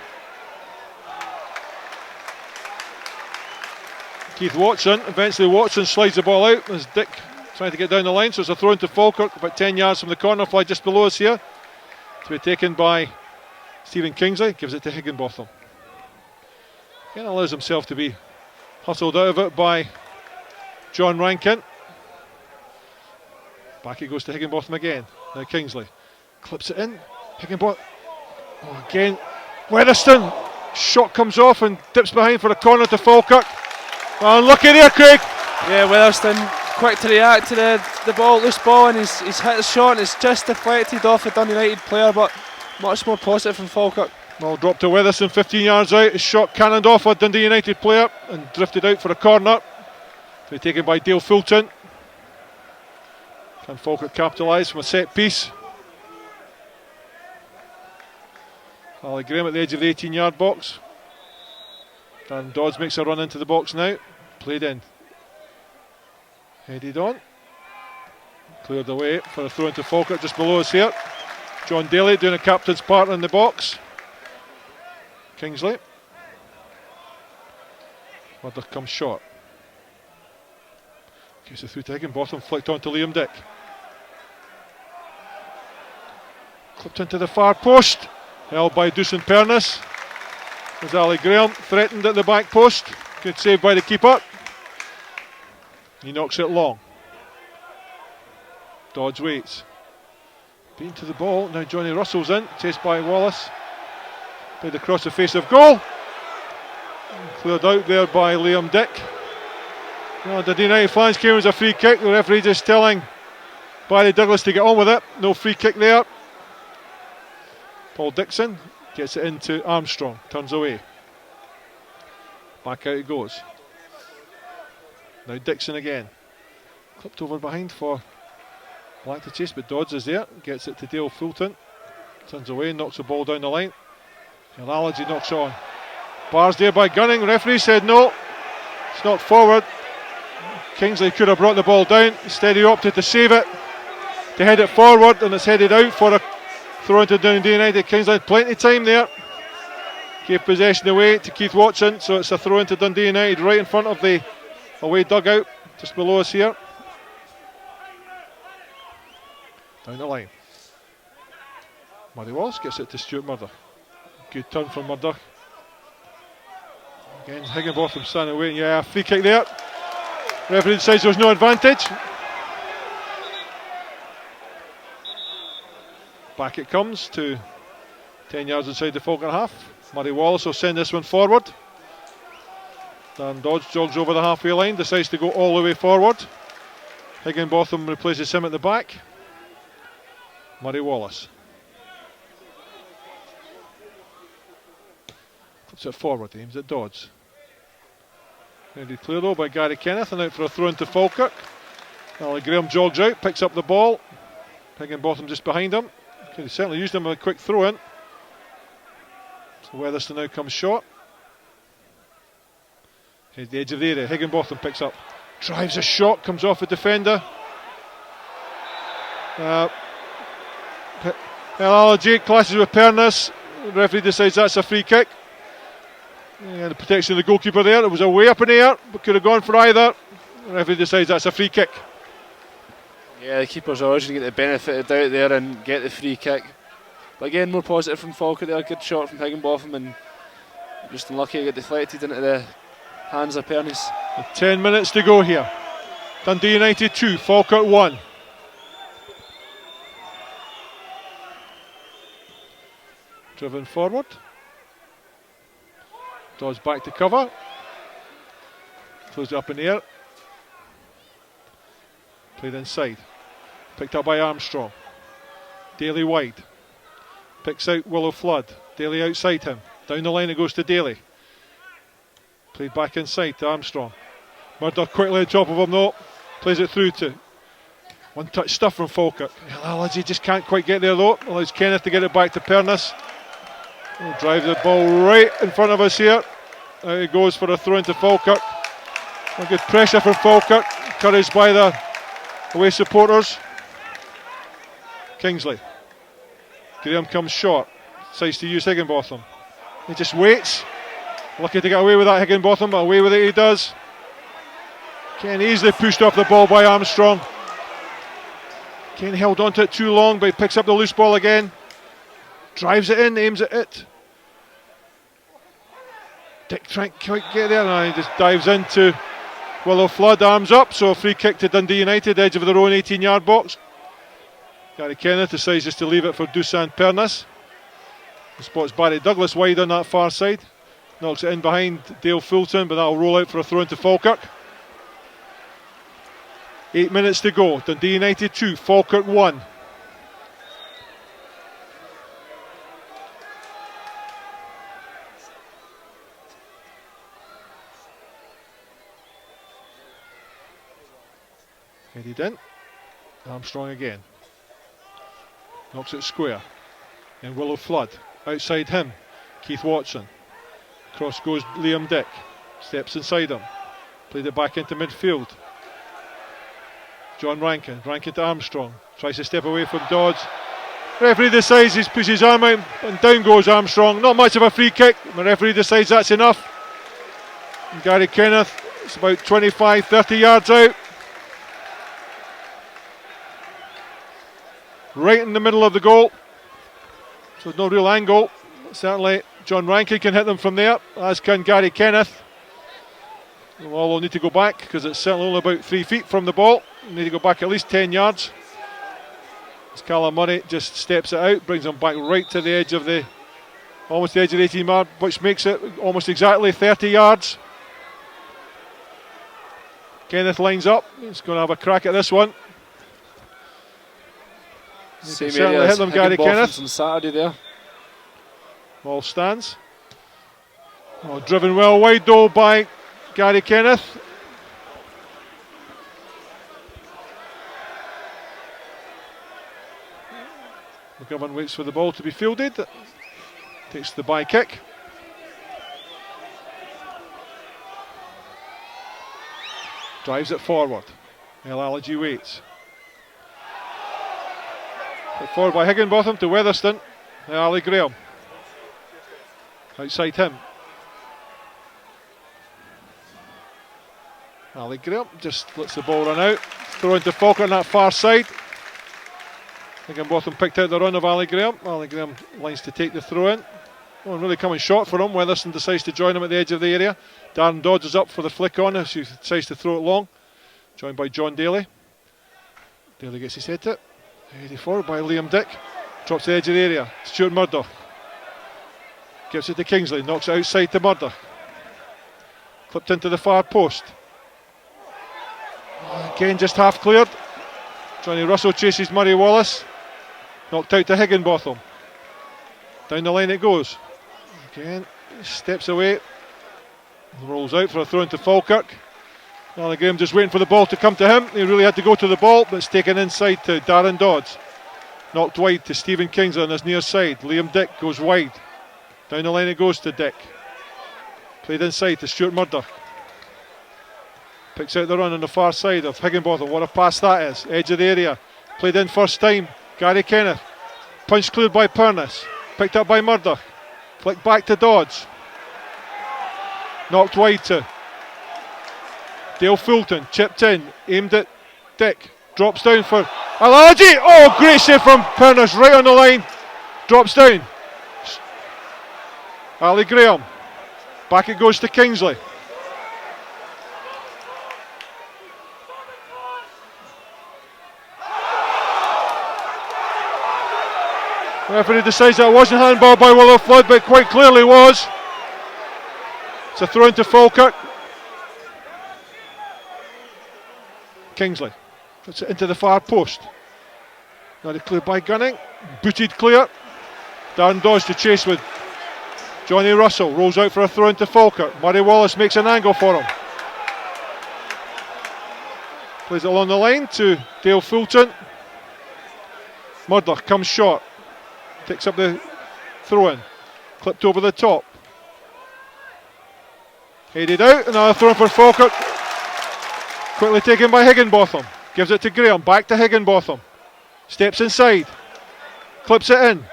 Keith Watson. Eventually Watson slides the ball out as Dick trying to get down the line. So it's a throw into Falkirk about 10 yards from the corner flag just below us here. To be taken by Stephen Kingsley. Gives it to Higginbotham. Again allows himself to be hustled out of it by John Rankin. Back it goes to Higginbotham again. Now Kingsley clips it in. Higginbotham. Again, Weatherston. Shot comes off and dips behind for a corner to Falkirk. Unlucky there, Craig. Yeah, Weatherston quick to react to the ball, loose ball, and he's hit the shot and it's just deflected off a Dundee United player, but much more positive from Falkirk. Ball dropped to Weatherston, 15 yards out. His shot cannoned off a Dundee United player and drifted out for a corner. To be taken by Dale Fulton. Can Falkirk capitalise from a set piece? Ali Graham at the edge of the 18-yard box. Dan Dodds makes a run into the box now. Played in. Headed on. Cleared away for a throw into Falkirk just below us here. John Daly doing a captain's part in the box. Kingsley. Murdoch comes short. Gives it through to Higginbotham, flicked on to Liam Dick. Clipped into the far post. Held by Dusan Pernas. As Ali Graham threatened at the back post. Good save by the keeper. He knocks it long. Dodds waits. Beaten to the ball. Now Johnny Russell's in, chased by Wallace. Played across the face of goal. Cleared out there by Liam Dick. Dundee United fans came as a free kick. The referee just telling Barry Douglas to get on with it. No free kick there. Paul Dixon gets it into Armstrong. Turns away. Back out it goes. Now Dixon again. Clipped over behind for Black to chase, but Dodds is there. Gets it to Dale Fulton. Turns away, knocks the ball down the line. Allergy knocks on. Bars there by Gunning. Referee said no. It's not forward. Kingsley could have brought the ball down. Instead he opted to save it, to head it forward, and it's headed out for a throw into Dundee United. Kingsley had plenty of time there. Gave possession away to Keith Watson, so it's a throw into Dundee United right in front of the away dugout, just below us here. Down the line. Murray Wallace gets it to Stuart Murdoch. Good turn from Murdoch. Again, Higginbotham standing away. Yeah, free kick there. Referee decides there was no advantage. Back it comes to 10 yards inside the Falkirk half. Murray Wallace will send this one forward. Dan Dodds jogs over the halfway line, decides to go all the way forward. Higginbotham replaces him at the back. Murray Wallace. Puts it forward, aims at Dodds. Ready clear though by Gary Kenneth, and out for a throw into Falkirk. Ali Graham jogs out, picks up the ball. Higginbotham just behind him. He certainly used him with a quick throw in. So Weatherston now comes short. Here's the edge of the area. Higginbotham picks up, drives a shot, comes off a defender. Allergy clashes with Pernis. The referee decides that's a free kick. And the protection of the goalkeeper there. It was a way up in the air, but could have gone for either. The referee decides that's a free kick. Yeah, the keeper's always going to get the benefit of doubt there and get the free kick. But again, more positive from Falkirk there. Good shot from Higginbotham, and just unlucky to get deflected into the hands of Pernis. 10 minutes to go here. Dundee United 2, Falkirk 1. Driven forward. Dodds back to cover. Throws it up in the air. Played inside. Picked up by Armstrong. Daly wide. Picks out Willow Flood. Daly outside him. Down the line it goes to Daly. Played back inside to Armstrong. Murdoch quickly on top of him though. Plays it through to one touch stuff from Falkirk. Allergy just can't quite get there though. Allows Kenneth to get it back to Pernis. He'll drive the ball right in front of us here. Out it goes for a throw into Falkirk. A good pressure from Falkirk, encouraged by the away supporters. Kingsley. Graham comes short. Decides to use Higginbotham. He just waits. Lucky to get away with that Higginbotham, but away with it he does. Ken easily pushed off the ball by Armstrong. Ken held on to it too long, but he picks up the loose ball again. Drives it in, aims at it. Dick trying to quite get there, and he just dives into Willow Flood, arms up, so a free kick to Dundee United, edge of their own 18-yard box. Gary Kenneth decides just to leave it for Dusan Pernis. He spots Barry Douglas wide on that far side. Knocks it in behind Dale Fulton, but that'll roll out for a throw into Falkirk. 8 minutes to go. Dundee United 2, Falkirk 1. Headed in. Armstrong again. Knocks it square. And Willow Flood. Outside him, Keith Watson. Cross goes Liam Dick. Steps inside him. Played it back into midfield. John Rankin. Rankin to Armstrong. Tries to step away from Dodds. Referee decides he puts his arm out and down goes Armstrong. Not much of a free kick. The referee decides that's enough. And Gary Kenneth is about 25-30 yards out. Right in the middle of the goal. So no real angle. Certainly John Rankin can hit them from there, as can Gary Kenneth. Well, we'll need to go back because it's certainly only about 3 feet from the ball. We need to go back at least 10 yards. As Callum Murray just steps it out, brings him back right to the edge of almost the edge of the 18 yard, which makes it almost exactly 30 yards. Kenneth lines up. He's going to have a crack at this one. Same certainly area hit as them, Gary Higginbotham's Kenneth. on Saturday there. Ball stands. Oh, driven well wide though by Gary Kenneth. McGovern waits for the ball to be fielded. Takes the bye kick. Drives it forward. El-Alaji waits. Put forward by Higginbotham to Weatherston. Ali Graham. Outside him. Ali Graham just lets the ball run out. Throw into Falkirk on that far side. Higginbotham picked out the run of Ali Graham. Ali Graham lines to take the throw in. Oh, really coming short for him. Weatherston decides to join him at the edge of the area. Darren Dodds is up for the flick on as he decides to throw it long. Joined by John Daly. Daly gets his head to it. Headed forward by Liam Dick. Drops to the edge of the area. Stuart Murdoch. Gives it to Kingsley. Knocks it outside to Murdoch. Clipped into the far post. Again just half cleared. Johnny Russell chases Murray Wallace. Knocked out to Higginbotham. Down the line it goes. Again, steps away. Rolls out for a throw into Falkirk. Ali Graham just waiting for the ball to come to him. He really had to go to the ball, but it's taken inside to Darren Dodds. Knocked wide to Stephen Kingsley on his near side. Liam Dick goes wide. Down the line it goes to Dick. Played inside to Stuart Murdoch. Picks out the run on the far side of Higginbotham. What a pass that is. Edge of the area. Played in first time. Gary Kenneth. Punch cleared by Purnes. Picked up by Murdoch. Flicked back to Dodds. Knocked wide to Dale Fulton. Chipped in. Aimed at Dick. Drops down for El-Alaji. Oh, great save from Purnes. Right on the line. Drops down. Ali Graham. Back it goes to Kingsley. Referee decides that it wasn't handball by Willow Flood, but it quite clearly was. It's a throw into Falkirk. Kingsley puts it into the far post. Now cleared by Gunning. Booted clear. Darren Dawes to chase with Johnny Russell. Rolls out for a throw into Falkirk. Murray Wallace makes an angle for him. Plays it along the line to Dale Fulton. Murdoch comes short. Takes up the throw in. Clipped over the top. Headed out. Another throw in for Falkirk. Quickly taken by Higginbotham. Gives it to Graham. Back to Higginbotham. Steps inside. Clips it in.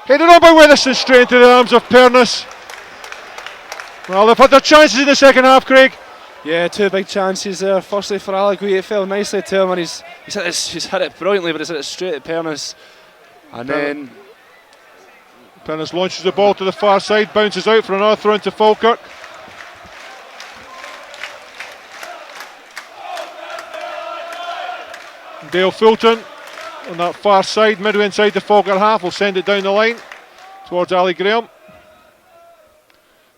Headed on by Weatherston straight into the arms of Purnes. Well, they've had their chances in the second half, Craig. Yeah, two big chances there. Firstly for Allegui, it fell nicely to him and he's hit it brilliantly, but he's hit it straight at Purnes. And then Purnes launches the ball to the far side, bounces out for another throw into Falkirk. Dale Fulton on that far side, midway inside the Falkirk half, will send it down the line towards Ali Graham.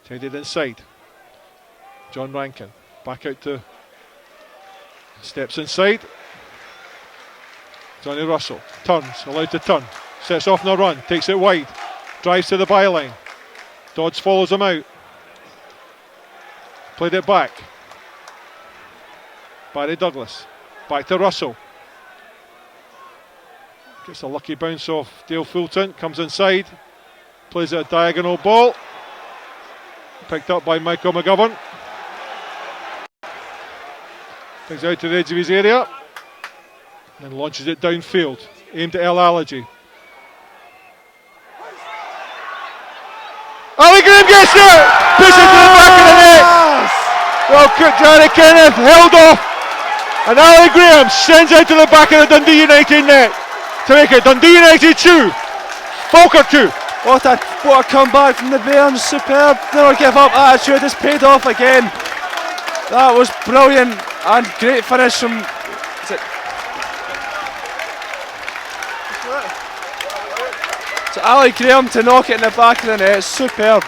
Headed inside. John Rankin back out to steps inside. Johnny Russell turns, allowed to turn, sets off on a run, takes it wide, drives to the byline. Dodds follows him out. Played it back. Barry Douglas back to Russell. Gets a lucky bounce off Dale Fulton, comes inside, plays it a diagonal ball. Picked up by Michael McGovern. Brings it out to the edge of his area. And launches it downfield. Aimed at El-Alaji. Ali Graham gets it! Puts it to the back of the net! Well, Gary Kenneth held off. And Ali Graham sends it to the back of the Dundee United net to make it Dundee United 2, Falkirk 2. What a comeback from the Bairns, superb, never give up attitude, has paid off again. That was brilliant and great finish from So Ali Graham to knock it in the back of the net, superb.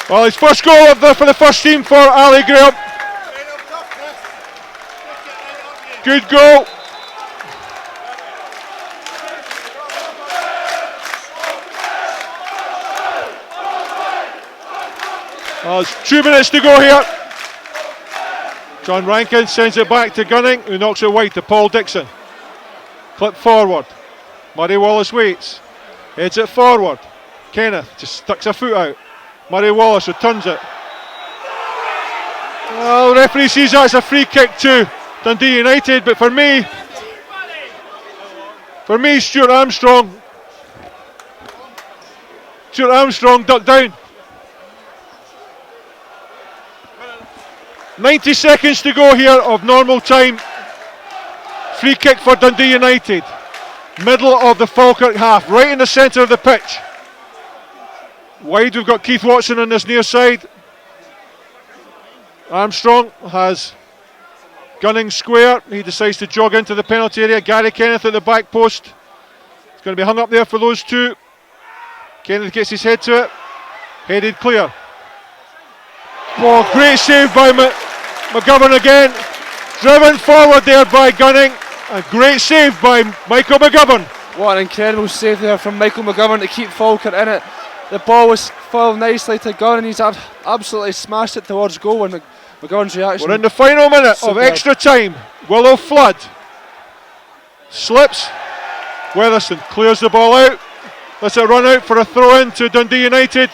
Well, his first goal for the first team for Ali Graham. Good goal. Well, it's 2 minutes to go here. John Rankin sends it back to Gunning, who knocks it wide to Paul Dixon. Clip forward. Murray Wallace waits. Heads it forward. Kenneth just sticks a foot out. Murray Wallace returns it. Well, the referee sees that as a free kick to Dundee United, but for me, Stuart Armstrong ducked down. 90 seconds to go here of normal time. Free kick for Dundee United. Middle of the Falkirk half, right in the centre of the pitch. Wide, we've got Keith Watson on this near side. Armstrong has Gunning square. He decides to jog into the penalty area. Gary Kenneth at the back post. It's going to be hung up there for those two. Kenneth gets his head to it. Headed clear. Oh, great save by McGovern again. Driven forward there by Gunning. A great save by Michael McGovern. What an incredible save there from Michael McGovern to keep Falkirk in it. The ball was foiled nicely to Gunn and he's absolutely smashed it towards goal, and McGovern's reaction. We're in the final minute superb. of extra time. Willow Flood slips. Weatherston clears the ball out. Lets it run out for a throw in to Dundee United.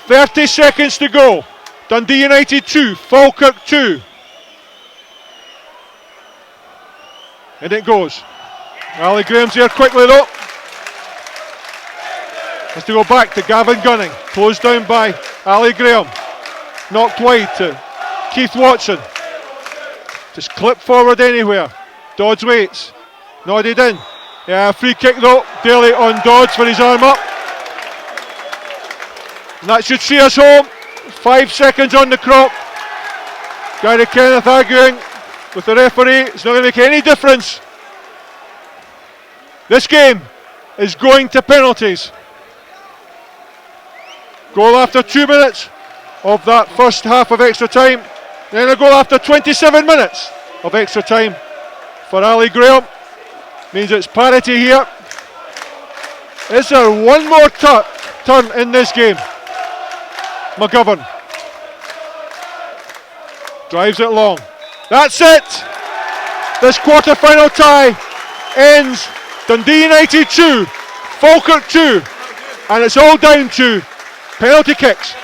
30 seconds to go. Dundee United 2, Falkirk 2. And it goes. Ali Graham's here quickly though. Has to go back to Gavin Gunning. Closed down by Ali Graham. Knocked wide to Keith Watson. Just clip forward anywhere. Dodds waits. Nodded in. Yeah, free kick though. Daly on Dodds for his arm up. And that should see us home. 5 seconds on the clock. Gary Kenneth arguing with the referee. It's not going to make any difference. This game is going to penalties. Goal after 2 minutes of that first half of extra time. Then a goal after 27 minutes of extra time for Ali Graham. Means it's parity here. Is there one more turn in this game? McGovern drives it long. That's it. This quarter-final tie ends Dundee United 2, Falkirk 2, and it's all down to penalty kicks.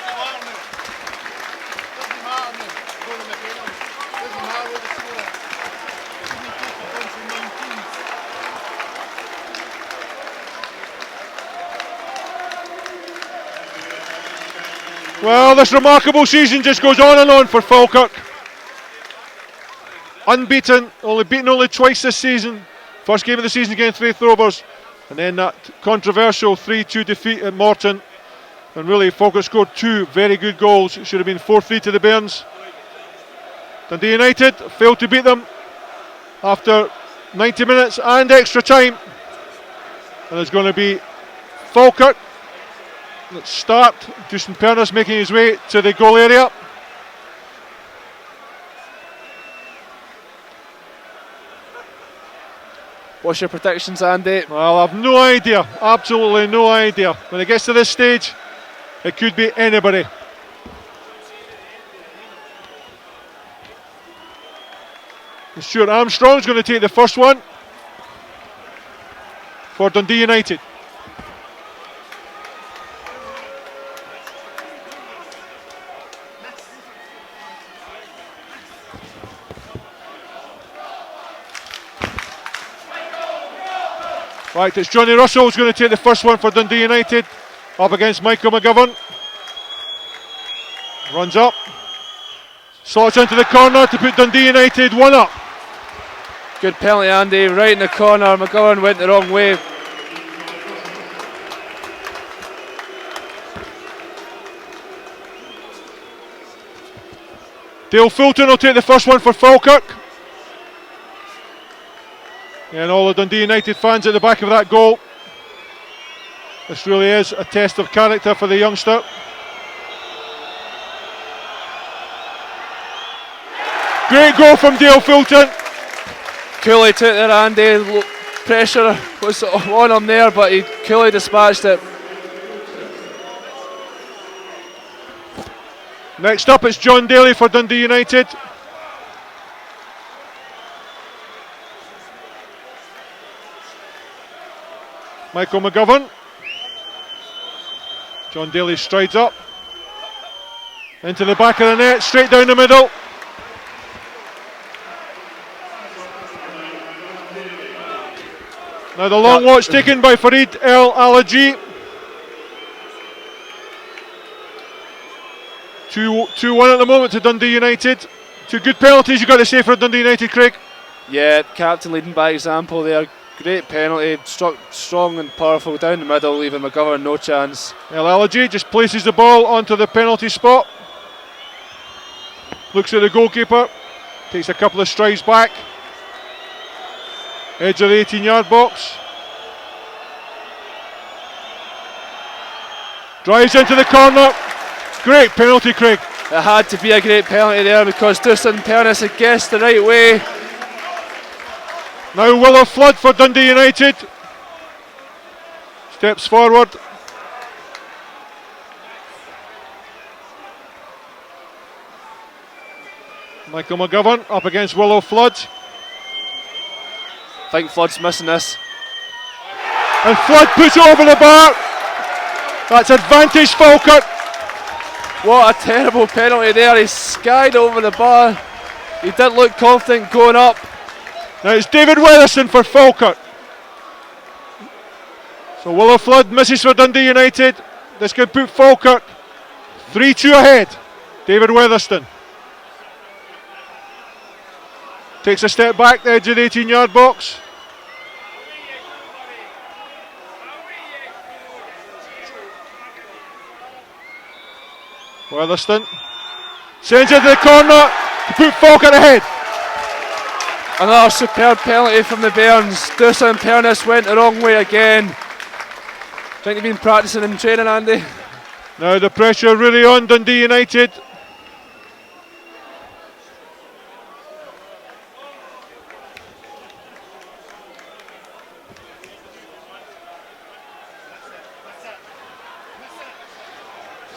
Well, this remarkable season just goes on and on for Falkirk. Unbeaten, beaten only twice this season. First game of the season against Raith Rovers, and then that controversial 3-2 defeat at Morton. And really, Falkirk scored 2 very good goals. It should have been 4-3 to the Bairns. Dundee United failed to beat them after 90 minutes and extra time. And it's going to be Falkirk. Let's start. Dustin Pernis making his way to the goal area. What's your predictions, Andy? Well, I've no idea. Absolutely no idea. When it gets to this stage, it could be anybody. And Stuart Armstrong's going to take the first one for Dundee United. Right, it's Johnny Russell who's going to take the first one for Dundee United, up against Michael McGovern. Runs up, slots into the corner to put Dundee United 1 up. Good penalty, Andy, right in the corner. McGovern went the wrong way. Dale Fulton will take the first one for Falkirk. And all the Dundee United fans at the back of that goal. This really is a test of character for the youngster. Great goal from Dale Fulton. Cooley took there, Andy. Pressure was on him there, but he coolly dispatched it. Next up, it's John Daly for Dundee United. Michael McGovern. John Daly strides up. Into the back of the net, straight down the middle. Now the long watch taken by Farid El Alaji. 2-1 at the moment to Dundee United. Two good penalties, you've got to say, for Dundee United, Craig. Yeah, captain leading by example there. Great penalty, struck strong and powerful down the middle, leaving McGovern no chance. El Alaji just places the ball onto the penalty spot. Looks at the goalkeeper, takes a couple of strides back. Edge of the 18-yard box. Drives into the corner. Great penalty, Craig. It had to be a great penalty there because Dusan Pernis had guessed the right way. Now Willow Flood for Dundee United. Steps forward. Michael McGovern up against Willow Flood. I think Flood's missing this. And Flood puts it over the bar. That's advantage Falkirk. What a terrible penalty there. He skied over the bar. He didn't look confident going up. Now it's David Weatherson for Falkirk. So Willow Flood misses for Dundee United. This could put Falkirk 3-2 ahead. David Weatherston takes a step back, the edge of the 18-yard box. Weatherston sends it to the corner to put Falkirk ahead. Another superb penalty from the Bairns. Dusan Pernis went the wrong way again. Think you've been practicing in training, Andy? Now the pressure really on Dundee United.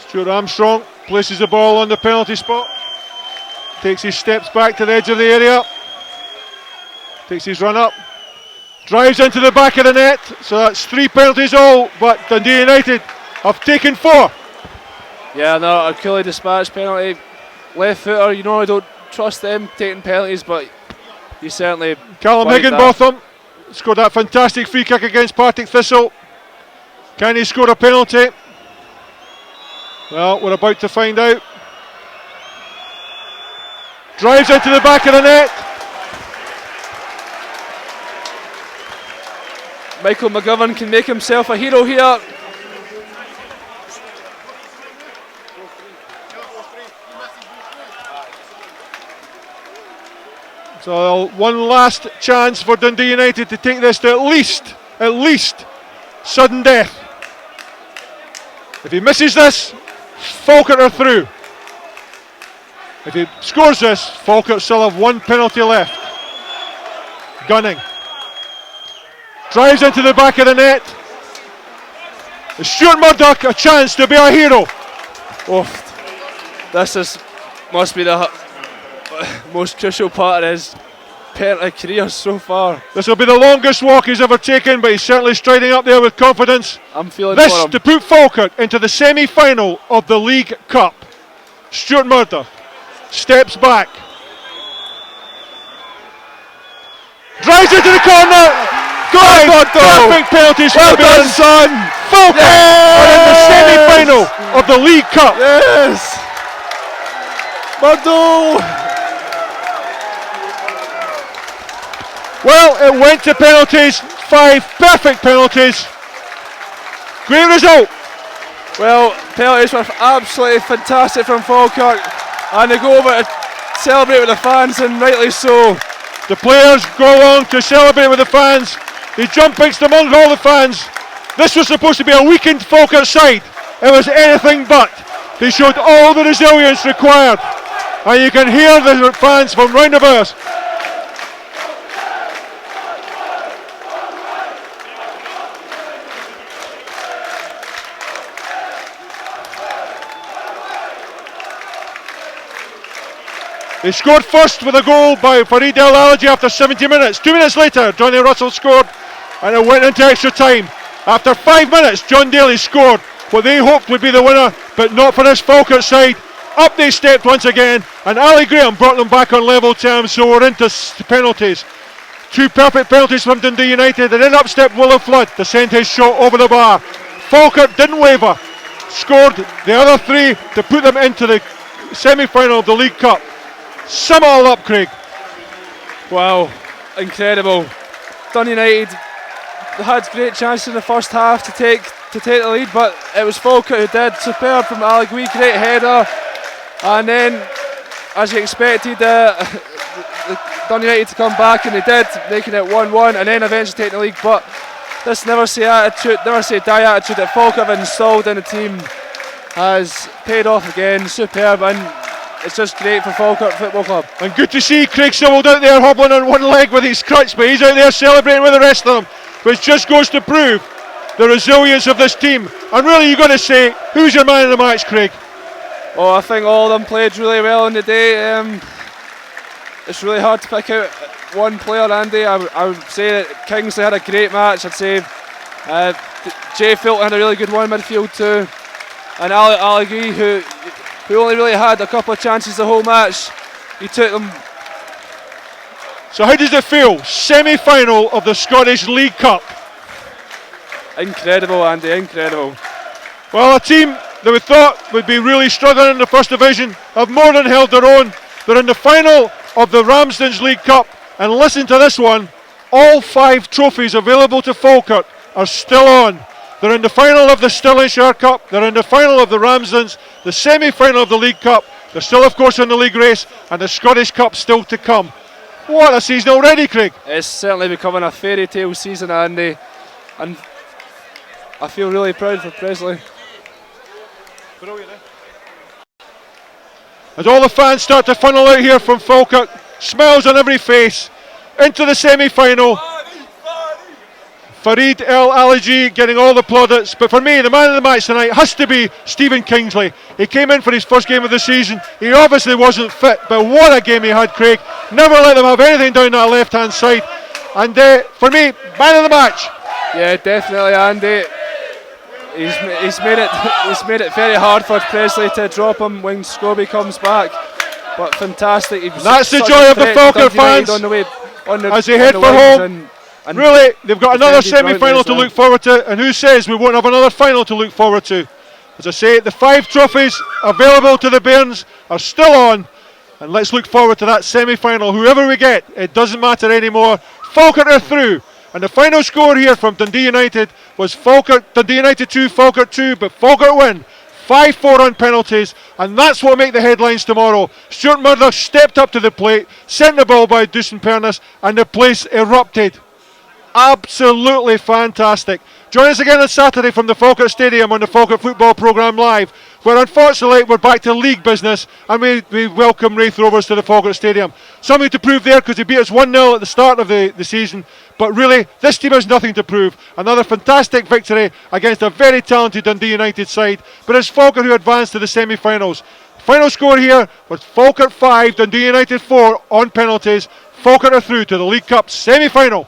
Stuart Armstrong places the ball on the penalty spot. Takes his steps back to the edge of the area. Takes his run up. Drives into the back of the net. So that's 3 penalties all, but Dundee United have taken 4. Yeah, no, a coolly dispatched penalty. Left footer, you know, I don't trust them taking penalties, but he certainly. Callum Higginbotham scored that fantastic free kick against Partick Thistle. Can he score a penalty? Well, we're about to find out. Drives into the back of the net. Michael McGovern can make himself a hero here. So one last chance for Dundee United to take this to at least sudden death. If he misses this, Falkirk are through. If he scores this, Falkirk still have 1 penalty left. Gunning. Drives into the back of the net. Is Stuart Murdoch a chance to be a hero? Oh, this must be the most crucial part of his penalty career so far. This will be the longest walk he's ever taken, but he's certainly striding up there with confidence. I'm feeling this for him. To put Falkirk into the semi-final of the League Cup. Stuart Murdoch steps back. Drives into the corner. Perfect penalties well done, son. Falkirk are in the semi-final of the League Cup. Yes. Murdo. Well, it went to penalties. 5 perfect penalties. Great result. Well, penalties were absolutely fantastic from Falkirk, and they go over to celebrate with the fans, and rightly so. The players go along to celebrate with the fans. They jump amongst all the fans. This was supposed to be a weakened Falkirk side. It was anything but. They showed all the resilience required. And you can hear the fans from round about us. They scored first with a goal by Farid El Alaji after 70 minutes. 2 minutes later, Johnny Russell scored and it went into extra time. After 5 minutes, John Daly scored what they hoped would be the winner, but not for this Falkirk side. Up they stepped once again, and Ali Graham brought them back on level terms, so we're into penalties. 2 perfect penalties from Dundee United, and then up stepped Willow Flood to send his shot over the bar. Falkirk didn't waver, scored the other 3 to put them into the semi-final of the League Cup. Sum it all up, Craig. Wow, incredible. Dundee United had great chances in the first half to take the lead, but it was Falkirk who did. Superb from Ali Gui, great header, and then, as you expected, Dundee United to come back, and they did, making it 1-1, and then eventually taking the lead. But this never say die attitude that Falkirk have installed in the team has paid off again. Superb, and it's just great for Falkirk Football Club. And good to see Craig Sibbald out there hobbling on one leg with his crutch, but he's out there celebrating with the rest of them, which just goes to prove the resilience of this team. And really, you've got to say, who's your man of the match, Craig? Oh, I think all of them played really well on the day. It's really hard to pick out one player, Andy. I would say that Kingsley had a great match. I'd say Jay Filton had a really good one midfield too, and Ali Gui, who only really had a couple of chances the whole match, he took them. So how does it feel? Semi-final of the Scottish League Cup. Incredible, Andy, incredible. Well, a team that we thought would be really struggling in the first division have more than held their own. They're in the final of the Ramsden's League Cup, and listen to this one, all 5 trophies available to Falkirk are still on. They're in the final of the Stirlingshire Cup, they're in the final of the Ramsdens, the semi-final of the League Cup, they're still of course in the league race, and the Scottish Cup still to come. What a season already, Craig. It's certainly becoming a fairy tale season, Andy, and I feel really proud for Pressley. As all the fans start to funnel out here from Falkirk, smiles on every face, into the semi-final. Farid El Alaji getting all the plaudits, but for me, the man of the match tonight has to be Stephen Kingsley. He came in for his first game of the season. He obviously wasn't fit, but what a game he had, Craig. Never let them have anything down that left-hand side. And for me, man of the match. Yeah, definitely, Andy. He's made it very hard for Pressley to drop him when Scobie comes back. But fantastic. That's the joy of the Falkirk fans as they head for home. And really, they've got another semi-final to look forward to, and who says we won't have another final to look forward to? As I say, the 5 trophies available to the Bairns are still on, and let's look forward to that semi-final. Whoever we get, it doesn't matter anymore. Falkirk are through, and the final score here from Dundee United was Dundee United 2, Falkirk 2, but Falkirk win 5-4 on penalties, and that's what will make the headlines tomorrow. Stuart Murdoch stepped up to the plate, sent the ball by Dustin Pernis, and the place erupted. Absolutely fantastic. Join us again on Saturday from the Falkirk Stadium on the Falkirk Football Programme Live, where unfortunately we're back to league business, and we welcome Wraith Rovers to the Falkirk Stadium. Something to prove there because he beat us 1-0 at the start of the season, but really this team has nothing to prove. Another fantastic victory against a very talented Dundee United side, but it's Falkirk who advanced to the semi-finals. Final score here was Falkirk 5, Dundee United 4 on penalties. Falkirk are through to the League Cup semi-final.